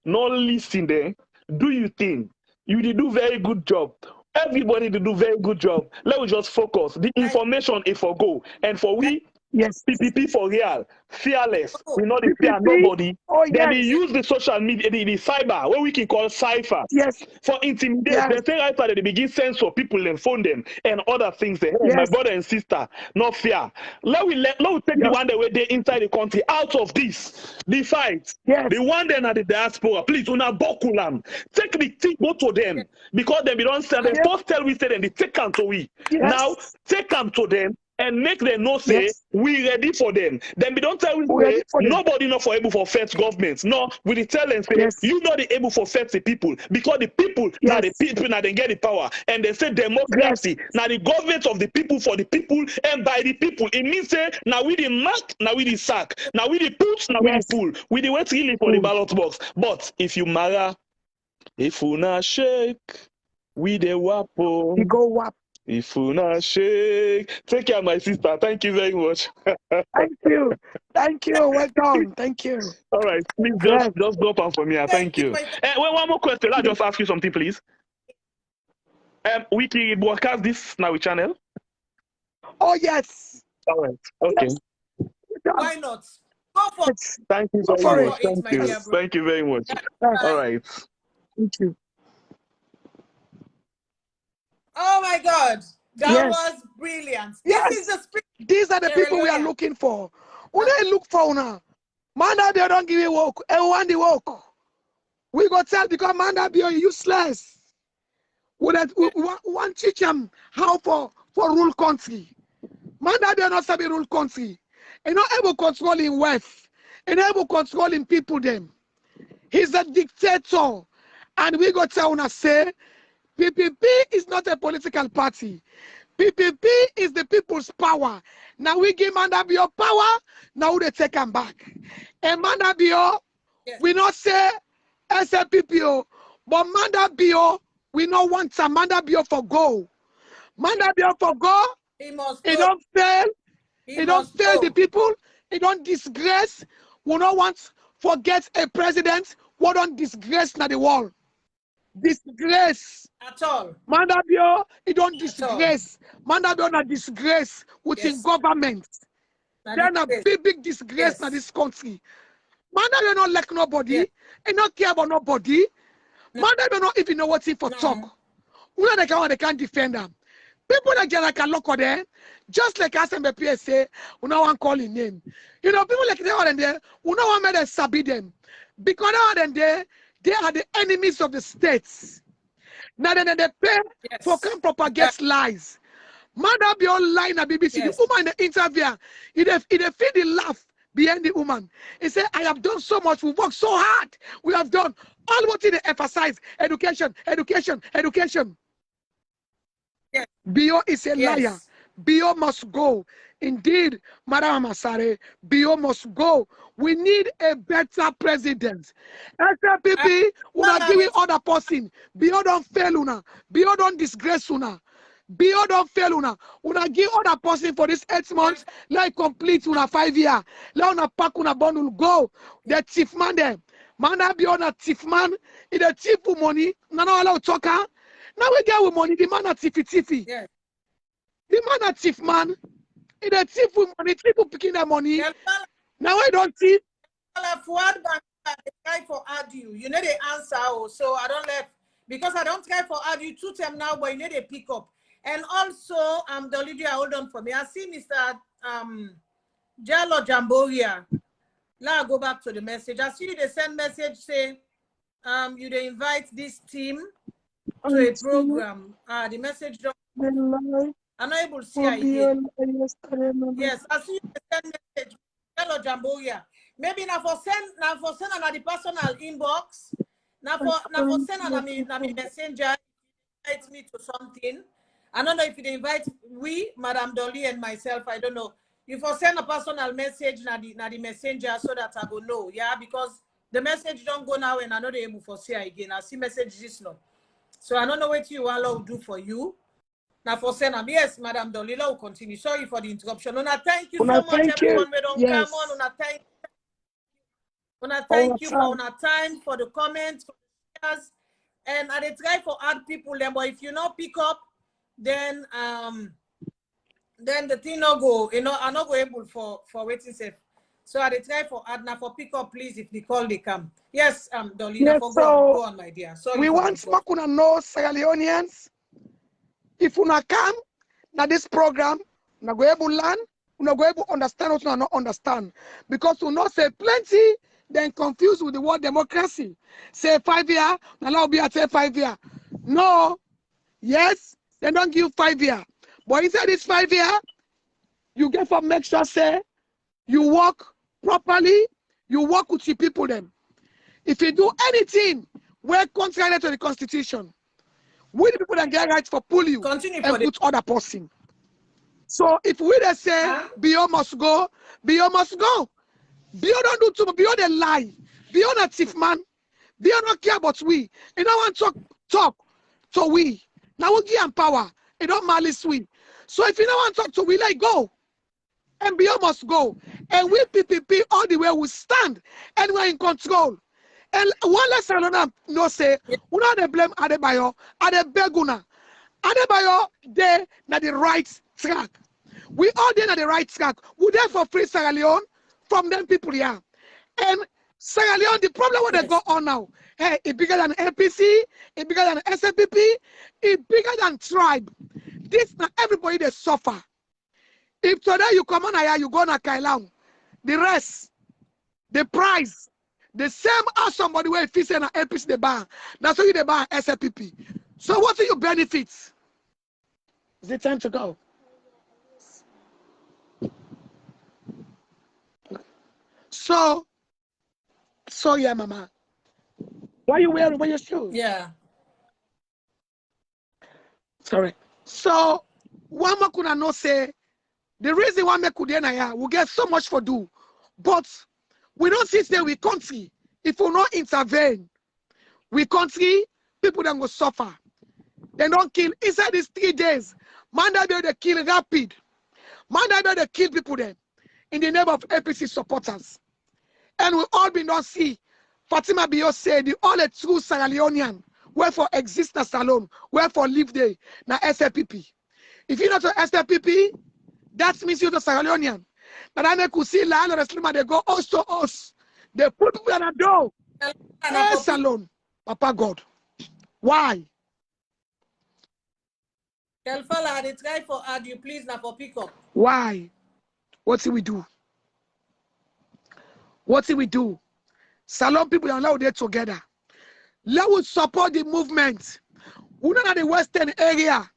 not listen there, do your thing. You did do very good job. Everybody did do very good job. Let me just focus. The information is for go. And for we, PPP for real, fearless. We not fear nobody. Then they use the social media, the cyber, what we can call cipher, for intimidate. They say right that they begin censor people and phone them and other things. They, hey, my brother and sister, no fear. Let we take the one that were there inside the country out of this. The fight. The one then at the diaspora. Please, una bokulam. Take the thing, go to them. Because they don't sell them. First tell we say them, they take them to we. Now take them to them. And make them know say we ready for them. Then we don't tell them say nobody not for able for first government. No, we tell them say you not able for first the people because the people now the people now they get the power and they say democracy now the government of the people for the people and by the people. It means say now we the mark, now we the sack, now we the put, now we the pull. We the wait really for the ballot box. But if you mara, if you not shake, we the wapo. We go wap. If una shake. Take care, my sister. Thank you very much. Thank you. Thank you. Well done. Thank you. All right, please Yes. just drop on for me. Thank you. Wait, one more question. I'll just ask you something, please. We can broadcast this now channel. Oh yes. All right. Okay. Yes. Why not? Go for it. Thank you Go very for much. it. Thank my you. dear bro. Thank you very much. Yes. All right. Thank you. Oh my God, that Yes. was brilliant. Yes. This is the spirit. These are the Sierra people we are Leone. looking for. When I look for now, Manda they don't give you work. Everyone the work. We go tell because Manda be useless. We want teach them how for rule country. Manda they not sabi rule country. And not able controlling wealth. And able controlling people them. He's a dictator. And we go tell una say PPP is not a political party. PPP is the people's power. Now we give Manda Bio power, now they take him back. And Manda Bio, we not say SLPPO, but Manda Bio, we not want some Manda Bio for go. Manda Bio for go, He must it go. don't fail, He it don't must fail go. the people, it don't disgrace. We not want forget a president, we don't disgrace na the world. Disgrace. At all. Manda Bio, it don't At all. disgrace. Manda Bio na disgrace within Yes. government. Then a big disgrace na this country. Manda Bio not like nobody, and not care about nobody. Manda Bio not even know what's in for talk. Una they can't defend them. People like Janaka Loko there, just like SMBP say, we no one call in name. You know, people like they are there, we no one made them sabi them. Because they are the enemies of the states. Now then they pay for can propagate lies. Mother be all lie na BBC. The woman in the interview, he feel the laugh behind the woman. He said, I have done so much, we worked so hard. We have done all what they emphasize. Education, education, education. Yes. Bio is a liar. Bio must go. Indeed, Madam Masare, Bio must go. We need a better president. SLPP, una give it other person. Bio don't fail una. Bio don't disgrace una. Bio don't fail una. Una give other person for this 8 months. Like complete una 5 years. Let una pack una bundle go. The chief man there. Man be on a chief man. It a chief for money. No allow talker. Now we get with money. The man a tiffy. Yes. The man a chief man. It a chief with money. People picking their money. Now I don't see. Try for add you. You know the answer, so I don't left because I don't try for add you 2 times now, but you need a pick up. And also, the Lydia, hold on for me. I see Mr. Jello Jamboria. Now I go back to the message. I see they send message say, you they invite this team to a program. The message don't. I'm not able to see again. Yes, I see you send message. Jello Jamboria. Maybe now for send on the personal inbox. Now for send on the messenger. Invite me to something. I don't know if they invite Madam Dolly and myself. I don't know. You for send a personal message na the messenger so that I go know. Yeah, because the message don't go now and I know they able for say again. I see message this now. So I don't know what you all will do for you. Now for send them. Yes, Madam Dolly will continue. Sorry for the interruption. Una thank you so much, everyone. We don't come on. Una thank you for una time, for the comments, for the shares. And I try for add people then, but if you not pick up, then the thing not go, I'm not go able for waiting safe. So I try for add now for pick up, please, if they call they come. Yes, Dolina, yes, for so go on, my dear. Sorry. We want smoke una know Sierra Leoneans. If una come na this program, una go able learn, una go able understand what una not understand. Because we not say plenty, then confused with the word democracy. Say 5 years, now be at say 5 years. No, yes, they don't give 5 years. But inside this 5 years, you get for make sure say you work properly, you work with the people then. If you do anything, we're contrary to the constitution. We the people that get rights for pull you and put other person. So if we they say Bio must go, Bio must go. Bio don't do too much. Bio they lie. Bio not thief man. Bio not care about we. You know want talk to we. Now we give him power. It don't malice we. So if you don't want to talk to, we like go. MBO must go. And we PPP all the way will stand. And we're in control. And one lesson no say, we not the blame Adebayo, Adebeguna. Adebayo, they na the right track. We all there na the right track. We there for free Sierra Leone from them people here. And Sierra Leone, the problem what they go on now, hey, it bigger than NPC, it bigger than SNPP, it bigger than tribe. This now everybody they suffer. If today you come on here, you go na Kailang, the rest, the price, the same as somebody where if you say na NPC the bar, that's why you the bar SNPP. So what are your benefits? Is it time to go? So yeah, mama. Why are you wearing your shoes? Yeah. Sorry. So one more could not say the reason why me could we get so much for do, but we don't sit there with country if we not intervene. We country people then go suffer. They don't kill inside these 3 days. Maada they kill rapid. Maada they kill people then in the name of APC supporters. And we all be not see Fatima Bio say the only true Sierra Leonean wherefore exist na salon, wherefore live there na SLPP. If you not to SLPP, that means you're the Sierra Leonean. But I make you see la Reslima they go us to us. They put people in a door. Salon, Papa God. Why? Tell fella they try for add you please na for pick up. Why? What do we do? What do we do? Salon people are allowed there together. Let us support the movement. We don't have the Western area.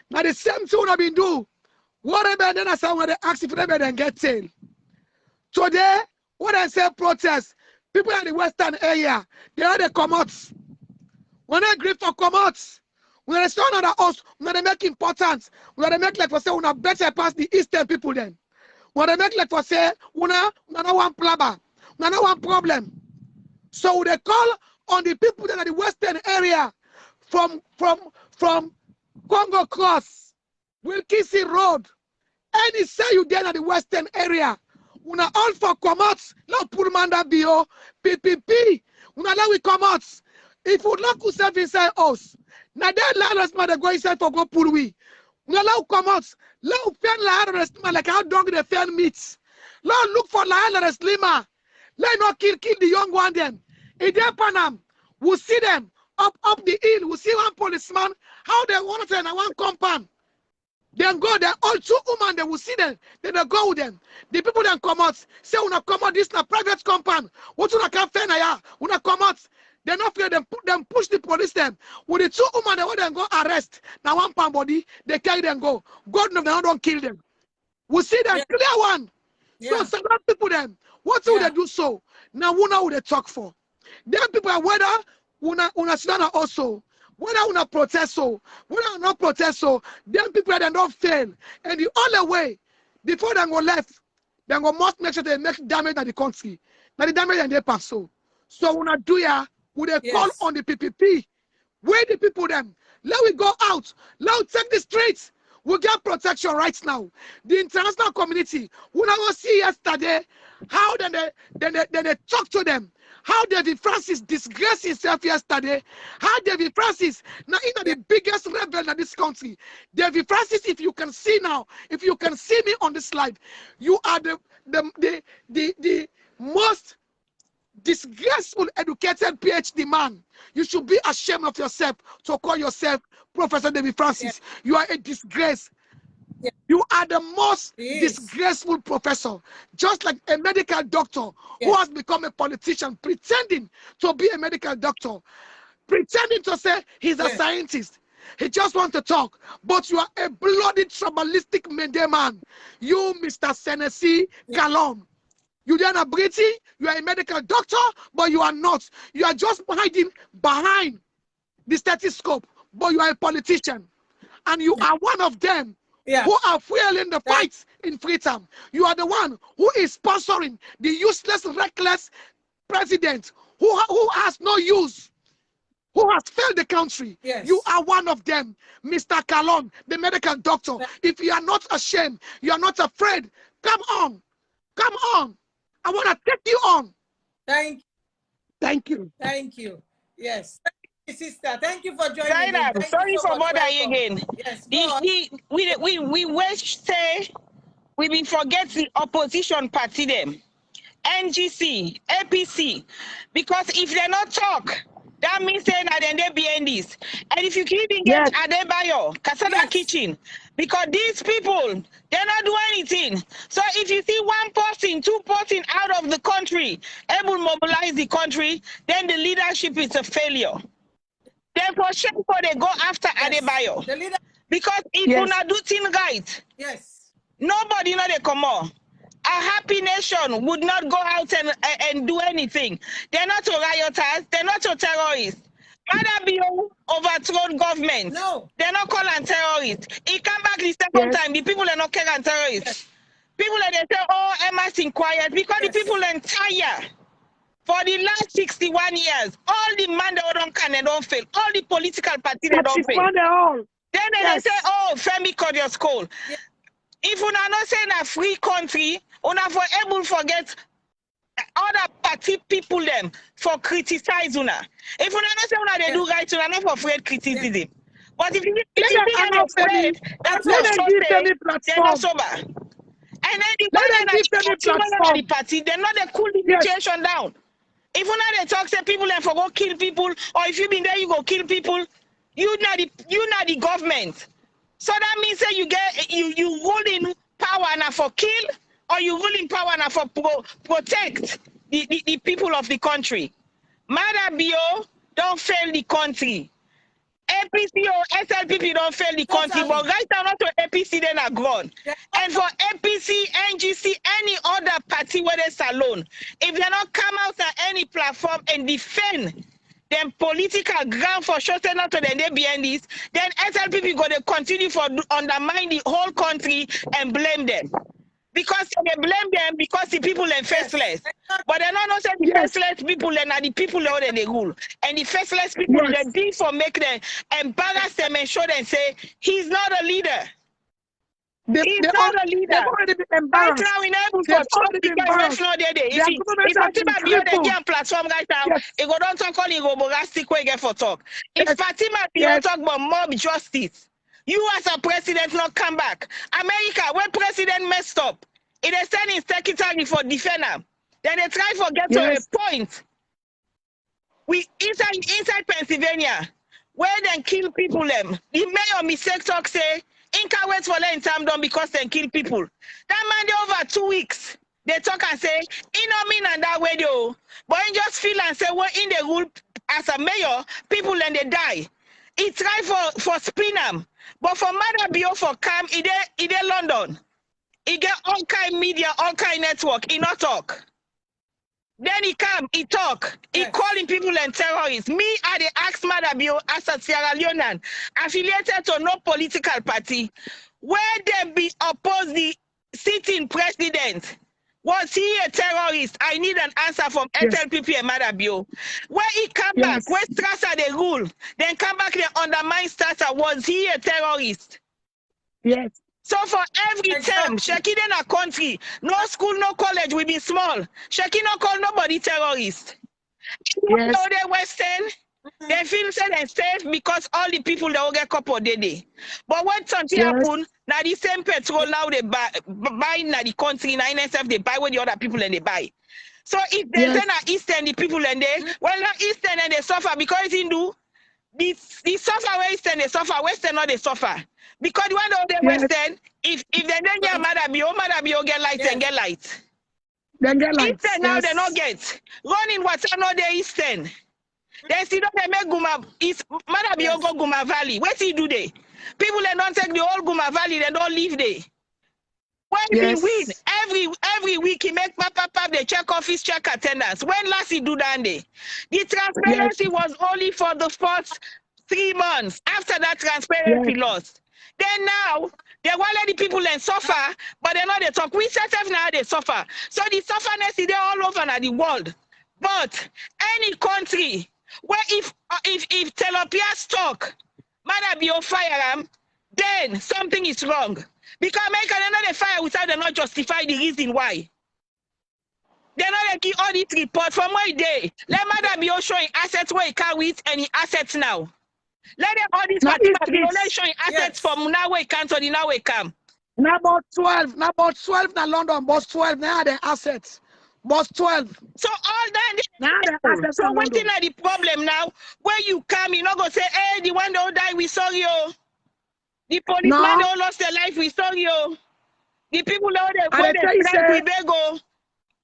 Now the same thing we have been doing. Whatever then I say when they ask if they then get tail. Today, when I say protest, people in the Western area, they are the commodities. When they agree for commodities, when they stand under us, when they make important, when they make like for say we are better past the Eastern people then. When they make like for say we not one plaba, we not one problem. So they call on the people that are the Western area from Congo Cross, Wilkisi Road, any say you there at the Western area. Una all for commodities, no Purmanda Bio, PPP. Una let we commodities. If we look who serve inside us, now that land mother go inside for go pull we. Una let we commodities. Let we fan la like how dog they fan meat. Let look for la lima. Let not kill the young one then. In their Panam, we see them up the hill. We see one policeman, how they want to in one compound. Then go there, all 2 women, they will see them. Then they go with them. The people then come out, say, we not come out, this is a private compound. What you can't find here? We not come out. They're not afraid, them push the police them. With the 2 women, they want them go arrest. Now one palm body, they carry them go. God knows they don't kill them. We see them, clear one. So some people them, what will they do so? Now we know who they talk for. Them people are whether una sit down also, whether una protest so, whether una not protest so, them people they don't fail. And the only way, before they go left, they go must make sure they make damage in the country. Now the damage and they pass so. So una do ya, would they call on the PPP? Where the people them? Let we go out. Let we take the streets. We get protection right now. The international community, we never see yesterday how they talk to them. How David Francis disgraced himself yesterday. How David Francis, now the biggest rebel in this country. David Francis, if you can see now, if you can see me on this slide, you are the most disgraceful educated PhD man. You should be ashamed of yourself to call yourself Professor David Francis. You are a disgrace. You are the most disgraceful professor, just like a medical doctor who has become a politician, pretending to be a medical doctor, pretending to say he's a scientist. He just wants to talk, but you are a bloody tribalistic man. You, Mr. Senesi Galon. You are not British, you are a medical doctor, but you are not. You are just hiding behind the stethoscope, but you are a politician. And you are one of them who are fueling the fights in Freetown. You are the one who is sponsoring the useless, reckless president who has no use, who has failed the country. Yes. You are one of them, Mr. Kalon, the medical doctor. If you are not ashamed, you are not afraid, come on. Come on. I want to take you on. Thank you. Thank you. Thank you. Yes. Thank you, sister. Thank you for joining Zeinab, in. Thank sorry you so for much. bothering you again. Yes, go on. We wish say we be forget the opposition party them. NGC, APC, because if they not talk, that means saying that then they behind this. And if you keep engaged Yes. Adebayo, Kasada Kitchen, because these people, they not do anything. So if you see one person, two person out of the country, able to mobilize the country, then the leadership is a failure. Therefore, for they go after Adebayo. The leader. Because if Yes. you not do things right, Yes. nobody know they come on. A happy nation would not go out and do anything. They're not a rioters. They're not a terrorists. Maada be overthrown government. No. They're not calling terrorists. He come back the second time. The people are not calling terrorists. Yes. People are they say, oh, Emma's inquired because the people are tired. For the last 61 years, all the man they don't can and don't fail. All the political parties they don't fail. Then they say, oh, Femi Cordial School. Yes. If we are not saying a free country, we are for able to forget other party people them for criticize una. If we are not saying they do right, we are not for afraid criticism. Yes. But if you are afraid, that's let them give them a they're platform. not sober. And then the Let them give them a platform. the party, they're not they cool the situation down. If you not they talk, say people then for go kill people, or if you been there, you go kill people. You not the government. So that means that you get you ruling power now for kill, or you ruling power now for protect the people of the country. Maada Bio don't fail the country. APC or SLPP don't fail the country, but right now not to APC then are gone. And for APC, NGC, any other party where they alone, if they not come out on any platform and defend them political ground for sure not to the behind this, then SLPP going to continue for undermine the whole country and blame them. Because they blame them because the people are faceless. But they're not saying the faceless people and are the people that they rule. And the faceless people they do for make them embarrass them and show them say he's not a leader. He's not a leader. They've already been embarrassed. Right now, we're able to They've talk already been because embarrassed. if Fatima Bio they get platform right now, it go don't talk only go bogastic way get for talk. If Fatima Bio talk about mob justice, you as a president not come back. America, when president messed up, it is sending secretary for defender. Then they try to get to a point. We inside Pennsylvania, where they kill people them. The mayor mistake talk say Inca wait for letting time done because they kill people. That man they over 2 weeks. They talk and say, you know mean and that way though. But you just feel and say, well, in the rule as a mayor, people then they die. He try for spin them. But for Maada Bio for Cam, he de London. He get all kind media, all kind network, he not talk. Then he come, he talk, he calling people and terrorists. Me, I dey ask Maada Bio as a Sierra Leonean, affiliated to no political party, where they be opposed the sitting president. Was he a terrorist? I need an answer from SLPP and Maada Bio. Where he come back, where Strasser they rule, then come back they undermine Strasser. Was he a terrorist? Yes. So for every term, Sheki in a country, no school, no college, we be small. Sheki no call nobody terrorist. Even though they're Western, they feel safe and safe because all the people they will get couple day. But when something happen, now the same petrol now they buy now the country, now NSF they buy what the other people and they buy. So if they send a Eastern the people and they well not Eastern and they suffer because in do the suffer where Eastern they suffer, Western not they suffer. Because one of the Western, if they don't get Maada Bio get light and get light. Then get light. Eastern now they not get. Running what's another Eastern. They see they make Guma Maada Bio go Guma Valley. What he do they? People they don't take the whole Guma Valley, they don't leave there. When he win, every week he make pap, they check office, check attendance. When last he do that day? The transparency was only for the first 3 months. After that transparency lost. Then now, they want let the people then suffer, but they know they talk. We set up now they suffer. So the sufferness is there all over now the world. But any country Where if Telopia talk, Maada be on fire, then something is wrong. Because America, they're not a fire without them not justify the reason why. They're not like all these reports from where they. Let Maada be showing assets where he can't with any assets now. Let them all these parties be showing assets from now where he can't to the now where he come. Now about 12, now London, boss 12, now the assets. Boss 12. So all that now the assets. So waiting at the problem now, where you come, you not go say, hey, the one that died, we saw you. The policeman that lost their life, we saw you. The people that strike, we beg go.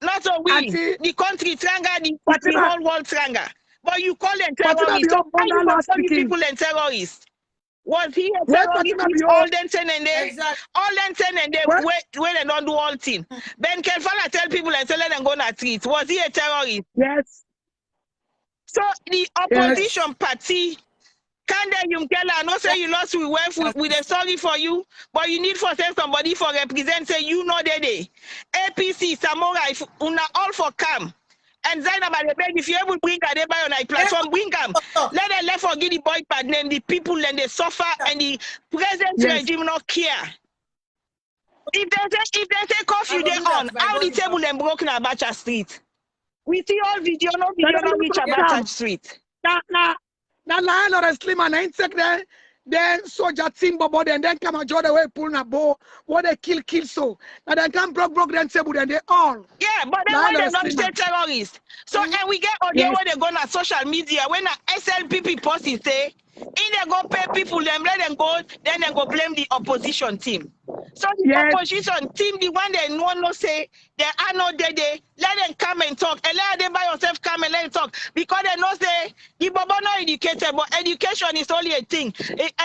Not so we, the country tranga, the whole world tranga. But you call them terrorists. So why you call you people and terrorists? Was he a terrorist with all them 10 and they? Exactly. All them 10 and they wait and don't do all thing. Ben Kelfala tell people and tell them go na treat. Was he a terrorist? Yes. So the opposition party, can they Yumkela no say you lost with wealth with a sorry for you, but you need for say somebody for represent say you know they APC, Samora, if una all for come. And Zeinab, if you ever bring a debate on a platform, bring them. Let them left for give the boy pad name, the people and they suffer and the present regime not care. If they take off you, they on how the table them broken Abacha Street. We see all video, no video, no reach Abacha Street. Now, lion or a slim and ain't there. Then soldier team bobo then come and draw the way pull a bow. What they kill so. Now they come broke then table then they all. Yeah, but then why they not say terrorists? So and we get audio where they go on social media when a SLPP post is say in they go pay people them let them go then they go blame the opposition team. So the opposition team, the one they no say they are not there, let them come and talk. And let them by yourself come and let them talk. Because they know say the Bobo not educated, but education is only a thing.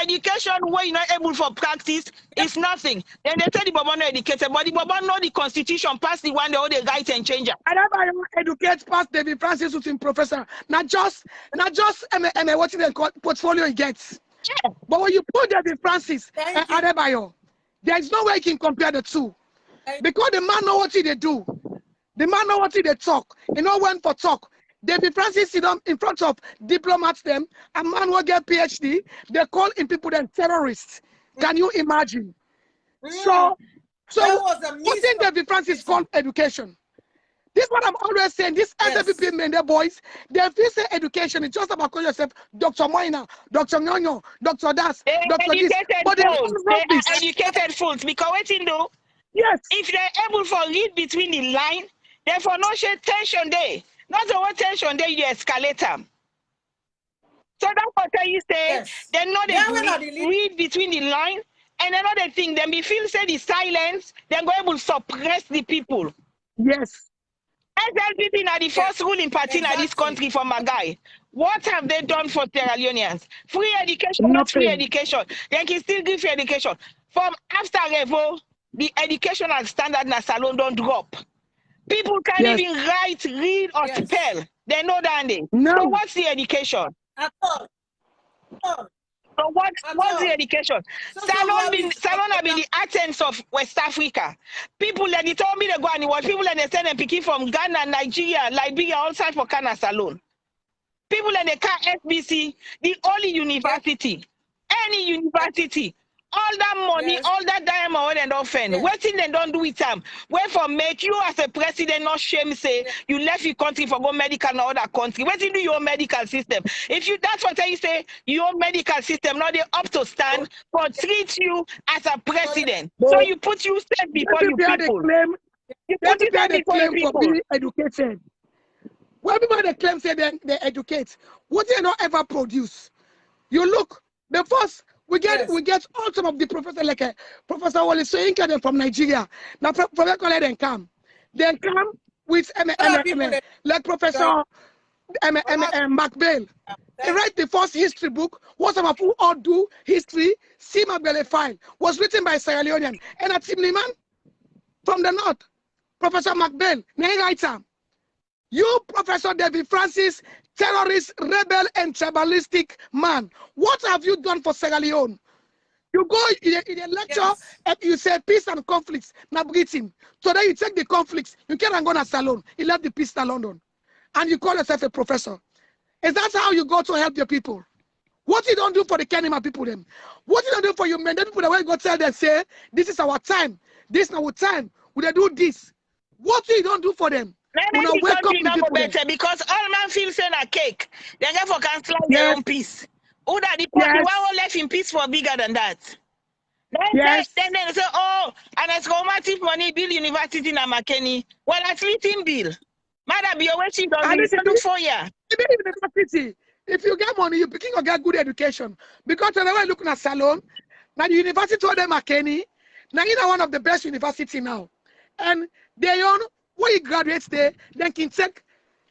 Education where you're not able for practice is nothing. Then they say the Bobo not educated, but the Bobo know the constitution past the one they all the right and change. I never educate past David Francis who's in professor. Not just what they call portfolio he gets. Yeah. But when you put David Francis and Adebayo, there is no way you can compare the two. Because the man know what they do. The man know what they talk. You know when for talk. David Francis sit down in front of diplomats them. A man will get PhD. They call in people then terrorists. Can you imagine? So what thing David Francis called education? This is what I'm always saying. This SFP men, their boys, they feel say education is just about calling yourself Dr. Moina, Dr. Nyonyo, Dr. Das, Dr. This. But they are educated fools because what you do? Yes. If they're able to read between the line, therefore no share tension there. Not the what tension there, you escalate them. So that's what you say. They know they read between the line, and another thing, then be feel say the silence, then go able to suppress the people. Yes. SLPP now the first ruling party in this country for my guy. What have they done for Sierra Leoneans? Free education, not free education. They can still give free education. From after Revo, the educational standard in Salon don't drop. People can't even write, read, or spell. They know that. So what's the education? At all. So what's the education? Salon have been the Athens of West Africa. People that they told me they go and watch people that they send them picking from Ghana, Nigeria, Liberia, all sides for Ghana Salon. People that they can't SBC, the only university, any university, all that money, all that diamond and offend. What thing they don't do with them? Where for make you as a president not shame say you left your country for go medical in other country. What do your medical system? If you that's what you say, your medical system now they up to stand for treat you as a president. So you put you stand before you people. You put you stand before you people. For being educated. When people they claim say they educate, what they not ever produce? You look the first. We get all some of the professors like Professor Wale Soyinka from Nigeria. Now Professor College come with like Professor McBail. He write the first history book. What some of who all do history. See McBail file was written by Sierra Leonean and a Tim Liman from the north. Professor McBail, name writer. You, Professor David Francis, terrorist, rebel, and tribalistic man. What have you done for Sierra Leone? You go in a lecture and you say peace and conflicts. Now breathing. So then you take the conflicts. You can't go to Salon. You left the peace to London. And you call yourself a professor. Is that how you go to help your people? What you don't do for the Kenima people them? What you don't do for your men? The people that will go tell them, say, this is our time. This is our time. We they do this. What you don't do for them? Maybe Una the wake up country the not go people them. better because all man feel saying a cake. They get for cancel their Yes, own peace. Who that the party yes, one left in peace for bigger than that? yes. Then they say, oh, and it's comative money build university in Makeni. Well, at least in bill. Maada be away she does And it. if Do 4 years. university, if you get money, you begin to get good education. Because when we're looking at Salon, now the university told them Kenny, now you know one of the best university now. And they own when you graduate there, then can take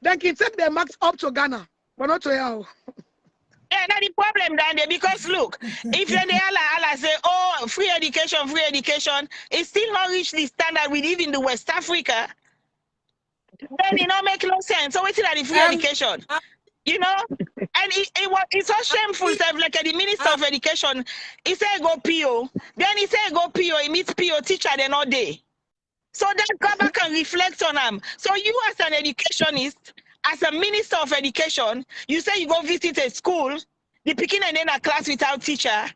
their marks up to Ghana, but not to you. Yeah, that's the problem down there because look, if you're the Allah say, oh, free education, it still not reach the standard we live in the West Africa, then it not make no sense. So what's the free education? You know? And it's so shameful, like the Minister of Education, he said go PO, then he said go PO, he meets PO teacher then all day. So that go back and reflect on them. So you as an educationist, as a Minister of Education, you say you go visit a school, the picking and then a class without teacher,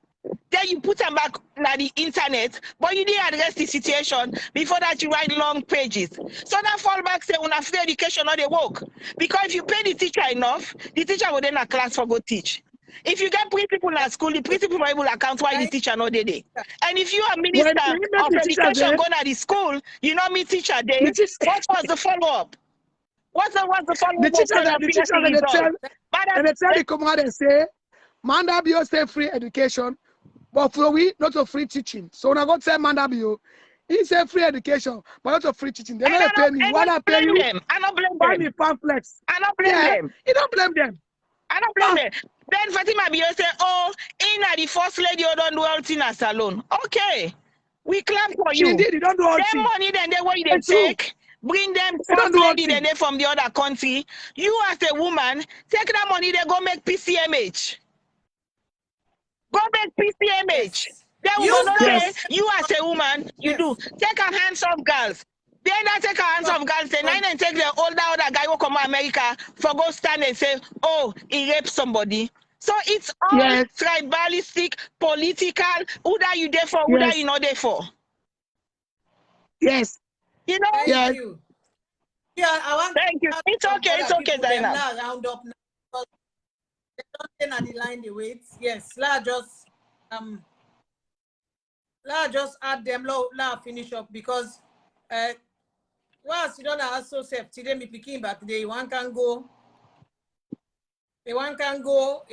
then you put them back on the internet, but you didn't address the situation. Before that, you write long pages. So that fall back say, when free education or they work. Because if you pay the teacher enough, the teacher will then a class for go teach. If you get principal at school, the principal will able to account why the teacher not there. And if you are minister of education going to the school, you know me teacher there, what was the follow-up? What's the follow-up? The teachers and they tell the Kamara and say, Manda Bio say free education, but for we not a free teaching. So when I go tell Manda Bio, he said free education, but not a free teaching. They don't pay me. What I pay you? I don't blame buy them. me pamphlets. I don't blame them. You don't blame them. I don't blame them. Then Fatima Bio say, oh, in the first lady you don't do all things alone. Okay. We clap for you. Indeed, you don't do all them things. money then they what you they take. Bring them first lady then they from the other country. You as a woman, take that money, they go make PCMH. Go make PCMH. Yes. Then we gonna say you as a woman, you do. Take a hands off girls. Then I take a hands off girls, then I take the older guy who come to America for go stand and say, oh, he raped somebody. So it's all tribalistic, political, who that you there for, who that you not there for. Yes. You know? Thank you. Yeah, I want. Thank you. It's okay, Zeinab. Round up now. They don't say na the line they wait. Yes, let's just add them. Let's finish up because once you don't have so safe today me picking back today. One can go. One can go.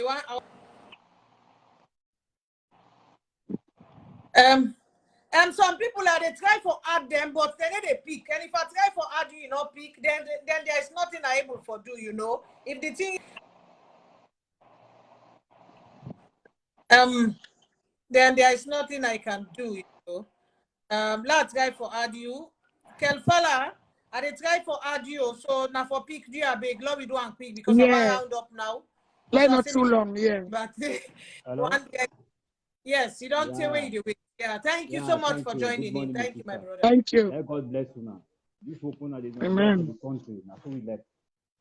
Some people are they try for add them, but then they pick. And if I try for add you, pick, then there is nothing I able for do, If the thing then there is nothing I can do, let's try for add you. Kelfala, I they try for add you, so now for pick do a big love we do and quick because I'm round up now. Like not too long, But yes, you don't tell where you do it. Yeah, thank you so much for joining in. Thank you, my brother. Thank you. God bless you now. This open at the country. Now so we left.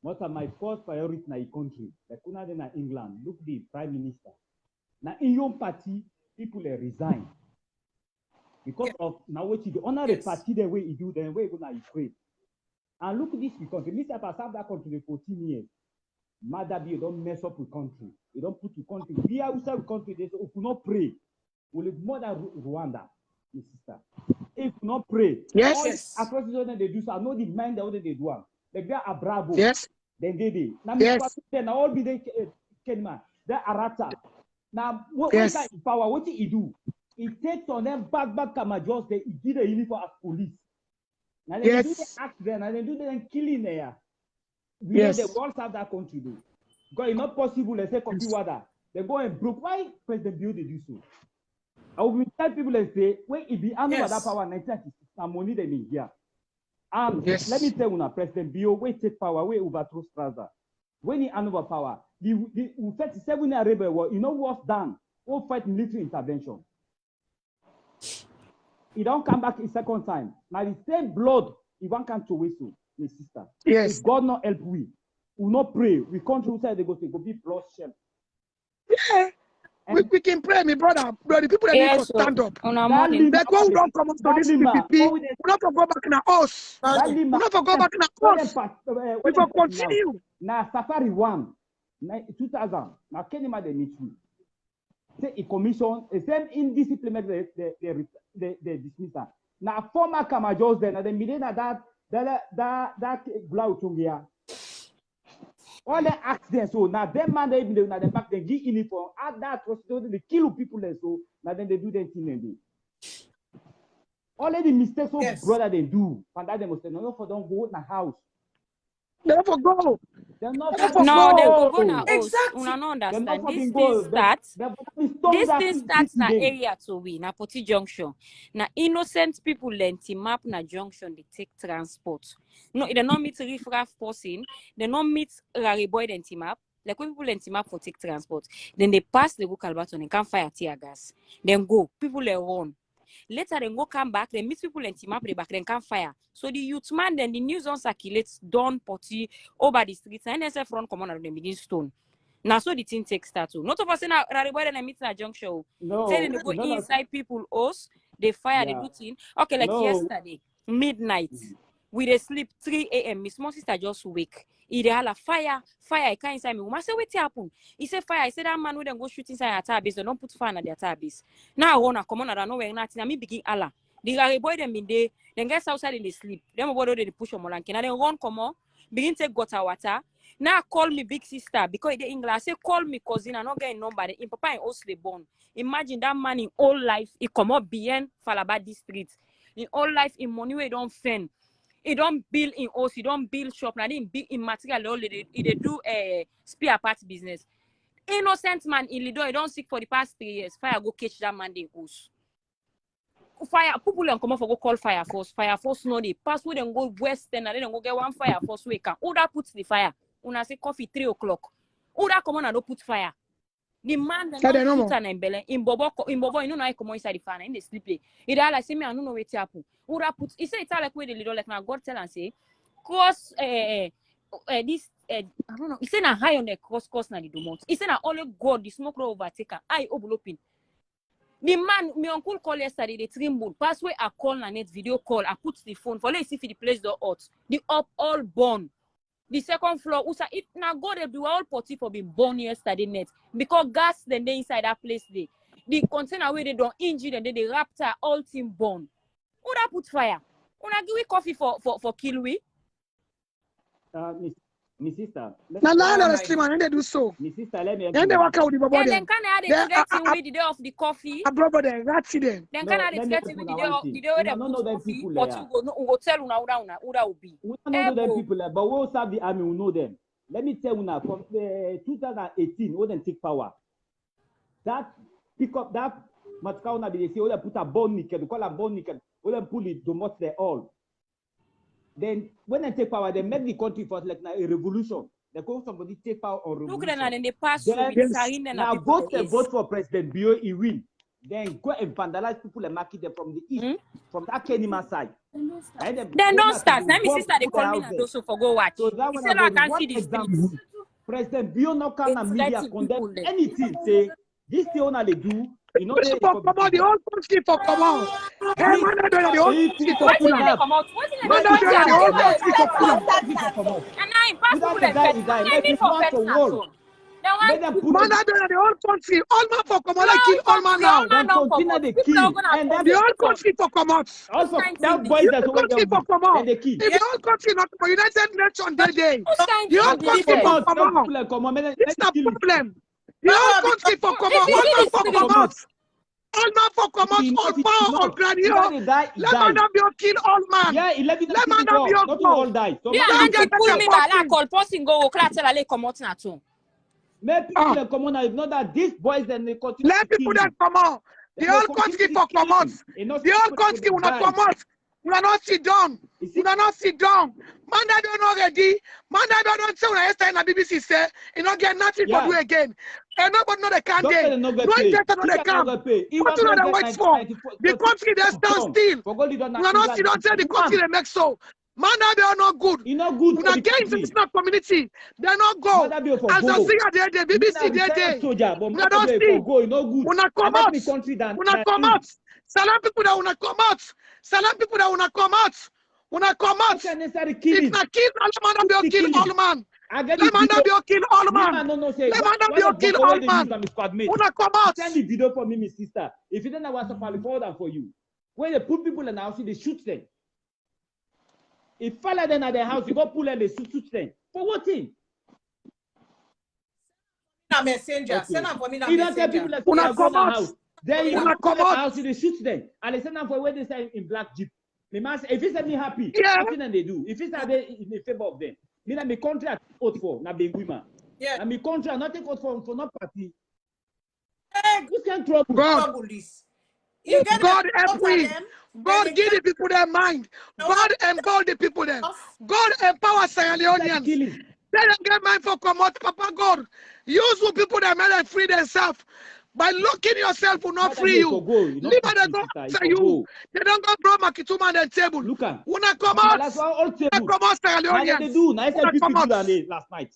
What are my first priority in the country? Like una in England, look the Prime Minister. Now in your party, people resign. Because of now what you do, honor the party the way you do, then way you gonna pray. And look at this country. Mr. Pasab that country for 14 years. Maada you don't mess up with country. You don't put the country. We are outside the country, they say, if you not pray, we live more than Rwanda, my sister. If you not pray, all across the world they do so. I know the mind that they do. Like they are bravo. Yes. Then they. Now all be they Kenma. They Arata. Now what that power? What did he do? He takes on them back Kama just they did a uniform as police. Now they do the act there, and they do them killing there. We know the world have that country though. Because it's not possible, let's say copy water. They go and broke. Why President Bill they do so? I will tell people and say, when it be under that power 1996, some money they mean here. Let me tell you now, President Bill, we take power, we overthrow Strasbourg. When he hand over power, the 37 year rebel war, what's done? We'll fight military intervention. He don't come back a second time. Now the same blood, he won't come to whistle, my sister. Yes. If God not help we. we not pray. We country outside they go be bloodshed. Yeah. We can pray, my brother. But the people that need to stand up. That go don't come up to this PPP. We not to go back in the house. We not to go back in the house. We will continue. Now Safari 1, 2000. Now Kenima they meet me. Say a commission, the same indiscipline they dismiss her. Now former Kamajos then, and the media that Blautungia. All the accidents, so now them man they even now them back they give uniform, add that was they kill people there, so now then they do their thing and do. All the mistakes so brother they do, and that they must say no for don't go in the house. They don't for go. They're not No, they go now. Exactly. Una no understand. This thing starts na area to we na Poti Junction. Na innocent people learn to map na junction they take transport. No, they don't meet riffraff person. They don't meet Rari boy then team up. Like when people learn to map for take transport, then they pass the go Calbaton and can fire tear gas. Then go. People they run. Later they go come back, they meet people and team up the back, then can fire. So the youth man then the news on circulates down Poti over the streets and NSF front common and then begin stone. Now so the thing takes start too. Not of us in a Rariboy and I meet in a junction. No, then they go inside people house, they fire the do thing. Okay, like yesterday, midnight. We they sleep 3 a.m. Miss Mo sister just wake. He dey holla fire, I can't inside me. I say what happen? He said fire. I said that man would then go shoot inside their base. They don't put fire in their base. Now I wanna come on. I don't know where nothing. I me begin Allah. The Rari boy them been there. Then guys outside in the sleep. Them about they push on Molankin. And then run come on. Begin take gutter water. Now call me big sister because the English. I say call me cousin. I not getting number. In Papa in Osle born. Imagine that man in all life. He come up beyond Falaba district. In all life in money we don't fend. He don't build in house, he don't build shop, now he build in material, he do a spare parts business. Innocent man in Lido, he don't sick for the past 3 years. Fire go catch that man in house. Fire, people don't come up for go call fire force. Fire force no they pass with them go western and then go get one fire force we can. Who that puts the fire? Una say coffee 3 o'clock. Who that come on and don't put fire? The man that don't shoot an embele in Bobo, you know I come inside the fan in the sleep. He like say me I don't know what happen. Who that put? He say it's like way the little like now God tell and say cross this I don't know. He say na high on the cross na the domot. He say na only God the smoke roll overtaker. I open. The man my uncle call yesterday the tremble. Pass way I call na net video call. I put the phone for let's see if the place the hot. The up all born. The second floor, if now go they do all potty for being born yesterday net because gas then they inside that place they the container where they don't injure and then the raptor all team born. Who that put fire? Who give we coffee for kill we? My sister. Now, honestly, man, they do so. My sister, let me. Then they walk out with the body. Then can I get in with the day of the coffee? A brother, they rat them. Then can I get in with the day of the coffee? But you go tell una who that will be. We don't know them people, but we will serve the army. We know them. Let me tell you now, from 2018, we didn't take power. That pick up that Matkauna, they say, we put a bone nickel, we call a bone nickel, we pull it to most they all. Then when they take power, they make the country for like a revolution. They go somebody take power or revolution. Look at them, they pass now vote for President Bio, he win. Then go and vandalize people and market them from the east, from that Kenima side. Then don't start. Let me sister they call me and also for go watch. So that one I can see this President Bio no can and media condemn anything. Say this thing only do. You know the whole country for come out. Hey, man, I don't know the whole country for come out. Man, I don't know the whole country for come out. And now impossible to Man, I don't know the whole country. All man for come out. Like kill all man now. Then continue the kill. And the whole country for come out. Also, that boy that's country for come out. If the whole country not for United Nations day. The whole country for come out. It's a problem. The whole country for come out. All man for come out. All man for come out. All power on granio. Let man not be kill all man. Yeah, 11 let man not be all die. Yeah, and they pull me back. I call person go. Class tell I come out na too. Let people come on. If not that these boys then they continue. Let people that come out. The whole country for come out. The whole country will not come out. We are not sit down. We are not sit down. Man that don't already. Man that don't say when I yesterday in the BBC say, you don't get nothing for do again. And nobody know they can't do. No injector know they can't. What do you know they wait for? The country they stand still. We are not sit down say the country they make so. Manda be not good. You not good. Una get international community. They not go. Manda be for Al go. Jazeera they BBC they. Soldier, but Una don't see. go. You not good. Una come out. Una come out. Salam people that una come out. Salam people that una come out. Una come out. If na kill all man, be kill all man. Let man be kill all man. Let man be kill all man. Una come out. Send the video for me, my sister. If you don't know what's up, I'll forward them for you. When they put people in the house, they shoot them. If follow them at their house, you go pull them, they shoot them. For what thing? A messenger. Send them for me. You don't tell people like una come out. Then you come out house, they shoot them, and they send them for where they say in black jeep. The man say, if he said me happy, nothing and they do. If he said they in favor of them, me na me country I vote for, na Benguima. Yeah. And me country I not take vote for no party. Hey, who can trouble? God. You get God help me. God give the people their mind. God empower the people there. God empower Sierra Leoneans. Let them get mind for come out, Papa God. Use the people that made them free themselves. By locking yourself will not free you. Leave them go after you. They don't go throw Makituma on the table. Look at. Una come out. Come out, Sierra Leoneans. They do. Now I come out last night.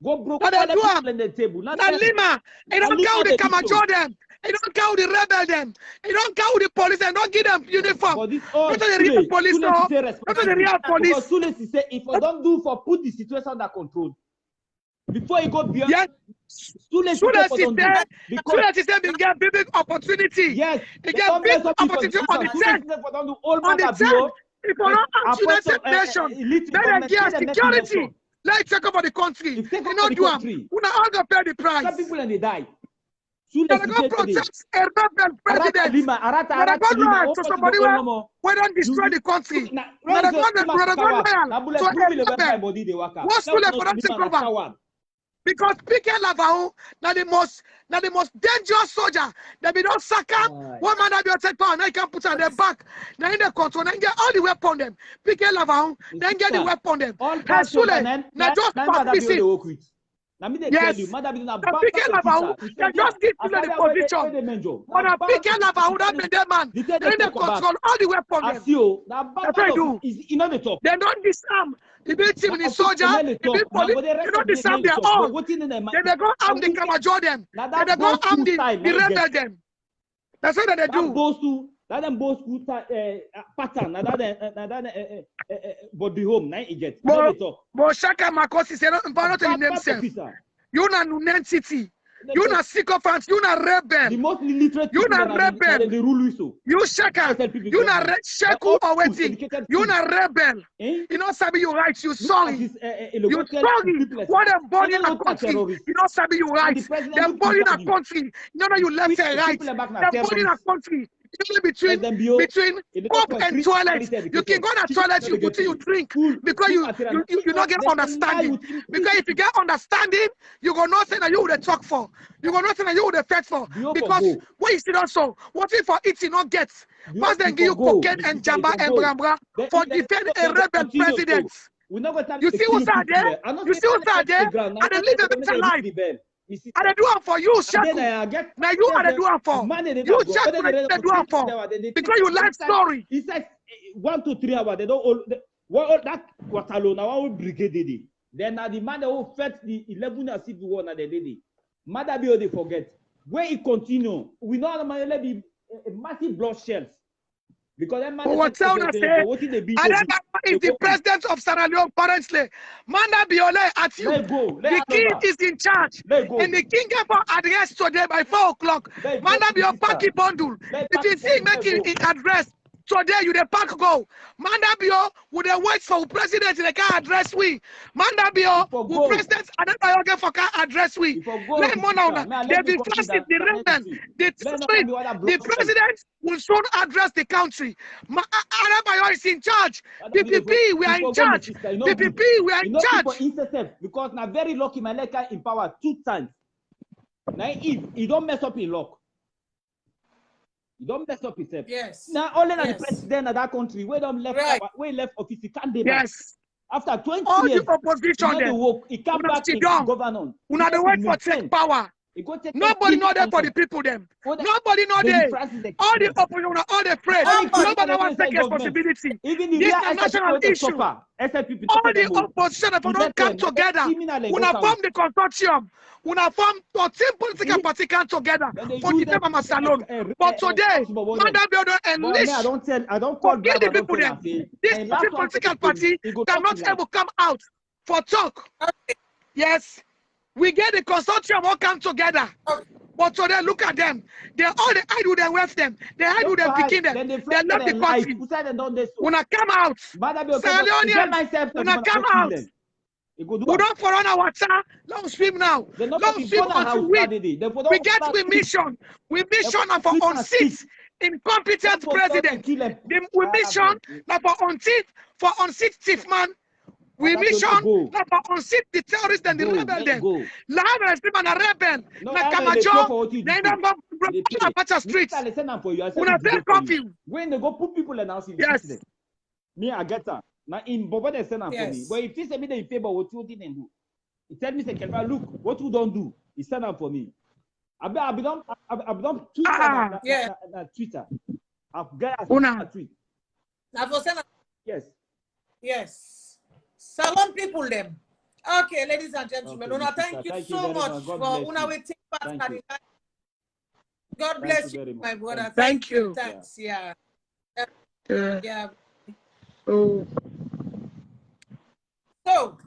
Go broke all the people on the table. Now Lima, I don't count the Kamara them. I don't count the rebel them. I don't count the police and don't give them uniform. Not the real police, no. Not the real police. Because Sule say if I don't do for put the situation under control. Before you go beyond, yes. Sule system will get big opportunity. Yes, they get big opportunity on the 10th. On the 10th, if you don't have United Nations, then they get security. Let's take over the country. If they not do it, we all gonna pay the price. Some people and they die. They go protect a rebel president. They go loyal to somebody where don't destroy the country. They go loyal to a rebel. What's Sule for them take over? Because P.K. Lavao, now the most dangerous soldier. They be don't sack up. One man that be take power, now he can put on their back. Now in the control, now get all the weapon them. P.K. Lavao, then get the weapon them. And Sule, now just pass this in. Yes, P.K. Lavao, they just give Sule the position. When a P.K. Lavao, that be their man. They in the control, all the weapon them. That's what they do. They don't disarm. The big team in the soldier, the big police, they don't disarm their own. Then they go arm the Kamara them. Then they go arm the rebel them. That's what they do. That them both good pattern. That but the home, now you get. But Shaka Makosi say not to name himself. You na Nunen City. You na sycophant. You na rebel. The most illiterate. You na rebel. The rule so. You Shaka. You na Sheku or waiting. You na rebel. You know Sabi you right. You sorry. You sorry. What them born in a country. You know Sabi you right. Them born in a country. You know you left and right. Them born in a country. Between cup and toilet, you can go to the toilet, you put in you drink because you don't get understanding. Because if you get understanding, you go nothing that you would talk for. You go nothing that you would fight for. Because what you see also, what if for eating not get? First then give you cocaine and jamba and brambra for defend a rebel president. You see what's out there? You see what's out there? And they live a better life. And they do it for you, Shaku. Now you are the doing for. You Shaku, they do it for. Because you like story. He said 1 to 3 hours. They don't all that was alone. Now all brigade did it. Then now the man who fed the 11 civil war na they did it. Maada be they forget. Where it continue, we know that be a massive blood shells. Because that man what if the president of Sierra Leone currently, Maada Biole at you, the king is in charge, and the king gave an address today by 4 o'clock. Maada Biole pack it bundle. If you see making it address today, you the pack go. Maada Biole would wait for president they can address we. Maada Biole will president and then for can address we. Let Mona they be fasting the rebel. The president will soon address the country. Adebayo is in charge. PPP, we are in charge. PPP, we are in charge. Because now very lucky, my leg in power 2 times. Now if he don't mess up in luck. You don't mess up yourself. Yes. Now only the president of that country where them left office, he can't do that. After 20 all years, the opposition he came back in governance. Una the wait for take power. Nobody know that for the people them. Nobody know they. All the opposition, all the afraid. Nobody wants to take responsibility. This is a national issue. All the opposition, if we don't come together, we form the consortium. We form 14 political parties come together for the Mama Salon. But today, Maada Biodun enlist. I don't call forget the people them. This political party cannot ever come out for talk. Yes. We get the consortium all come together. But today, look at them. They all they hide with them, with them. They hide with them, picking them. They left the country. When I come out, Sierra Leoneans, when I come out, we don't for on our water. Long swim now. Long swim until we get we mission. We mission for on seats incompetent president. We mission for on seat thief man. We mission not for unseat the terrorists and the rebel them. Lava stream and a rebel. Na Kamajo. They don't go Apache streets. Una very confused. When they go put people in house, yes. Me I get that. Now in Bobo they send for me. But if he say me they favor what you didn't do, he tell me say Kelvin, look what you don't do. He send up for me. I be done Twitter. I've got a tweet. Now for send. Yes. Yes. Salon people them. Okay, ladies and gentlemen, okay, Una, thank you so much for Una waiting part. God bless you, my brother. Thank you. Thanks. Yeah. Yeah. Oh. So,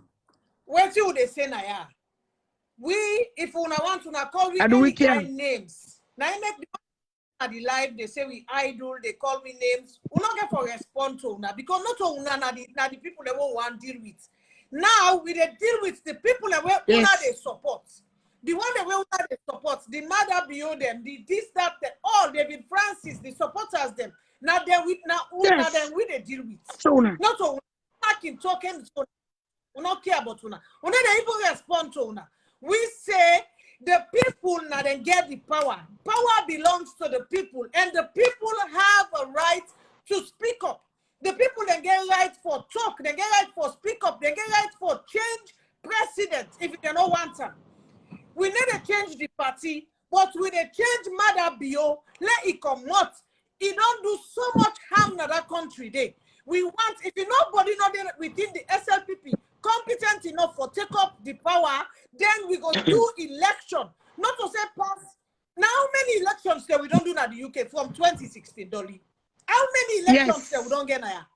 what you they say now? We, if Una want to call we any kind names. Now you make the live, they say we idle, they call me names. We not get for respond to Una because not Una na the people that won't want to deal with. Now we they deal with the people that Una they support. The one that Una they support, the Maada Biodun them, the this, that, all David Francis, the supporters them. Now they with Una then we they deal with. So Una. Not Una talking so we not care about Una. Una they even respond to Una. We say the people now then get the power. Power belongs to the people, and the people have a right to speak up. The people then get right for talk, they get right for speak up, they get right for change president if you don't want them. We need to change the party, but with a change Maada Biodun, let it come out. It don't do so much harm in that country there. We want, if nobody not within the SLPP competent enough for take up the power, then we go do election. Not to say pass. Now, how many elections that we don't do in the UK from 2016, Dolly? How many elections that we don't get now?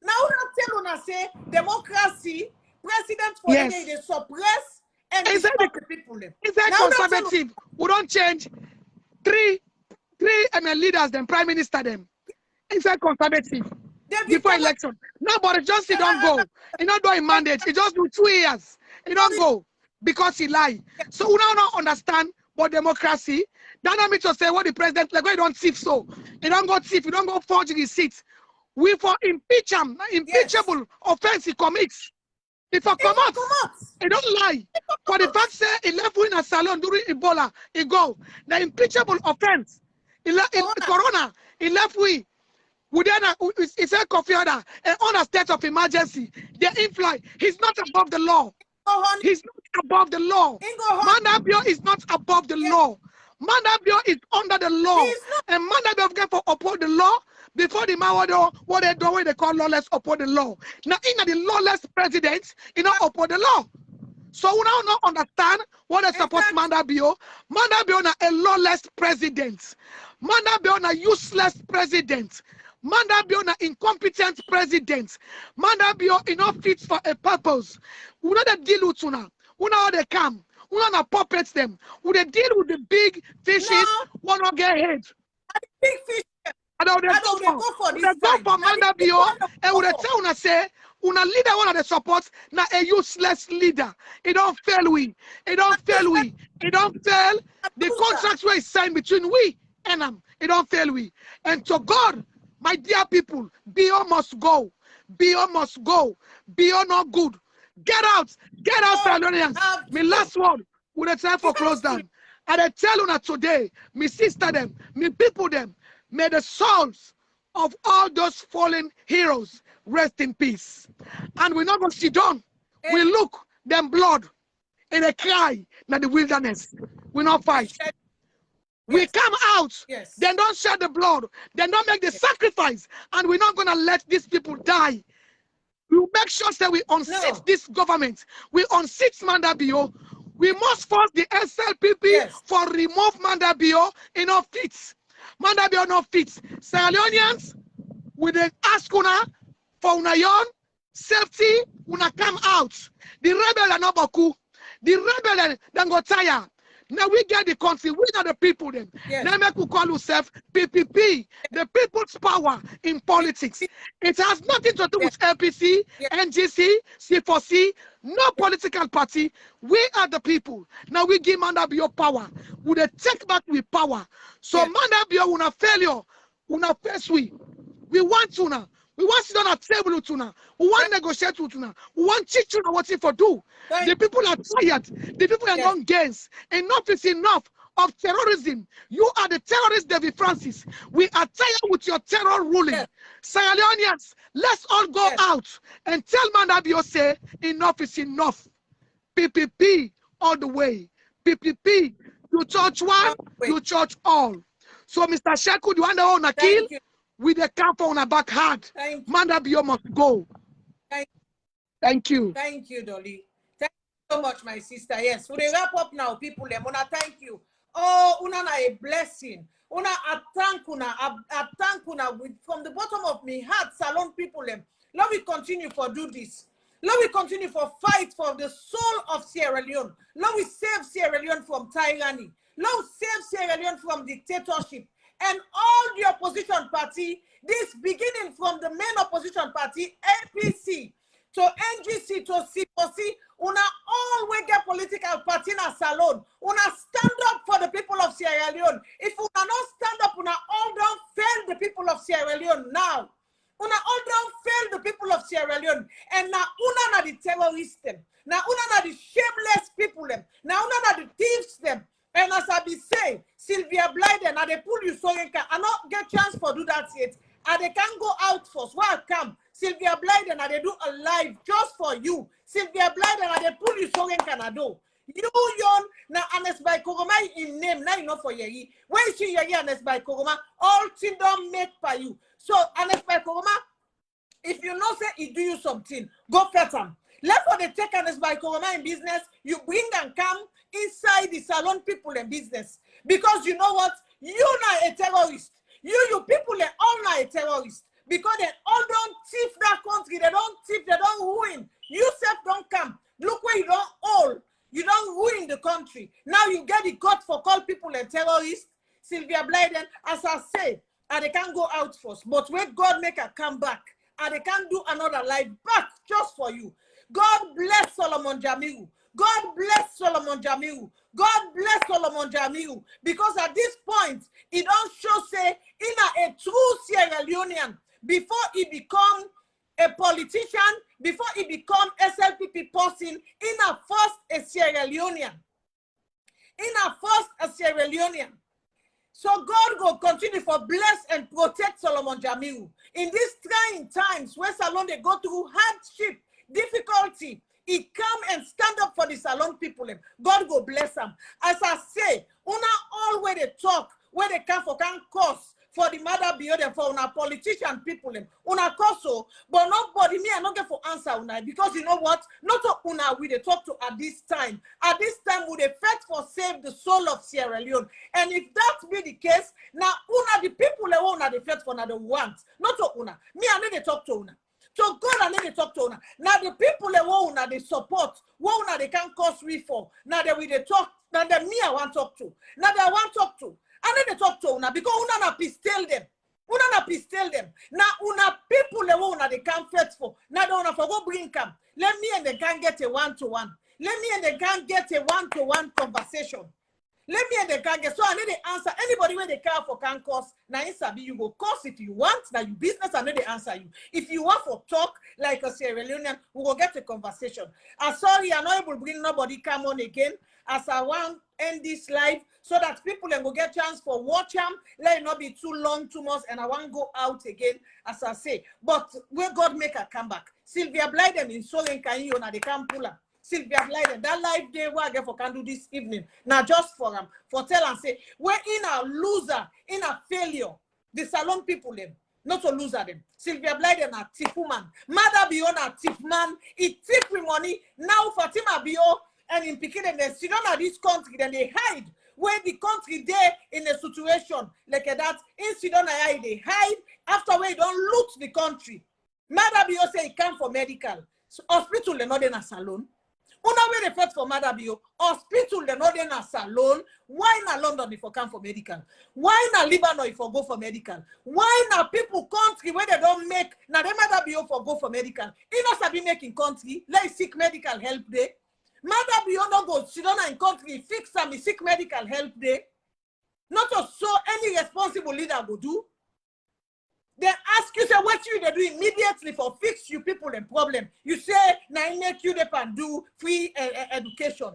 Now, we tell Una say democracy, president for they suppress and stop the people. Is that conservative? We don't change three ML leaders, them prime minister them. Is that conservative? Before election. Nobody just he don't go. He not doing mandate. He just do 2 years. He don't go because he lie. So we now not understand what democracy. That not mean to say what the president like. Why don't thief so? He don't go thief. He don't go forge his seats. We for impeach him. Impeachable offense he commits. If I come out, he don't lie. For the fact say he left in a salon during Ebola, he go. The impeachable offense. In Corona, he left we. He said Kofi order and on a state of emergency. They're in flight. He's not above the law. He's not above the law. Maada Biodun is not above the law. Maada Biodun is under the law. And Maada Biodun get for uphold the law before the Mawado, what they do, what they call lawless, uphold the law. Now, in the lawless president, you know, uphold the law. So we now not understand what they support Maada Biodun. Maada Biodun a lawless president. Maada Biodun a useless president. Maada Biodun incompetent president. Maada Biodun enough fit for a purpose. We not deal with Una. We know how they come. We not puppets them. We deal with the big fishes. We not get hate. Big fish. And they go for Maada Biodun. And we tell Una say, Una leader one of the supports now a useless leader. It don't fail we. It don't fail we. It don't fail. The contracts were signed between we and them. It don't fail we. And to God, my dear people, Biodun must go. Biodun must go. Biodun not good. Get out. Get out, Salonians. My last word. With the time for close down. And I tell you that today, me sister them, me people them, may the souls of all those fallen heroes rest in peace. And we're not going to sit down. We look them blood and they cry. in the wilderness. We not fight. We come out, then don't shed the blood, then don't make the sacrifice, and we're not gonna let these people die. We make sure that we unseat this government. We unseat Mandabio. We must force the SLPP for remove Mandabio in our fits. Mandabio no fits. Sierra Leoneans, we then ask una for una yon safety, una come out. The rebel are not Baku. The rebel then go tire. Now we get the country, we are the people then. Now make we call ourselves PPP, the people's power in politics. It has nothing to do with LPC, NGC, C4C, no political party. We are the people. Now we give Mandabio power. We take back with power. So Mandabio una failure, una face we want to now. We want to sit on a table with tuna. We want to negotiate with tuna. We want to teach you what for do. The people are tired. The people are not gains. Enough is enough of terrorism. You are the terrorist, David Francis. We are tired with your terror ruling. Sierra Leoneans, let's all go out and tell Mandabio say enough is enough. PPP all the way. PPP, you church one, you church all. So Mr. Sheku, you want to own a kill? With the camp on a back hard. Mandabio must go. Thank you. Thank you, Dolly. Thank you so much, my sister. Yes, we wrap up now, people. Una thank you. Oh, una a blessing. Una a thank una from the bottom of my heart, Salon people. Let me continue for do this. Let me continue for fight for the soul of Sierra Leone. Let me save Sierra Leone from tyranny. Let me save Sierra Leone from dictatorship. And all the opposition party, this beginning from the main opposition party, APC, to NGC, to C4C, una all we get political party in a salon. Una stand up for the people of Sierra Leone. If una not stand up, una all don't fail the people of Sierra Leone now. Una all don't fail the people of Sierra Leone. And now una na the terrorists them. Now una na the shameless people them. Now una na the thieves them. And as I be saying, Sylvia Blyden, and they pull you so you can not get chance for do that yet. And they can go out first. Why come? Sylvia Blyden, and they do a live just for you. Sylvia Blyden, and they pull you so you can do. You yon na Anes by Koroma in name, now you know for Yeri. When you see Yeri Anes by Koroma, all things don't make for you. So Anes by Koroma, if you know say he do you something, go fetch him. Let for the take Anes by Koroma in business, you bring and come inside the salon people in business. Because you know what? You're not a terrorist. You people are all not a terrorist. Because they all don't thief that country. They don't thief, they don't ruin. You self don't come. Look where you don't all. You don't ruin the country. Now you get the gut for call people a terrorist. Sylvia Blyden, as I say, and they can't go out first. But when God make a comeback, and they can't do another life back just for you. God bless Solomon Jamiu. God bless Solomon Jamiu. God bless Solomon Jamiu. Because at this point, it don't show say in a true Sierra Leonean before he become a politician, before he become SLPP person, in a first a Sierra Leonean. In a first a Sierra Leonean. So God will continue for bless and protect Solomon Jamiu. In these trying times where Salon they go through hardship, difficulty, he come and stand up for the salon people. God go bless them. As I say, una all where they talk, where they come for can cause for the mother beyond for una politician people. Una cause so, but nobody me I not get for answer una because you know what? Not una we they talk to at this time. At this time we they fight for save the soul of Sierra Leone. And if that be the case, now una the people una they fight for another want. Not to una. Me I need to talk to una. So God and then they talk to una. Now the people they want una they support, what una they can cause reform. Now they will they talk. Now the me I want talk to. Now they want talk to. And then they talk to una because una na pistel them. Una na pistel them. Now una people they want una they can fight for. Now they una for go bring come. Let me and they can get a one-to-one. Let me and they can get a one-to-one conversation. Let me and they can get so I need the answer. Anybody when they care for can cause now Sabi you go cause if you want now you business and then they answer you. If you want for talk like a Sierra Leonean, we will get a conversation. I'm sorry, I'm not able to bring nobody come on again as I want end this live so that people will get chance for watch them. Let it not be too long, too much, and I won't go out again as I say. But where God make a comeback, Sylvia Blyden in Solen Kanyo na they can't pull her. Sylvia Blyden, that live day where I get for can do this evening. Now just for tell and say, we're in a loser, in a failure. The salon people them, not to loser them. Sylvia Blyden a tip woman. Maada Bio a tip man. He tip with money. Now Fatima Bio and in picking them, they sit down at this country, then they hide. Where the country there in a situation like that, in Sudan, they hide after we don't loot the country. Maada Bio say he come for medical. So hospital, they're not in a salon. Una way they fight for Maada Bio. Hospital, they're not in a salon. Why not London if you come for medical? Why not Lebanon if you go for medical? Why not people country where they don't make, now they Maada Bio for go for medical? You know, Sabi making country, let seek medical help there. Maada Bio no go sit down in country, fix some seek medical help there. Not to so any responsible leader go do. They ask you, say, what you they do immediately for fix you people and problem. You say, now make you they can do free education.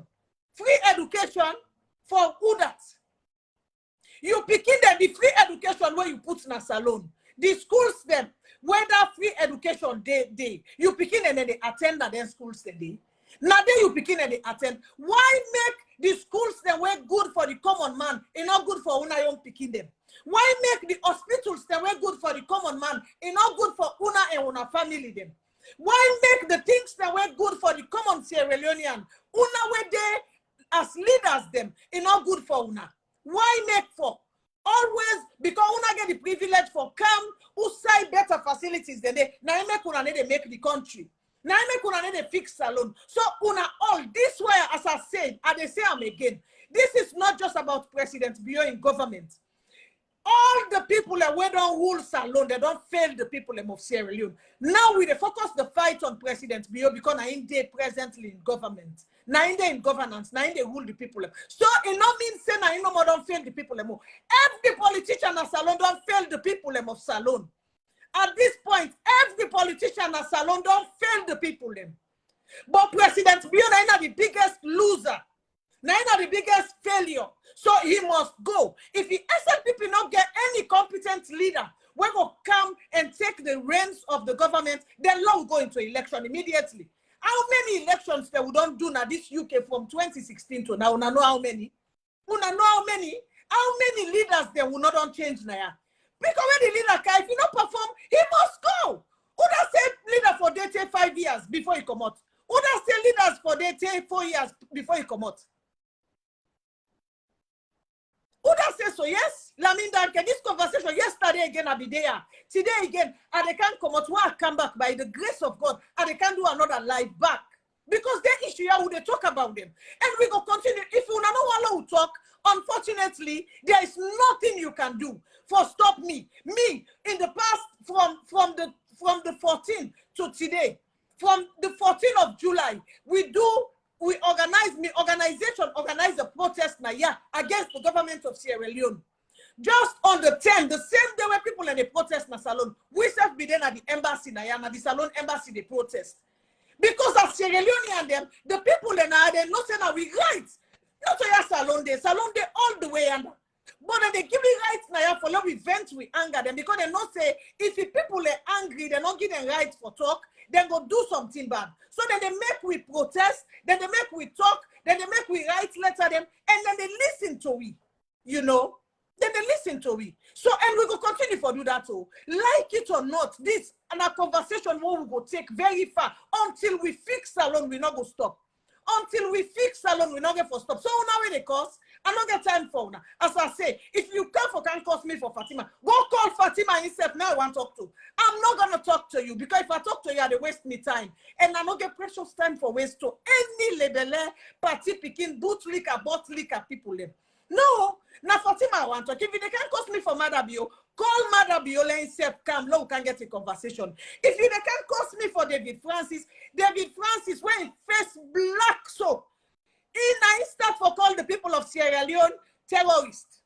Free education for who that? You picking the free education where you put in a salon. The schools them, whether free education they you picking and then they attend that then schools they. Now then you begin and they attend. Why make the schools that were good for the common man and not good for una young picking them? Why make the hospitals that were good for the common man and not good for una and una family them? Why make the things that were good for the common Sierra Leonean una were there as leaders them and not good for una? Why make for? Always because una get the privilege for come who say better facilities than they now make una need to make the country. Now I make una need a fix salon. So una all this way, as I said, and they say I'm again. This is not just about President Bio in government. All the people that we don't rule salon, they don't fail the people of Sierra Leone. Now we focus the fight on President Bio because now they presently in government. Now they in governance, now they rule the people. So it not mean say now no more don't fail the people. Every politician at salon don't fail the people of salon. At this point, every politician at salon don't fail the people. But President Bio is the biggest loser. Now the biggest failure. So he must go. If the SLPP not get any competent leader, we will come and take the reins of the government, then law will go into election immediately. How many elections that we don't do now this UK from 2016 to now? Una know how many? Una know how many? How many leaders they will not change now? Because when the leader can, if he not perform, he must go. Who does say leader for they take 5 years before he come out? Who does say leaders for they take 4 years before he come out? Who does say so? Yes, Laminda, this conversation yesterday again, I'll be there. Today again, and they can't come out. Why come back by the grace of God, and they can't do another live back. Because they issue here, they talk about them. And we go continue. If you don't want to talk, unfortunately, there is nothing you can do for stop me. Me, in the past, from the 14th to today, from the 14th of July, we organize a protest now, yeah, against the government of Sierra Leone. Just on the 10th, the same day when people in the protest na salon, we self be there at the embassy na yeah, na the salon embassy they protest. Because as Sierra Leone and them, the people in they not say that we right. Not to your salon they all the way under. But then they give me rights now for love events we anger them because they not say if the people are angry, they not give them rights for talk, then go do something bad. So then they make we protest, then they make we talk, then they make we write letter them, and then they listen to we, you know. Then they listen to we. So and we go continue for do that too. Like it or not, this and a conversation where we go take very far until we fix salon, we not go stop. Until we fix salon, we not get for stop. So now when they cost, I don't get time for now. As I say, if you can't cost me for Fatima, go call Fatima himself. Now I want to talk to. I'm not gonna talk to you because if I talk to you, they waste me time, and I don't get precious time for waste to any label party picking boot liquor, bot liquor people. No, now Fatima I want to talk. If they can't cost me for Maada Bio, call Maada Bio and say come. Now we can get a conversation. If they can't cost me for David Francis when he face black soap. He start for call the people of Sierra Leone terrorists.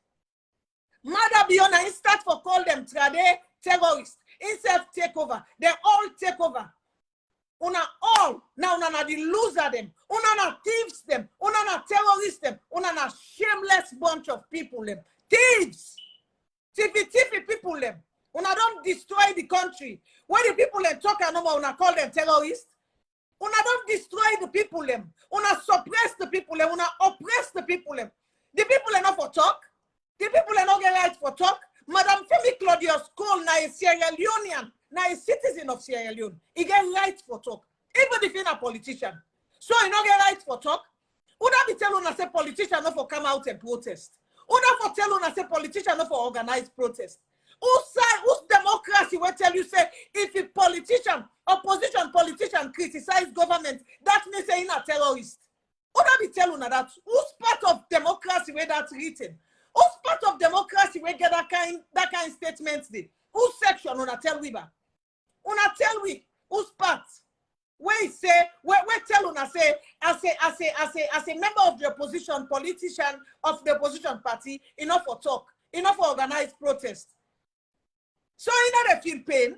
Maada Bio he start for call them trade terrorists. Instead take over. They all take over. Una all now una the loser them. Una na thieves them. Una na terrorists them. Una na shameless bunch of people them. Thieves. Tiffy people them. Una don't destroy the country. When the people them talk and no more, una call them terrorists. Una don't destroy the people them. Una suppress the people them. Una oppress the people them. The people are not for talk. The people are not get right for talk. Madam Femi Claudius Cole na a Sierra Leonean, na a citizen of Sierra Leone. He get right for talk. Even if he's a politician. So he not get right for talk. Una be tell una say politician not for come out and protest. Una for tell una say politician not for organize protest. Whose democracy will tell you say if a politician, opposition politician criticize government, that means say he's a terrorist. Una be tell una that who's part of democracy where that's written? Who's part of democracy where get that kind statement there? Whose section una tell we ba? Una tell we whose part? Where he say where tell una say as a member of the opposition, politician of the opposition party, enough for talk, enough for organized protest. So you know they feel pain.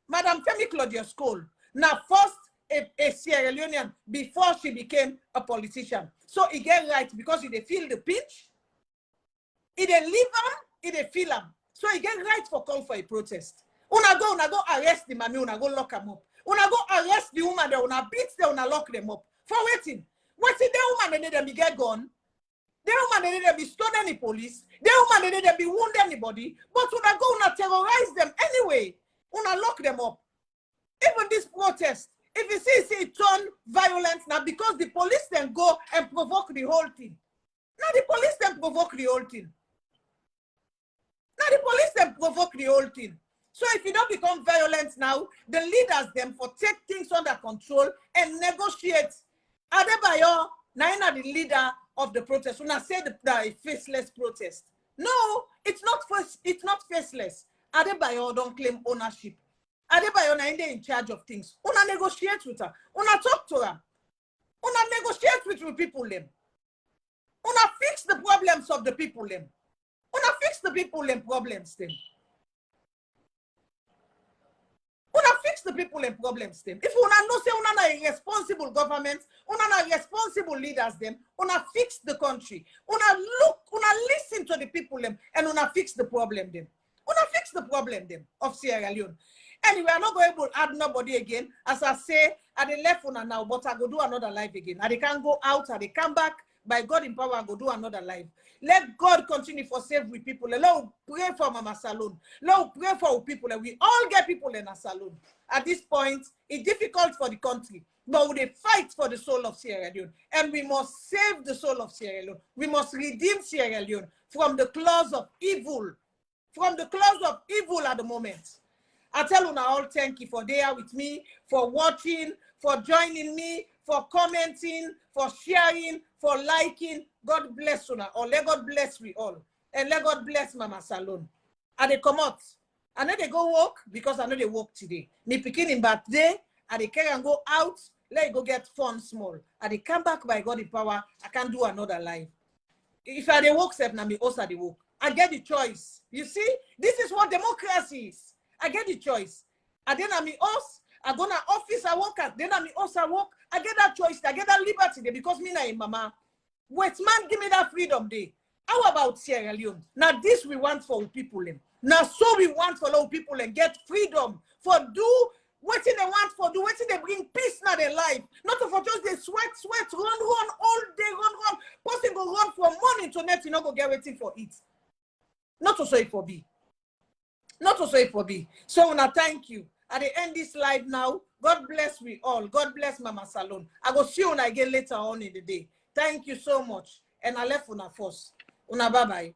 Madam Femi Claudius Cole, now first a Sierra Leonean before she became a politician. So he get right because he dey feel the pinch, he dey live him, he dey feel him. So he get right for call for a protest. Una go arrest the mommy, una go lock him up. Una go arrest the woman there, una beat them, una lock them up. For waiting. Waiting, the woman they be get gone. The woman they be stone any police. The woman they be wound anybody. But una go una terrorize them anyway. Una lock them up. Even this protest, if you see it turn violent now because the police then go and provoke the whole thing. Now the police then provoke the whole thing. Now the police then provoke the whole thing. So if you don't become violent now, the leaders them for take things under control and negotiate. Adebayo, Naina the leader of the protest. When I say the faceless protest. No, it's not faceless. Adebayo don't claim ownership. Adebayo na in charge of things. Una negotiate with her. Una talk to her. Una negotiate with the people them. Una fix the problems of the people them. Una fix the people them problems them. Una fix the people and problems them. If una no say una na irresponsible government, una na responsible leaders them, una fix the country. Una listen to the people them and una fix the problem them. Una fix the problem them of Sierra Leone. Anyway, I'm not going to add nobody again. As I say, I dey left una now, but I go do another live again. I can go out, I come back. By God in power, I go do another live. Let God continue for save with people. Let us pray for Mama Salon. Let us pray for people. We all get people in a salon. At this point, it's difficult for the country, but we fight for the soul of Sierra Leone. And we must save the soul of Sierra Leone. We must redeem Sierra Leone from the claws of evil. From the claws of evil at the moment. I tell you now all thank you for there with me, for watching, for joining me, for commenting, for sharing, for liking. God bless you now. Or let God bless we all. And let God bless Mama Salon. And they come out. I know they go work because I know they work today. Me picking in birthday, and they carry and go out, let it go get fun small. And they come back by God in power. I can do another life. If I they work, now me also they work. I get the choice. You see, this is what democracy is. I get the choice. And then I'm us. I go to office, I work at. Then I'm us, I work. I get that choice. I get that liberty there because me na a mama. Wait, man, give me that freedom there. How about Sierra Leone? Now this we want for people. Now so we want for all people and get freedom for do what they want for do what they bring peace in their life. Not for just they sweat, run all day, run. Person go run from morning to night, you know, go get waiting for it. Not to say for be. Not to say for be. So now thank you. At the end this live now, God bless we all. God bless Mama Salon. I go see you again later on in the day. Thank you so much. And I left una first. Una bye-bye.